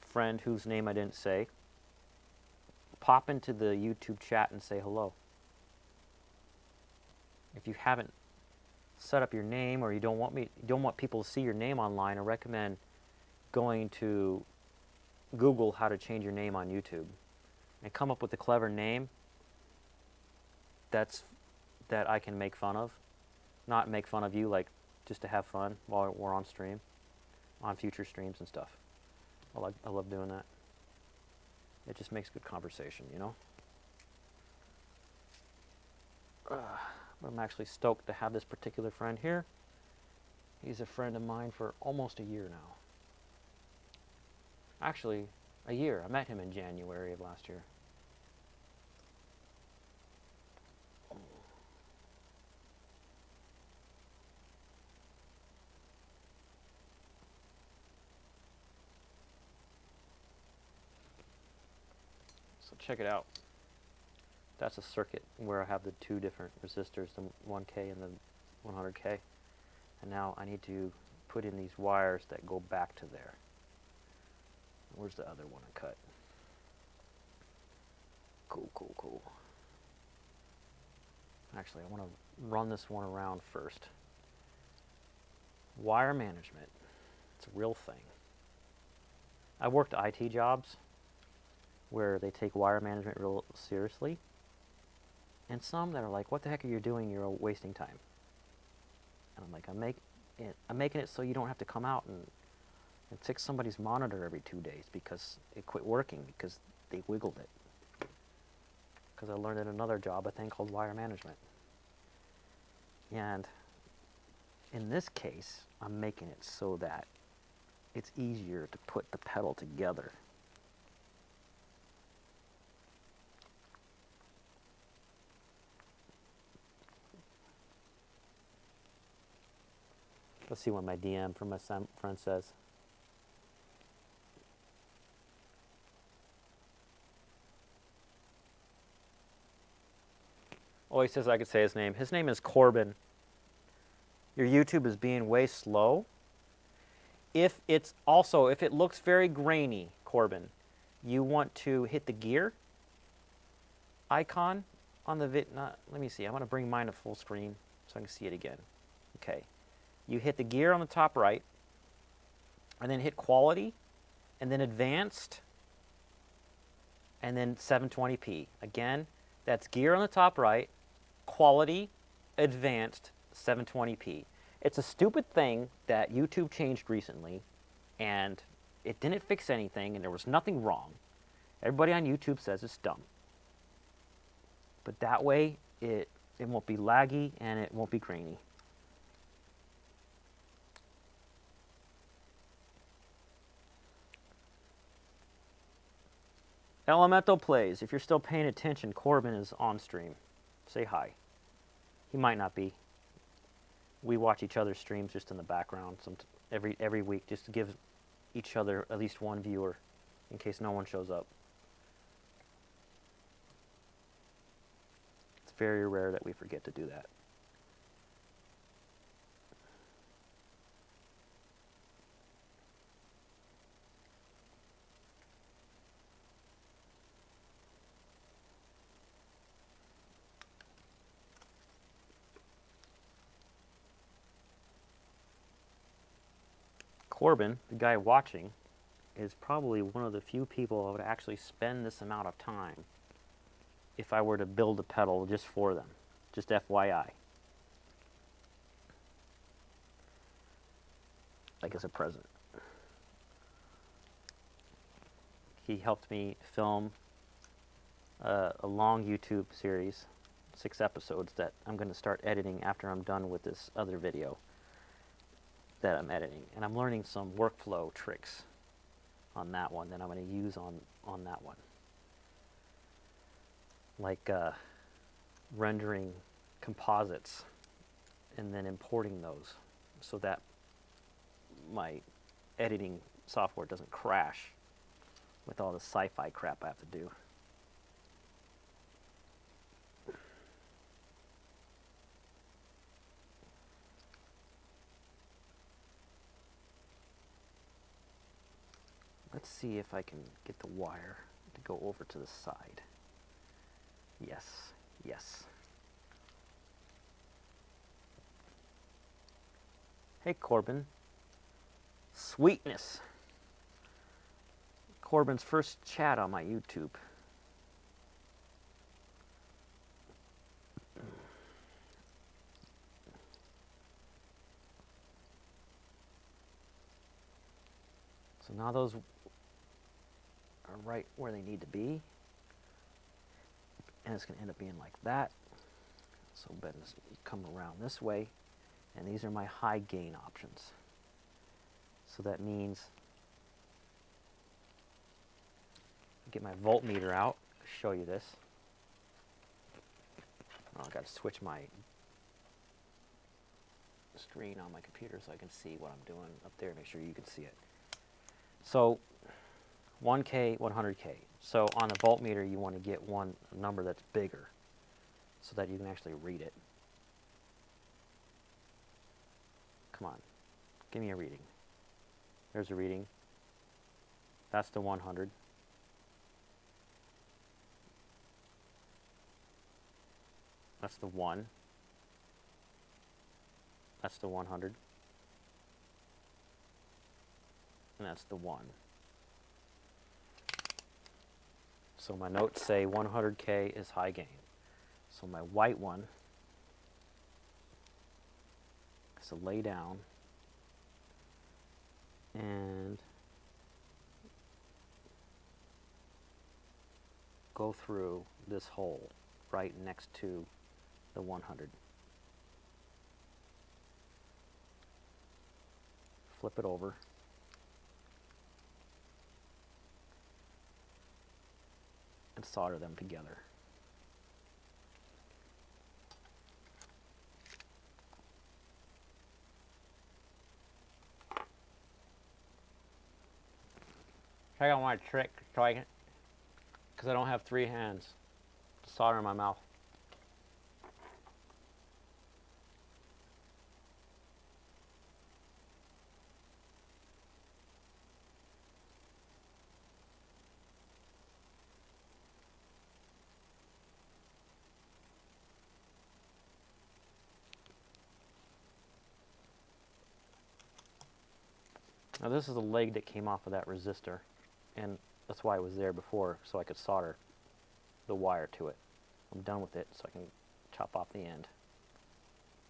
friend whose name I didn't say, pop into the YouTube chat and say hello. If you haven't set up your name, or you don't want people to see your name online, I recommend going to Google how to change your name on YouTube and come up with a clever name that I can make fun of. Not make fun of you, like just to have fun while we're on stream, on future streams and stuff. I love doing that. It just makes good conversation, you know? I'm actually stoked to have this particular friend here. He's a friend of mine for almost a year now. Actually, a year. I met him in January of last year. So check it out. That's a circuit where I have the 2 different resistors, the 1K and the 100K. And now I need to put in these wires that go back to there. Where's the other one I cut? Cool, cool, cool. Actually, I want to run this one around first. Wire management. It's a real thing. I've worked IT jobs where they take wire management real seriously. And some that are like, what the heck are you doing? You're wasting time. And I'm like, I'm making it so you don't have to come out and fix somebody's monitor every 2 days because it quit working because they wiggled it. Because I learned in another job a thing called wire management. And in this case, I'm making it so that it's easier to put the pedal together. Let's see what my DM from my friend says. Oh, he says I could say his name. His name is Corbin. Your YouTube is being way slow. If it looks very grainy, Corbin, you want to hit the gear icon on the let me see. I want to bring mine to full screen so I can see it again. Okay. You hit the gear on the top right, and then hit quality, and then advanced, and then 720p. Again, that's gear on the top right, quality, advanced, 720p. It's a stupid thing that YouTube changed recently, and it didn't fix anything, and there was nothing wrong. Everybody on YouTube says it's dumb. But that way, it won't be laggy, and it won't be grainy. Elemento plays. If you're still paying attention, Corbin is on stream. Say hi. He might not be. We watch each other's streams just in the background every week, just to give each other at least one viewer in case no one shows up. It's very rare that we forget to do that. Corbin, the guy watching, is probably one of the few people that would actually spend this amount of time if I were to build a pedal just for them. Just FYI. Like as a present. He helped me film a long YouTube series, 6 episodes, that I'm going to start editing after I'm done with this other video that I'm editing. And I'm learning some workflow tricks on that one that I'm going to use on that one. Like rendering composites and then importing those so that my editing software doesn't crash with all the sci-fi crap I have to do. Let's see if I can get the wire to go over to the side. Yes, yes. Hey, Corbin. Sweetness. Corbin's first chat on my YouTube. So now those are right where they need to be. And it's going to end up being like that. So better come around this way. And these are my high gain options. So that means get my voltmeter out, show you this. Oh, I got to switch my screen on my computer so I can see what I'm doing up there, make sure you can see it. So 1K, 100K. So on the voltmeter, you want to get one number that's bigger so that you can actually read it. Come on, give me a reading. There's a reading. That's the 100. That's the 1. That's the 100. And that's the 1. So my notes say 100K is high gain. So my white one is to lay down and go through this hole right next to the 100. Flip it over. And solder them together. Check out my trick so I can, because I don't have 3 hands to solder in my mouth. Now this is the leg that came off of that resistor, and that's why it was there before, so I could solder the wire to it. I'm done with it, so I can chop off the end.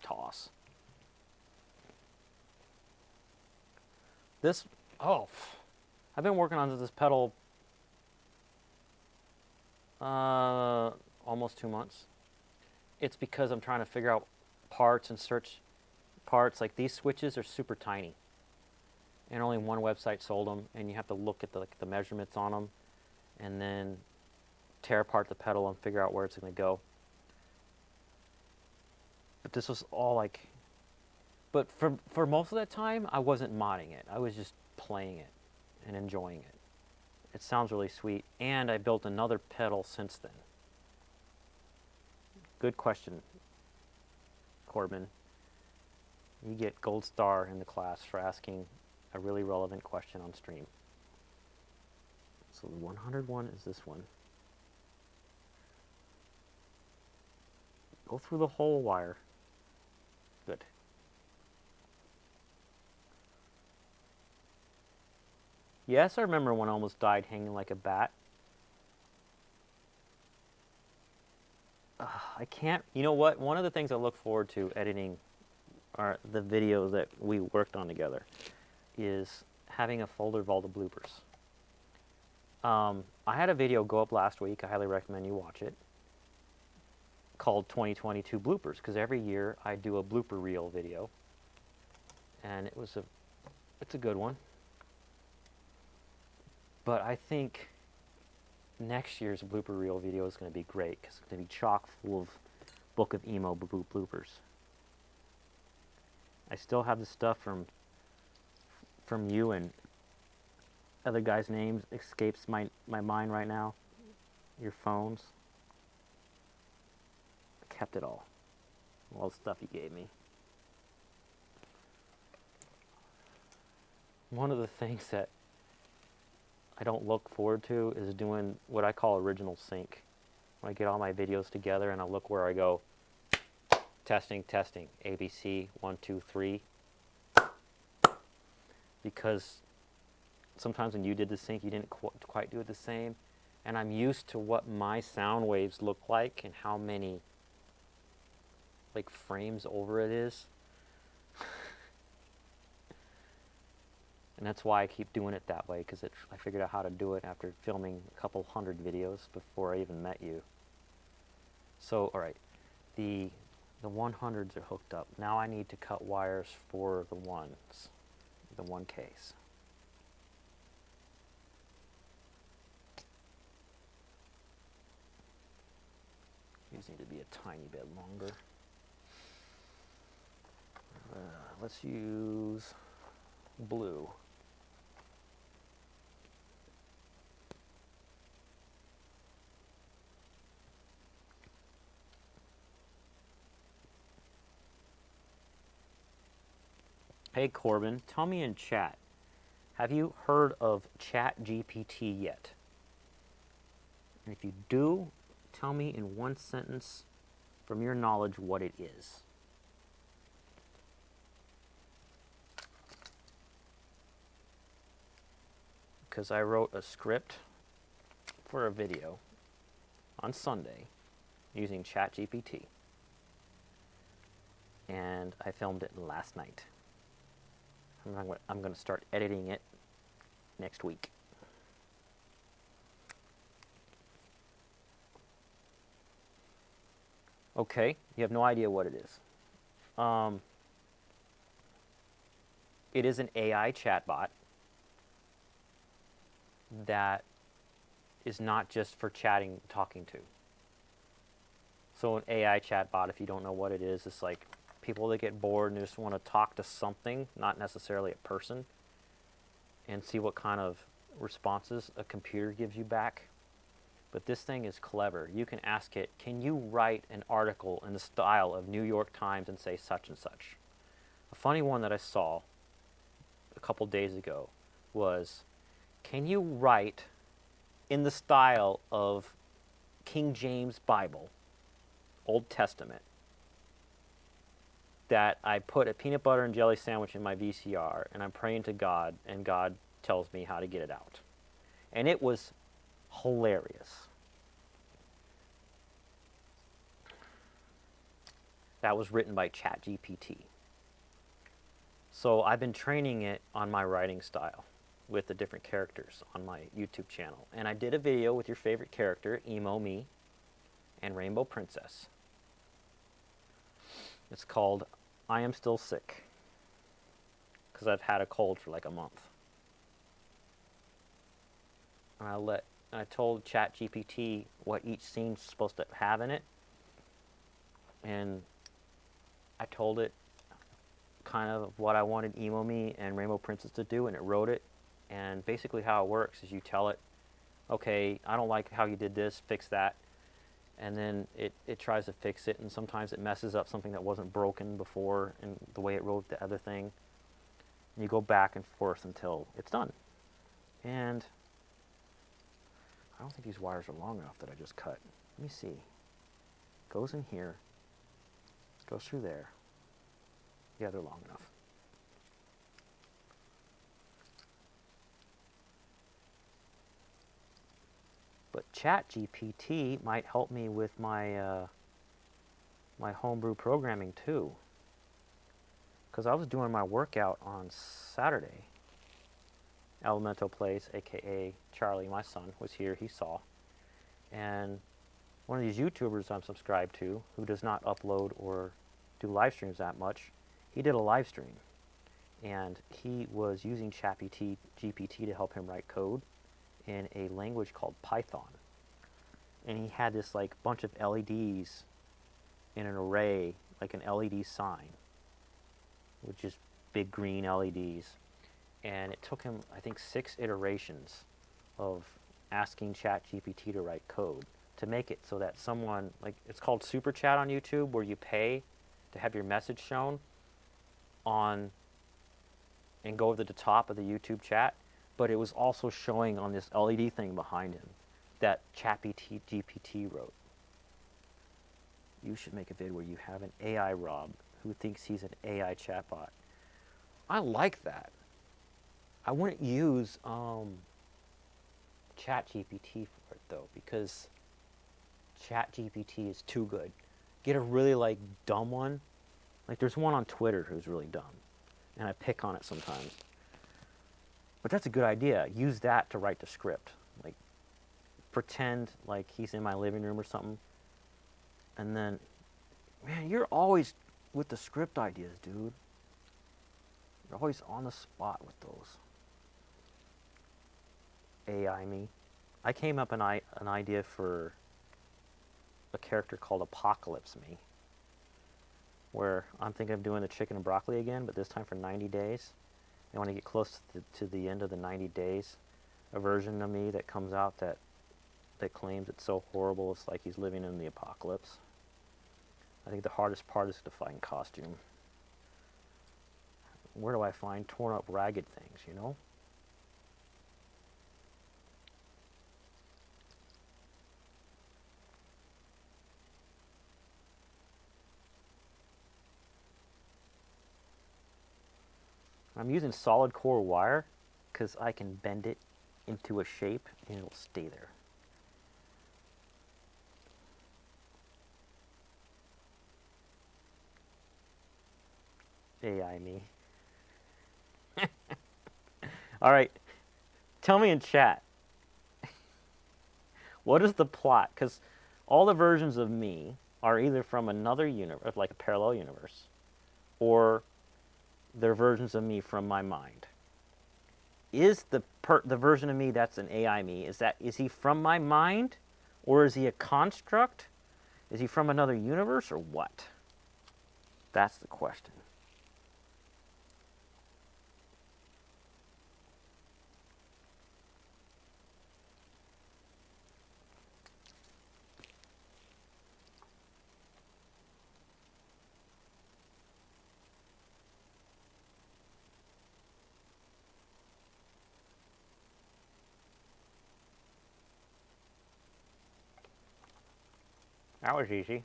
Toss. This, I've been working on this pedal almost 2 months. It's because I'm trying to figure out parts and search parts. Like these switches are super tiny. And only one website sold them, and you have to look at the measurements on them and then tear apart the pedal and figure out where it's going to go. But this was all like, but for most of that time, I wasn't modding it. I was just playing it and enjoying it. It sounds really sweet. And I built another pedal since then. Good question, Corbin. You get gold star in the class for asking a really relevant question on stream. So the 101 is this one. Go through the whole wire. Good. Yes, I remember when I almost died hanging like a bat. I can't, you know what? One of the things I look forward to editing are the videos that we worked on together is having a folder of all the bloopers. I had a video go up last week. I highly recommend you watch it. Called 2022 bloopers, because every year I do a blooper reel video, and it's a good one. But I think next year's blooper reel video is going to be great because it's going to be chock full of Book of Emo bloopers. I still have the stuff from you, and other guys' names escapes my mind right now. Your phones. I kept it all the stuff you gave me. One of the things that I don't look forward to is doing what I call original sync. When I get all my videos together and I look where I go, testing, testing, ABC, 1, 2, 3. Because sometimes when you did the sync, you didn't quite do it the same. And I'm used to what my sound waves look like and how many like frames over it is. And that's why I keep doing it that way, because I figured out how to do it after filming a couple hundred videos before I even met you. So, all right, the 100s are hooked up. Now I need to cut wires for the 1Ks. These need to be a tiny bit longer. Let's use blue. Hey Corbin, tell me in chat, have you heard of ChatGPT yet? And if you do, tell me in one sentence from your knowledge what it is. Because I wrote a script for a video on Sunday using ChatGPT. And I filmed it last night. I'm going to start editing it next week. Okay, you have no idea what it is. It is an AI chatbot that is not just for chatting, talking to. So an AI chatbot, if you don't know what it is, it's like people that get bored and just want to talk to something, not necessarily a person, and see what kind of responses a computer gives you back. But this thing is clever. You can ask it, can you write an article in the style of New York Times and say such and such? A funny one that I saw a couple days ago was, can you write in the style of King James Bible, Old Testament, that I put a peanut butter and jelly sandwich in my VCR and I'm praying to God and God tells me how to get it out. And it was hilarious. That was written by ChatGPT. So I've been training it on my writing style with the different characters on my YouTube channel. And I did a video with your favorite character, Emo Me, and Rainbow Princess. It's called I Am Still Sick, because I've had a cold for like a month. And I told ChatGPT what each scene's supposed to have in it, and I told it kind of what I wanted Emo Me and Rainbow Princess to do, and it wrote it. And basically how it works is you tell it, okay, I don't like how you did this, fix that. And then it tries to fix it, and sometimes it messes up something that wasn't broken before and the way it wrote the other thing. And you go back and forth until it's done. And I don't think these wires are long enough that I just cut. Let me see. Goes in here, goes through there. Yeah, they're long enough. But ChatGPT might help me with my my homebrew programming too. Because I was doing my workout on Saturday. Elemento Place, aka Charlie, my son, was here. He saw. And one of these YouTubers I'm subscribed to, who does not upload or do live streams that much, he did a live stream. And he was using ChatGPT to help him write code in a language called Python. And he had this like bunch of LEDs in an array, like an LED sign, which is big green LEDs. And it took him, I think, 6 iterations of asking ChatGPT to write code to make it so that someone, like, it's called Super Chat on YouTube, where you pay to have your message shown on and go to the top of the YouTube chat, but it was also showing on this LED thing behind him that ChatGPT wrote. You should make a vid where you have an AI Rob who thinks he's an AI chatbot. I like that. I wouldn't use ChatGPT for it though, because ChatGPT is too good. Get a really like dumb one. Like there's one on Twitter who's really dumb, and I pick on it sometimes. But that's a good idea. Use that to write the script. Like pretend like he's in my living room or something. And then, man, you're always with the script ideas, dude. You're always on the spot with those. AI me. I came up an idea for a character called Apocalypse Me, where I'm thinking of doing the chicken and broccoli again, but this time for 90 days. And when I get close to the end of the 90 days, a version of me that comes out that claims it's so horrible it's like he's living in the apocalypse. I think the hardest part is to find costume. Where do I find torn up ragged things, you know? I'm using solid core wire because I can bend it into a shape and it'll stay there. AI me. All right, tell me in chat. What is the plot? Because all the versions of me are either from another universe, like a parallel universe, or they're versions of me from my mind. Is the version of me that's an AI me, is he from my mind, or is he a construct? Is he from another universe, or what? That's the question. That was easy.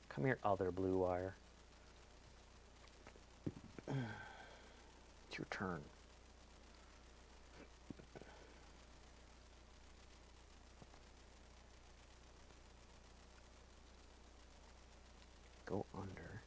Come here, other blue wire. It's your turn. Go under.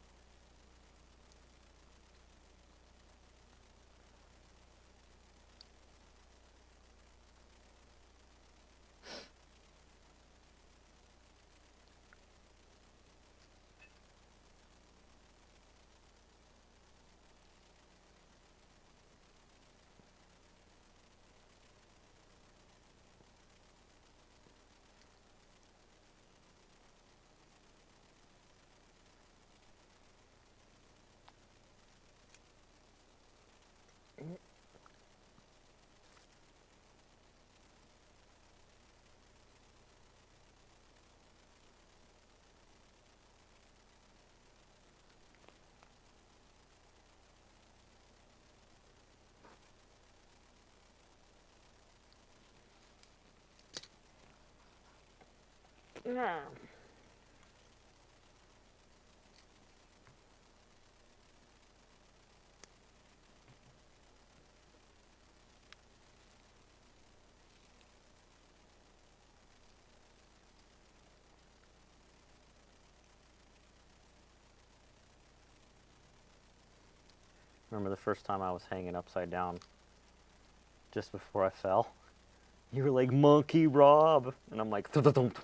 Remember the first time I was hanging upside down just before I fell? You were like, "Monkey Rob," and I'm like, "Thump."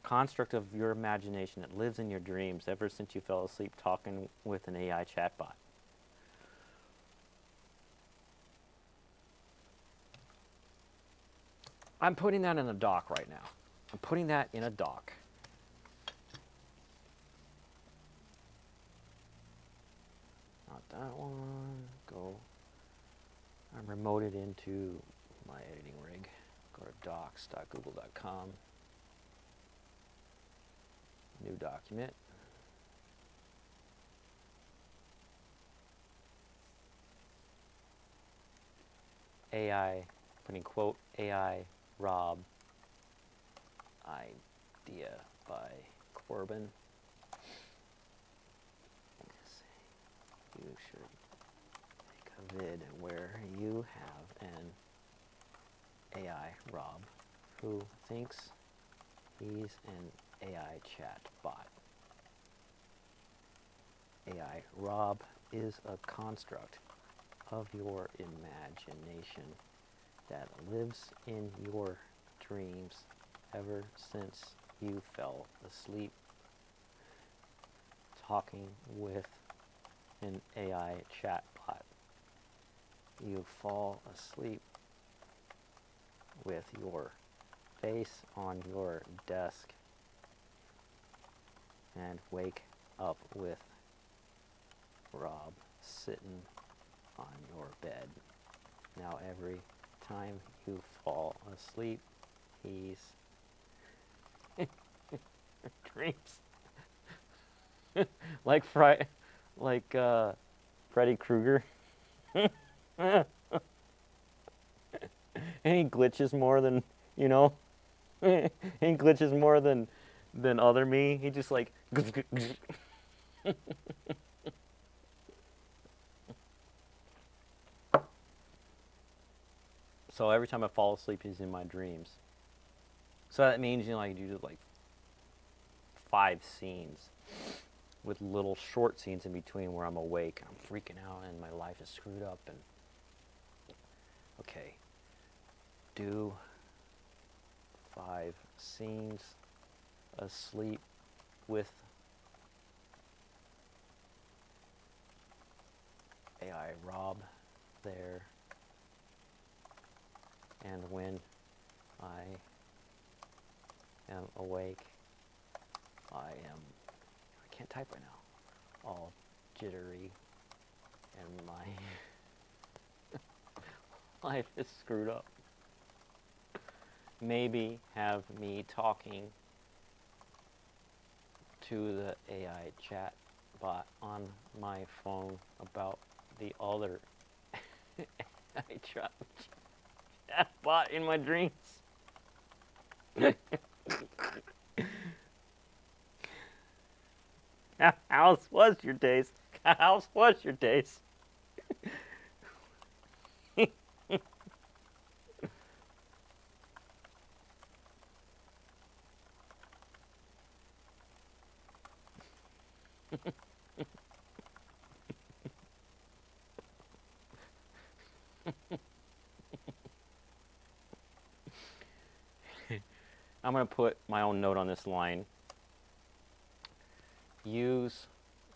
Construct of your imagination that lives in your dreams ever since you fell asleep talking with an AI chatbot. I'm putting that in a dock right now. I'm putting that in a dock. Not that one. Go. I'm remoted into my editing rig. Go to docs.google.com. New document. AI, putting quote, AI Rob idea by Corbin. You should make a vid where you have an AI Rob who thinks he's an AI chat bot. AI Rob is a construct of your imagination that lives in your dreams ever since you fell asleep talking with an AI chatbot. You fall asleep with your face on your desk and wake up with Rob sitting on your bed. Now every time you fall asleep, he's dreams. like Freddy Krueger. And he glitches more than, you know, he glitches more than other me. He just like So every time I fall asleep, he's in my dreams. So that means, you know, I do like 5 scenes with little short scenes in between where I'm awake. I'm freaking out and my life is screwed up. And okay, do 5 scenes asleep with AI Rob there. And when I am awake, I can't type right now, all jittery, and my life is screwed up. Maybe have me talking to the AI chat bot on my phone about the other AI chat bot in my dreams. How was your days? How was your days? I'm going to put my own note on this line. Use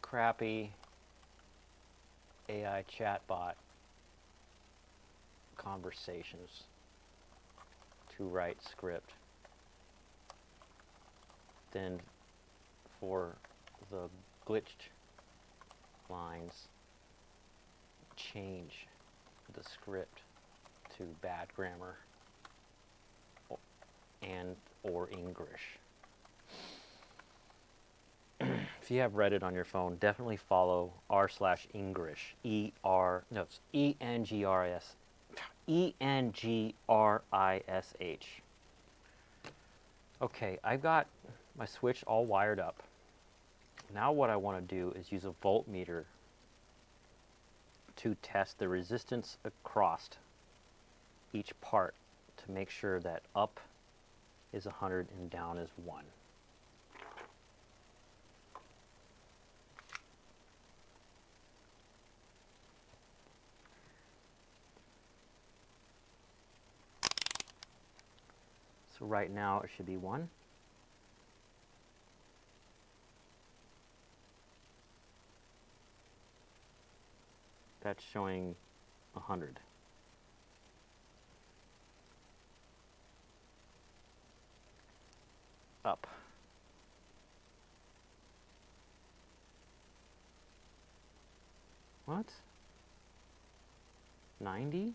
crappy AI chatbot conversations to write script. Then for the glitched lines, change script to bad grammar and or English. If you have Reddit on your phone, definitely follow r/English. It's ENGRISH. Okay, I've got my switch all wired up. Now what I want to do is use a voltmeter to test the resistance across each part to make sure that up is 100 and down is 1. So right now it should be 1. That's showing 100. Up. What? 90?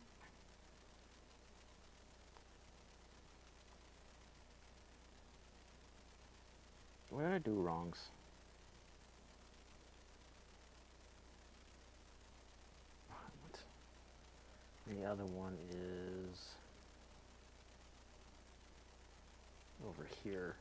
What did I do wrongs? The other one is over here.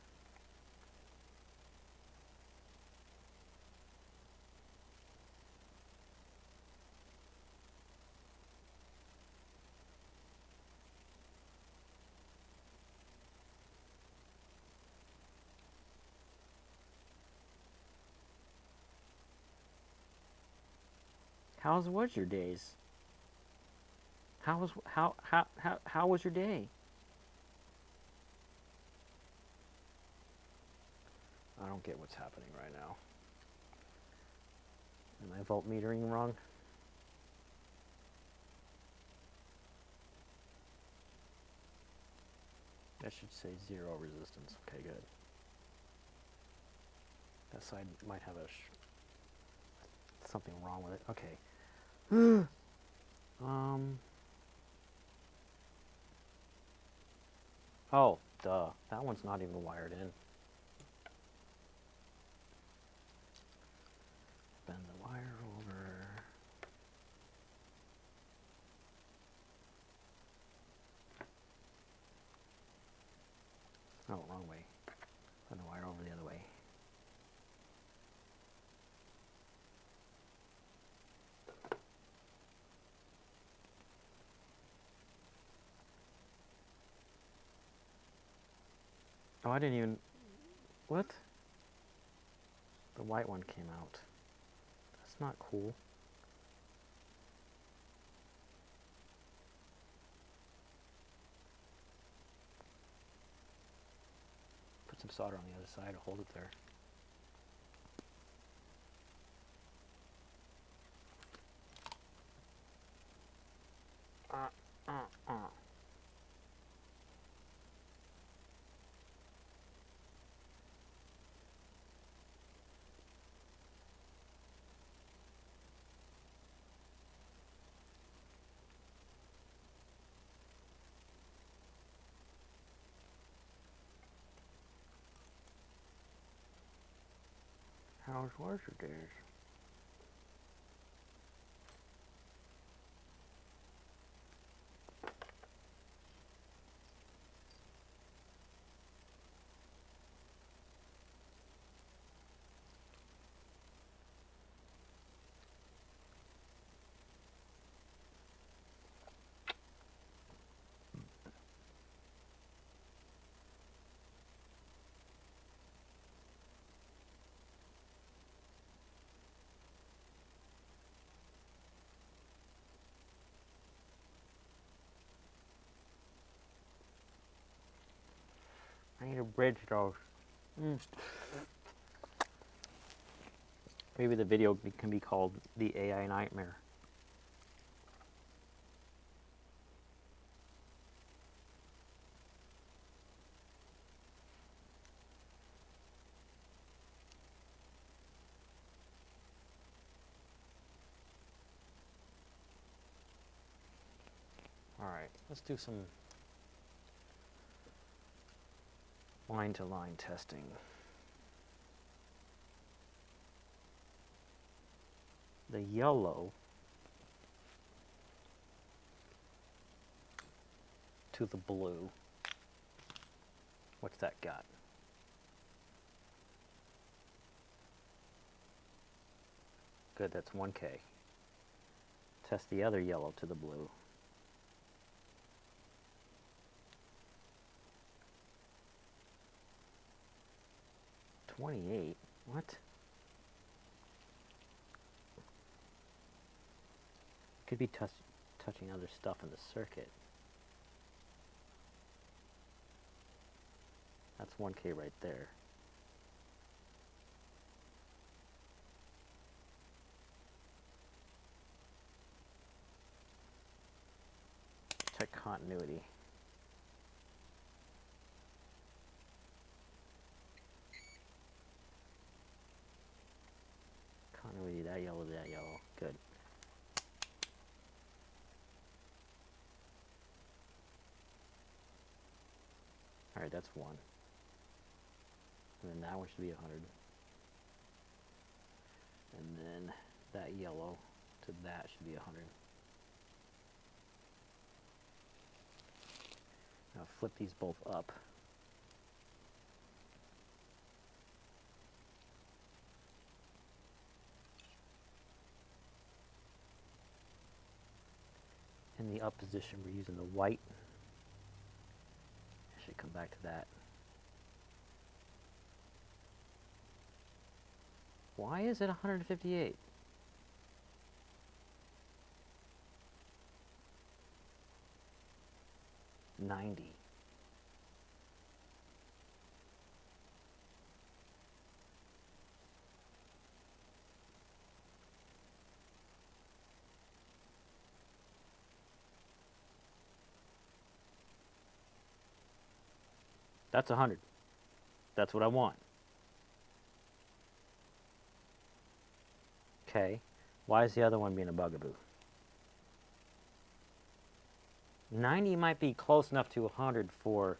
How was your days? How was your day? I don't get what's happening right now. Am I voltmetering wrong? That should say 0 resistance. Okay, good. That side might have something wrong with it. Okay. Oh, duh. That one's not even wired in. Bend the wire over. Oh, wrong way. Bend the wire over the other way. Oh, I didn't even... What? The white one came out. That's not cool. Put some solder on the other side to hold it there. How was your days? I need a bridge those. Maybe the video can be called The AI Nightmare. Alright, let's do some line-to-line testing. The yellow to the blue. What's that got? Good, that's 1K. Test the other yellow to the blue. $28? What? Could be touching other stuff in the circuit. That's 1K right there. Check continuity. Continuity, that yellow, good. Alright, that's 1. And then that one should be 100. And then that yellow to that should be 100. Now flip these both up. In the up position, we're using the white. I should come back to that. Why is it 158? $90. That's 100. That's what I want. Okay. Why is the other one being a bugaboo? 90 might be close enough to 100 for...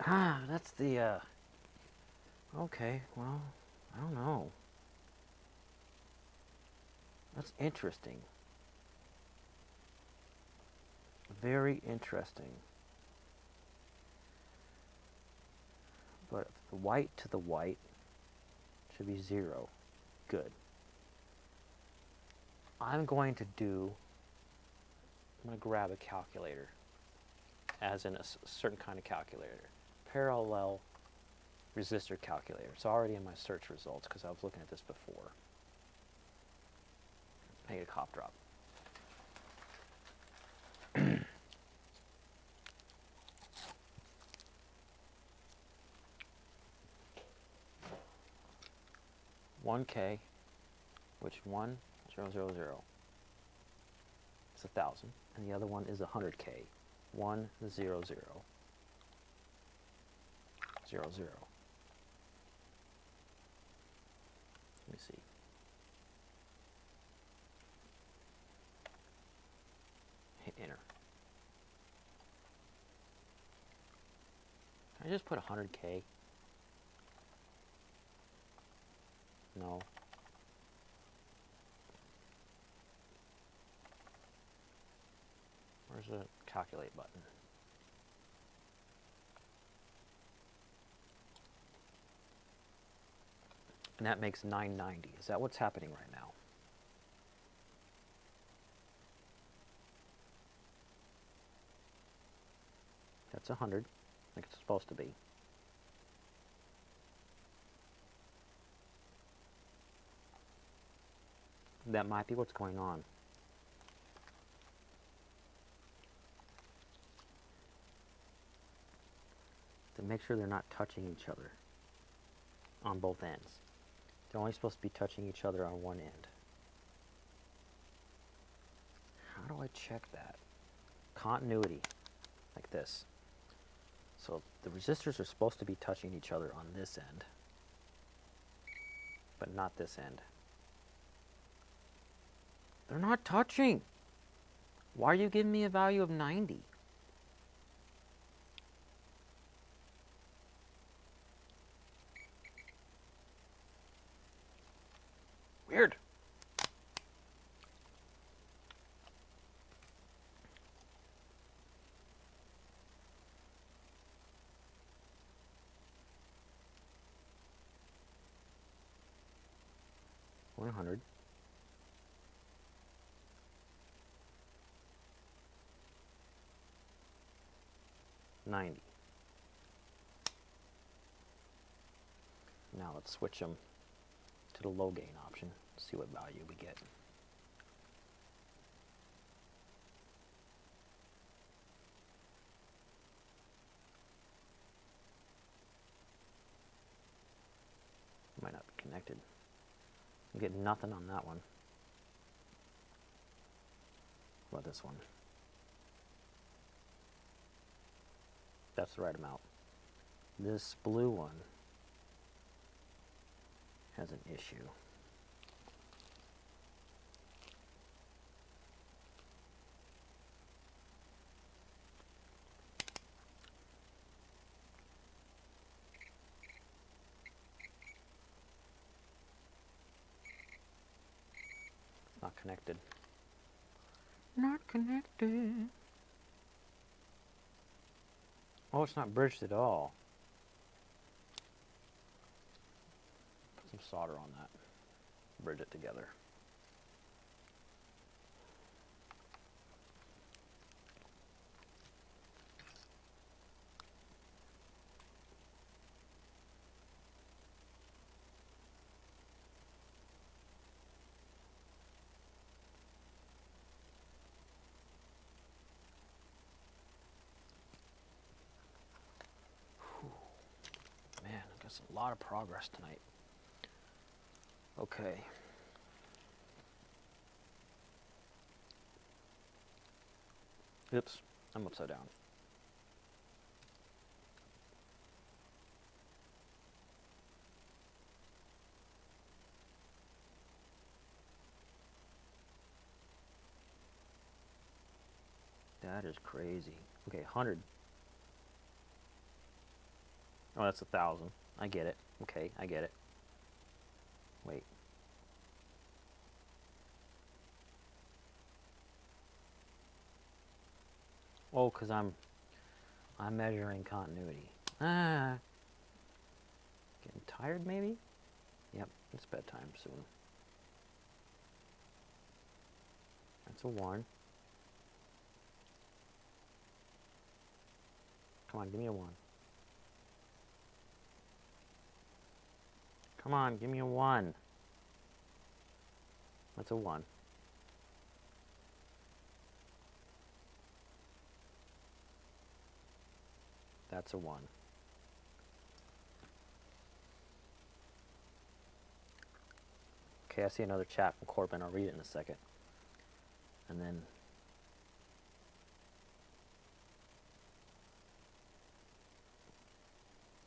that's the... Okay, well, I don't know. That's interesting. Very interesting. But the white to the white should be 0. Good. I'm going to grab a calculator, as in a certain kind of calculator. Parallel resistor calculator. It's already in my search results because I was looking at this before. Make a cough drop. $1K, which 1, 0, 0, 0. It's 1,000, and the other one is 100K. 1, 0, 0, 0, 0. Let me see. Hit enter. Can I just put 100K? No. Where's the calculate button? And that makes 990. Is that what's happening right now? That's 100, like it's supposed to be. That might be what's going on. To make sure they're not touching each other on both ends. They're only supposed to be touching each other on one end. How do I check that? Continuity, like this. So the resistors are supposed to be touching each other on this end, but not this end. They're not touching. Why are you giving me a value of 90? Weird. $100. 90. Now let's switch them to the low gain option, see what value we get. Might not be connected. I'm getting nothing on that one. What about this one? That's the right amount. This blue one has an issue. Not connected. Not connected. Oh, it's not bridged at all. Put some solder on that. Bridge it together. That's a lot of progress tonight. Okay. Oops, I'm upside down. That is crazy. Okay, 100. Oh, that's 1,000. I get it. Okay, I get it. Wait. Oh, because I'm measuring continuity. Ah. Getting tired, maybe? Yep, it's bedtime soon. That's a 1. Come on, give me a 1. Come on, give me a 1. That's a 1. That's a 1. Okay, I see another chat from Corbin. I'll read it in a second. And then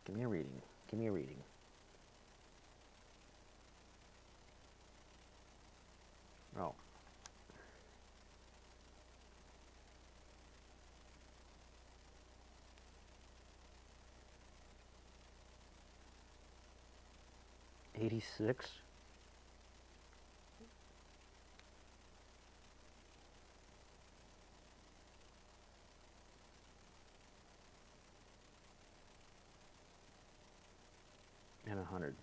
give me a reading. Give me a reading. Oh. $86. And 100.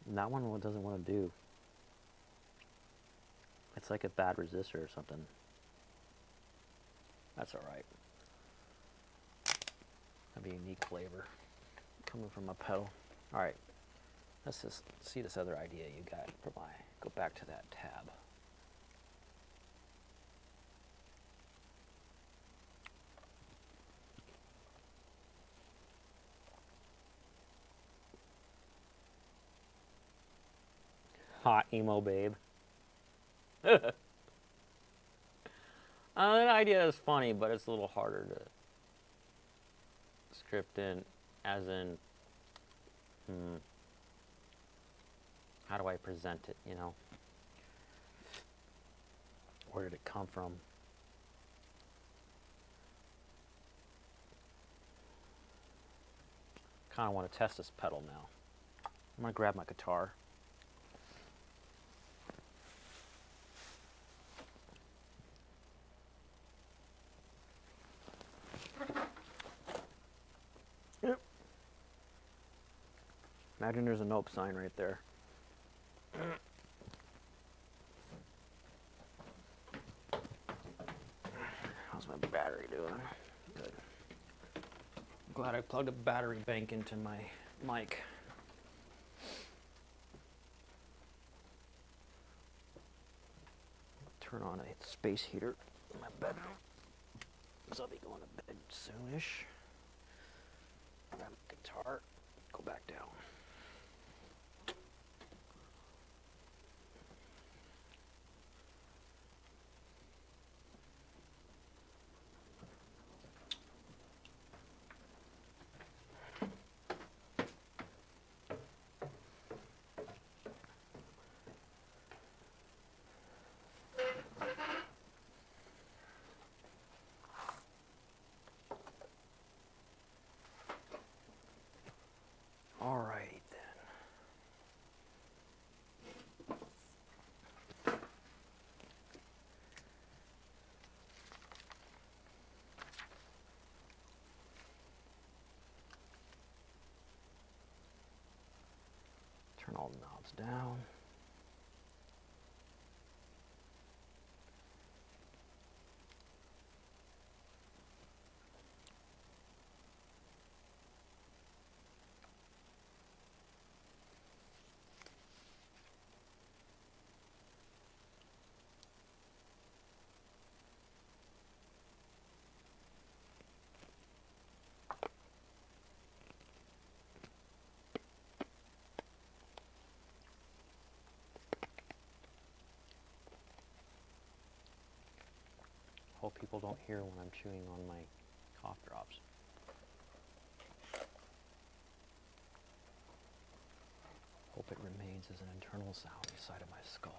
And that one doesn't want to do. It's like a bad resistor or something. That's alright. That'd be a unique flavor coming from a pedal. Alright. Let's just see this other idea you got. Go back to that tab. Hot emo babe. That idea is funny, but it's a little harder to script in, as in, how do I present it, you know? Where did it come from? kind of want to test this pedal now. I'm going to grab my guitar. Yep. Imagine there's a nope sign right there. How's my battery doing? Good. I'm glad I plugged a battery bank into my mic. Turn on a space heater in my bedroom, because I'll be going to bed soonish. Grab my guitar, go back down. All right, then. Turn all the knobs down. Hope people don't hear when I'm chewing on my cough drops. Hope it remains as an internal sound inside of my skull.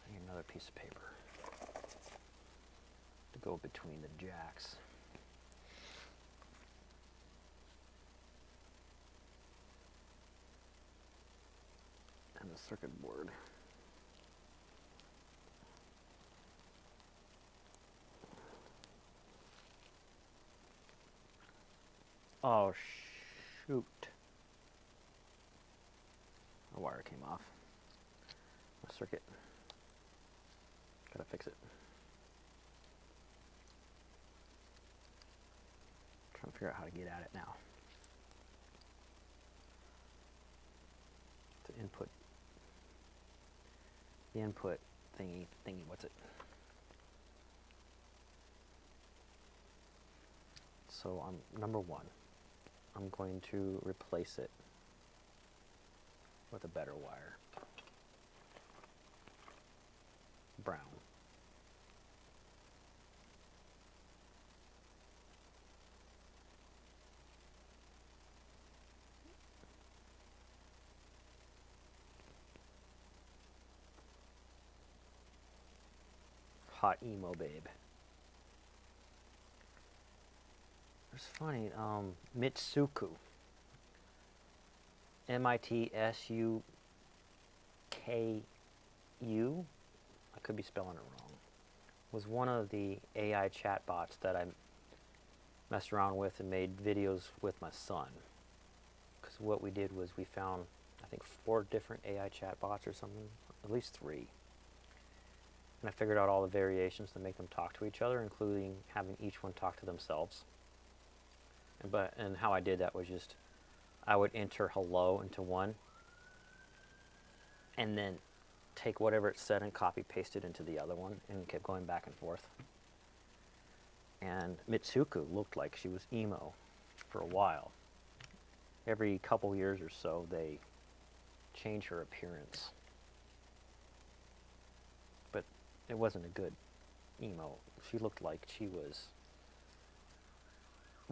I need another piece of paper to go between the jacks. And the circuit board. Oh shoot. A wire came off. My circuit. Gotta fix it. Trying to figure out how to get at it now. The input thingy, what's it? So number one, I'm going to replace it with a better wire. Brown. Hot emo babe. It's funny, Mitsuku. Mitsuku. I could be spelling it wrong. Was one of the AI chatbots that I messed around with and made videos with my son. Because what we did was we found, I think, 4 different AI chatbots or something, at least 3. And I figured out all the variations to make them talk to each other, including having each one talk to themselves. And how I did that was just, I would enter hello into one, and then take whatever it said and copy paste it into the other one, and kept going back and forth. And Mitsuku looked like she was emo for a while. Every couple years or so, they change her appearance. But it wasn't a good emo. She looked like she was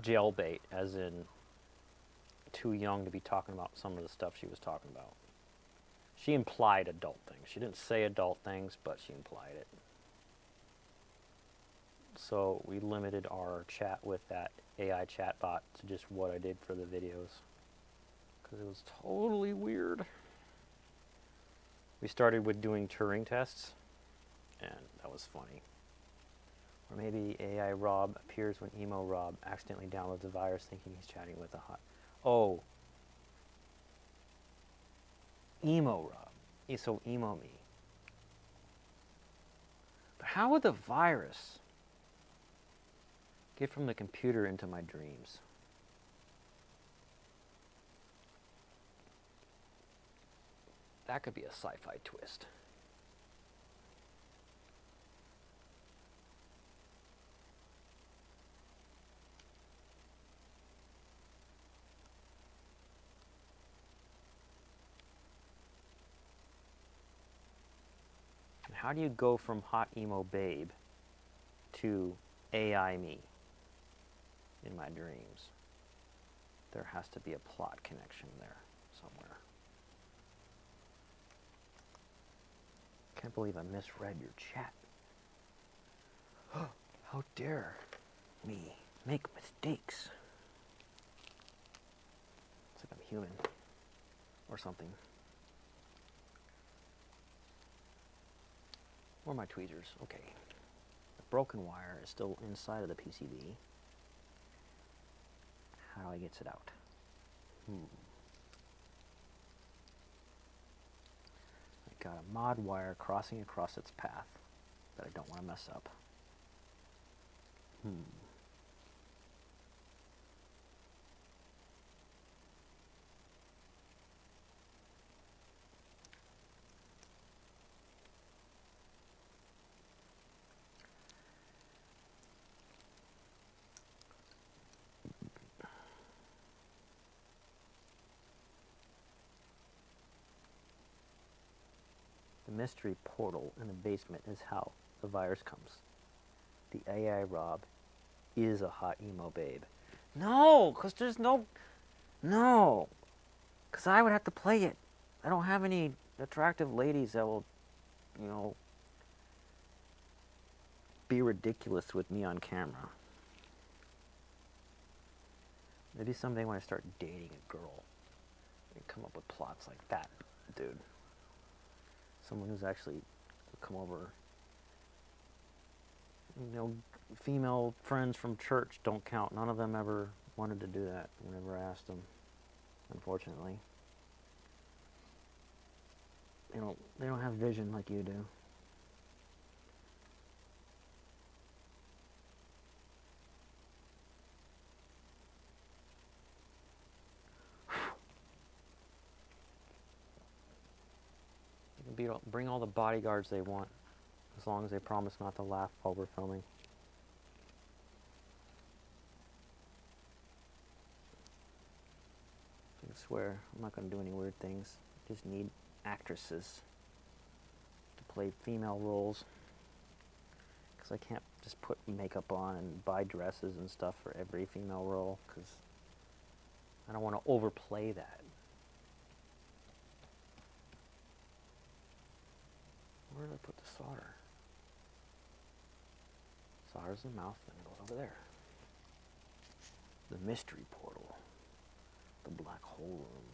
jailbait, as in too young to be talking about some of the stuff she was talking about. She implied adult things. She didn't say adult things, but she implied it. So we limited our chat with that AI chatbot to just what I did for the videos, because it was totally weird. We started with doing Turing tests, and that was funny. Or maybe AI Rob appears when Emo Rob accidentally downloads a virus thinking he's chatting with a hot... Oh. Emo Rob. So emo me. But how would the virus get from the computer into my dreams? That could be a sci-fi twist. How do you go from hot emo babe to AI me in my dreams? There has to be a plot connection there somewhere. Can't believe I misread your chat. How dare me make mistakes? It's like I'm human or something. Or my tweezers. Okay. The broken wire is still inside of the PCB. How do I get it out? I got a mod wire crossing across its path that I don't want to mess up. The mystery portal in the basement is how the virus comes. The AI Rob is a hot emo babe. No, because there's no... No. Because I would have to play it. I don't have any attractive ladies that will, you know, be ridiculous with me on camera. Maybe someday when I start dating a girl, I can come up with plots like that, dude. Someone who's actually come over. You know, female friends from church don't count. None of them ever wanted to do that whenever I asked them, unfortunately. They don't have vision like you do. Bring all the bodyguards they want, as long as they promise not to laugh while we're filming. I swear, I'm not going to do any weird things. I just need actresses to play female roles. Because I can't just put makeup on and buy dresses and stuff for every female role, because I don't want to overplay that. Where did I put the solder? Solder's in the mouth, and it goes over there. The mystery portal. The black hole room.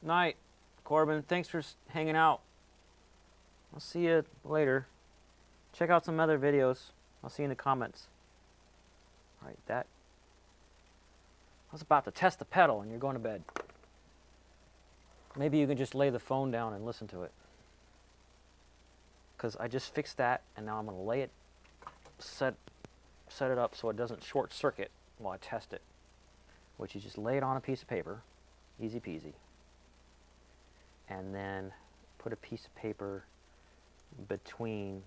Night, Corbin. Thanks for hanging out. I'll see you later. Check out some other videos. I'll see you in the comments. All right, I was about to test the pedal and you're going to bed. Maybe you can just lay the phone down and listen to it. Because I just fixed that and now I'm going to lay it, set set it up so it doesn't short circuit while I test it, which is just lay it on a piece of paper, easy peasy, and then put a piece of paper between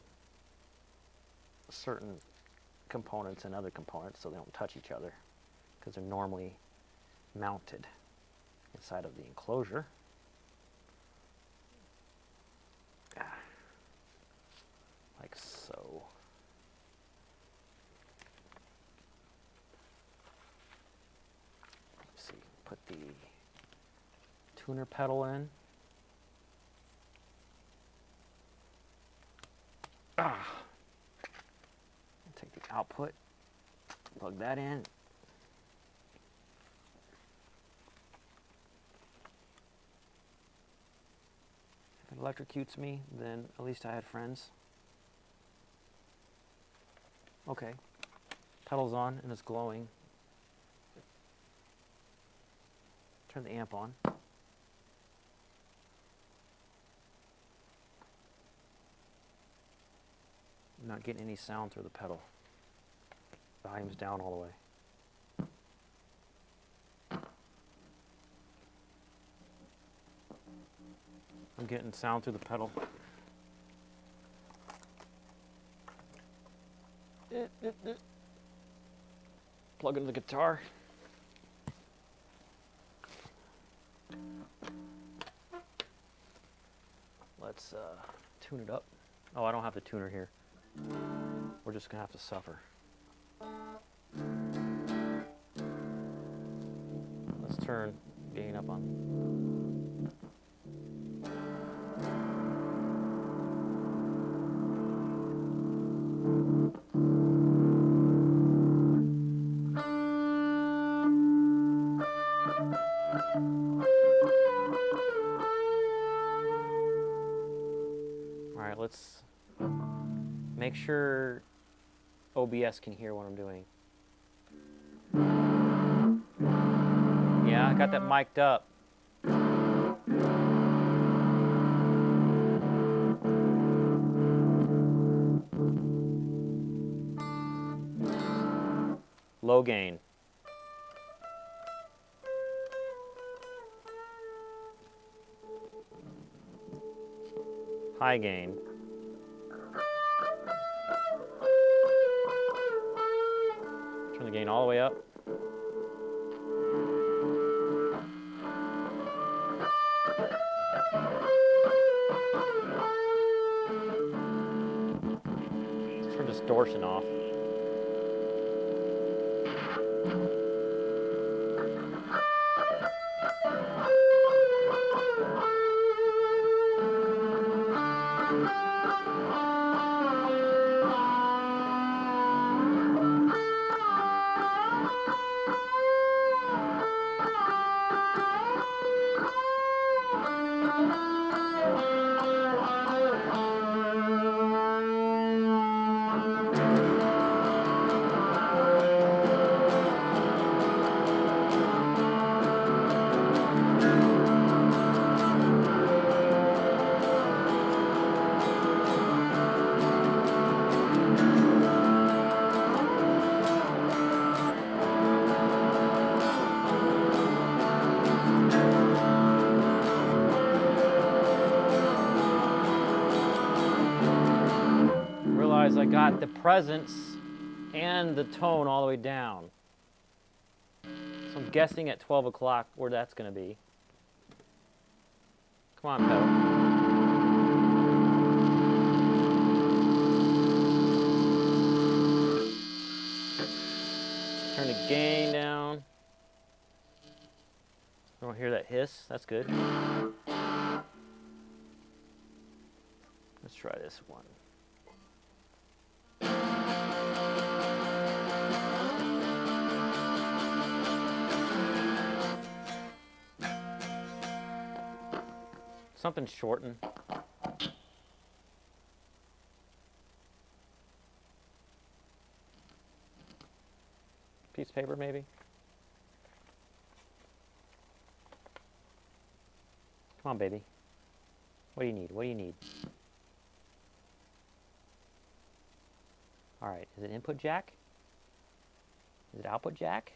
certain components and other components so they don't touch each other, because they're normally mounted inside of the enclosure. Like so. Let's see, put the tuner pedal in. Take the output, plug that in. If it electrocutes me, then at least I had friends. Okay, pedal's on and it's glowing. Turn the amp on. Not getting any sound through the pedal. Volume's down all the way. I'm getting sound through the pedal. Plug into the guitar. Let's tune it up. Oh, I don't have the tuner here. We're just gonna have to suffer. Let's turn gain up on. All right, let's make sure OBS can hear what I'm doing. Yeah, I got that mic'd up. Low gain. High gain. Turn the gain all the way up. Let's turn distortion off. I got the presence and the tone all the way down. So I'm guessing at 12 o'clock where that's going to be. Come on, pedal. Turn the gain down. I don't hear that hiss. That's good. Let's try this one. Something shortened. Piece of paper, maybe? Come on, baby. What do you need? What do you need? All right, is it input jack? Is it output jack?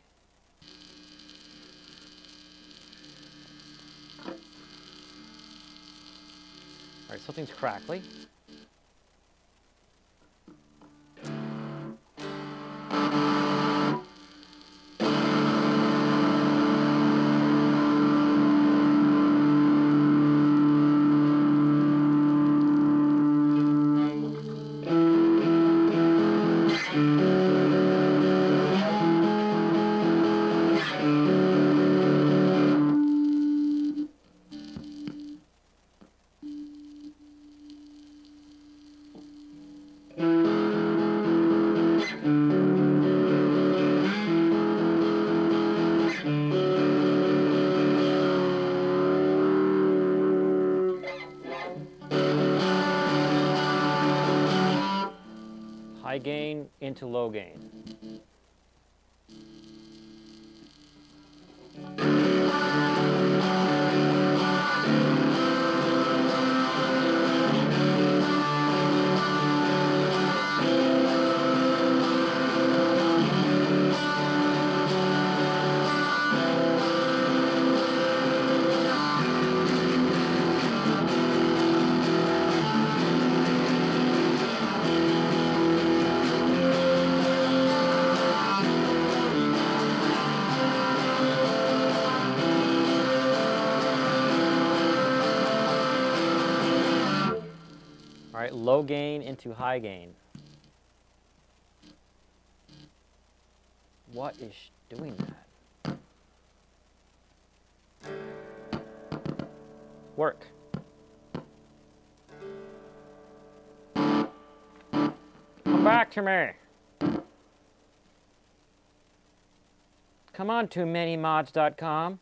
Alright, something's crackly. High gain into low gain. All right, low gain into high gain. What is doing that? Work. Come back to me. Come on to manymods.com.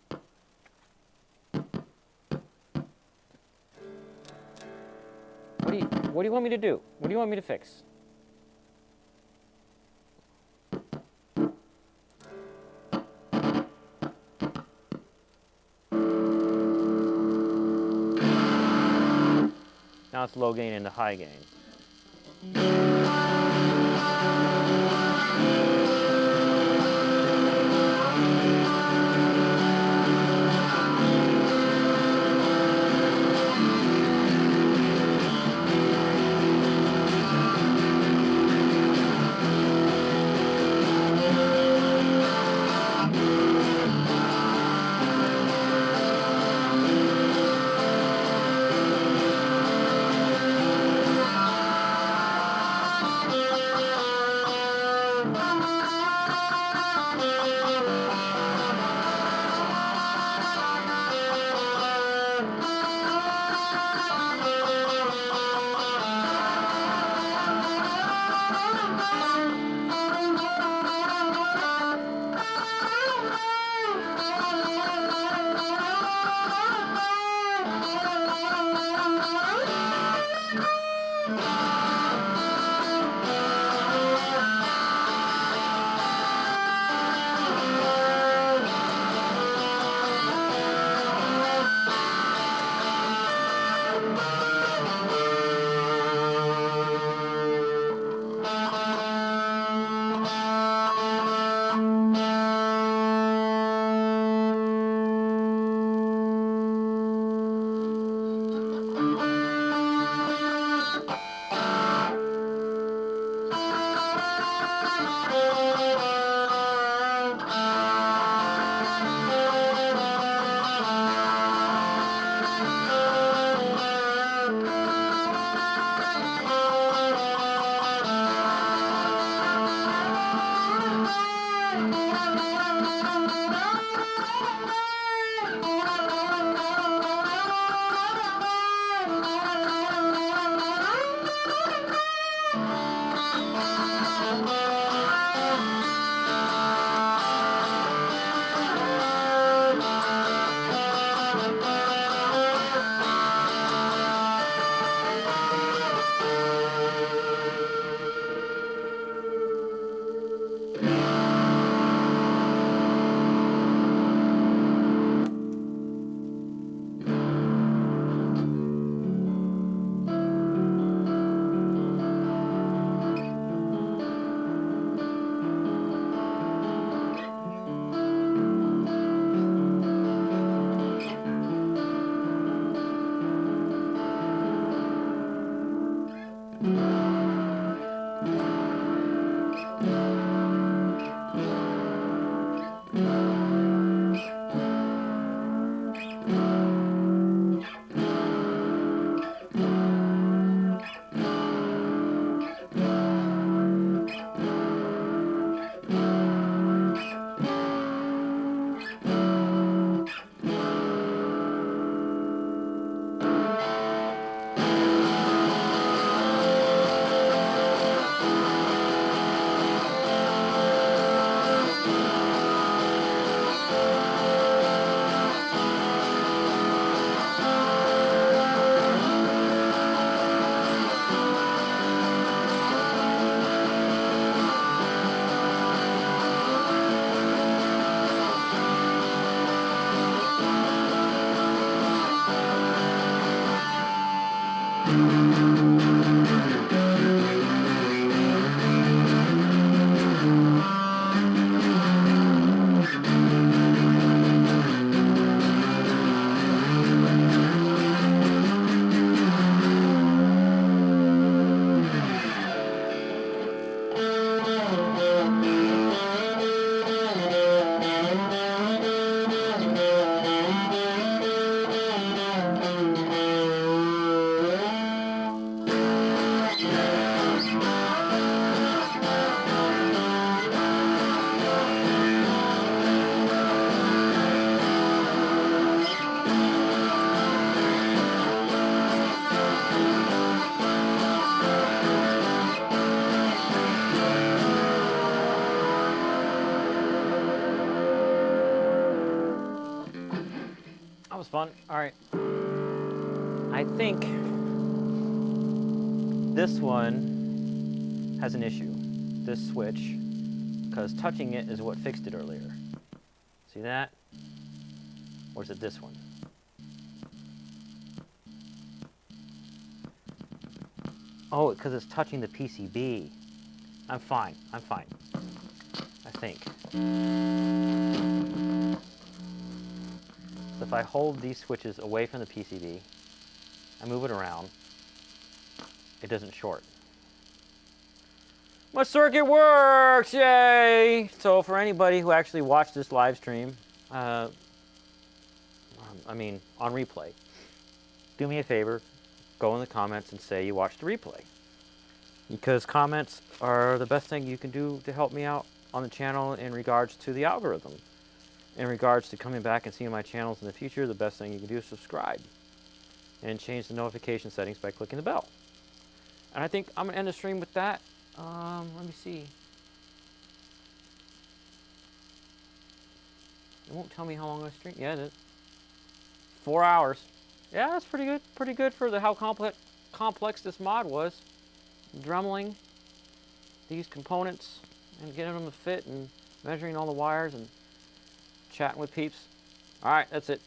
What do you want me to do? What do you want me to fix? Now it's low gain into high gain. fun. All right. I think this one has an issue, this switch, because touching it is what fixed it earlier. See that? Or is it this one? Oh, because it's touching the PCB. I'm fine. I'm fine. I think. So if I hold these switches away from the PCB, I move it around, it doesn't short. My circuit works! Yay! So for anybody who actually watched this live stream, I mean, on replay, do me a favor, go in the comments and say you watched the replay. Because comments are the best thing you can do to help me out on the channel in regards to the algorithm. In regards to coming back and seeing my channels in the future, the best thing you can do is subscribe and change the notification settings by clicking the bell. And I think I'm going to end the stream with that. Let me see. It won't tell me how long I stream. Yeah, it is. 4 hours. Yeah, that's pretty good. Pretty good for how complex this mod was. Dremeling these components and getting them to fit and measuring all the wires and chatting with peeps. All right, that's it.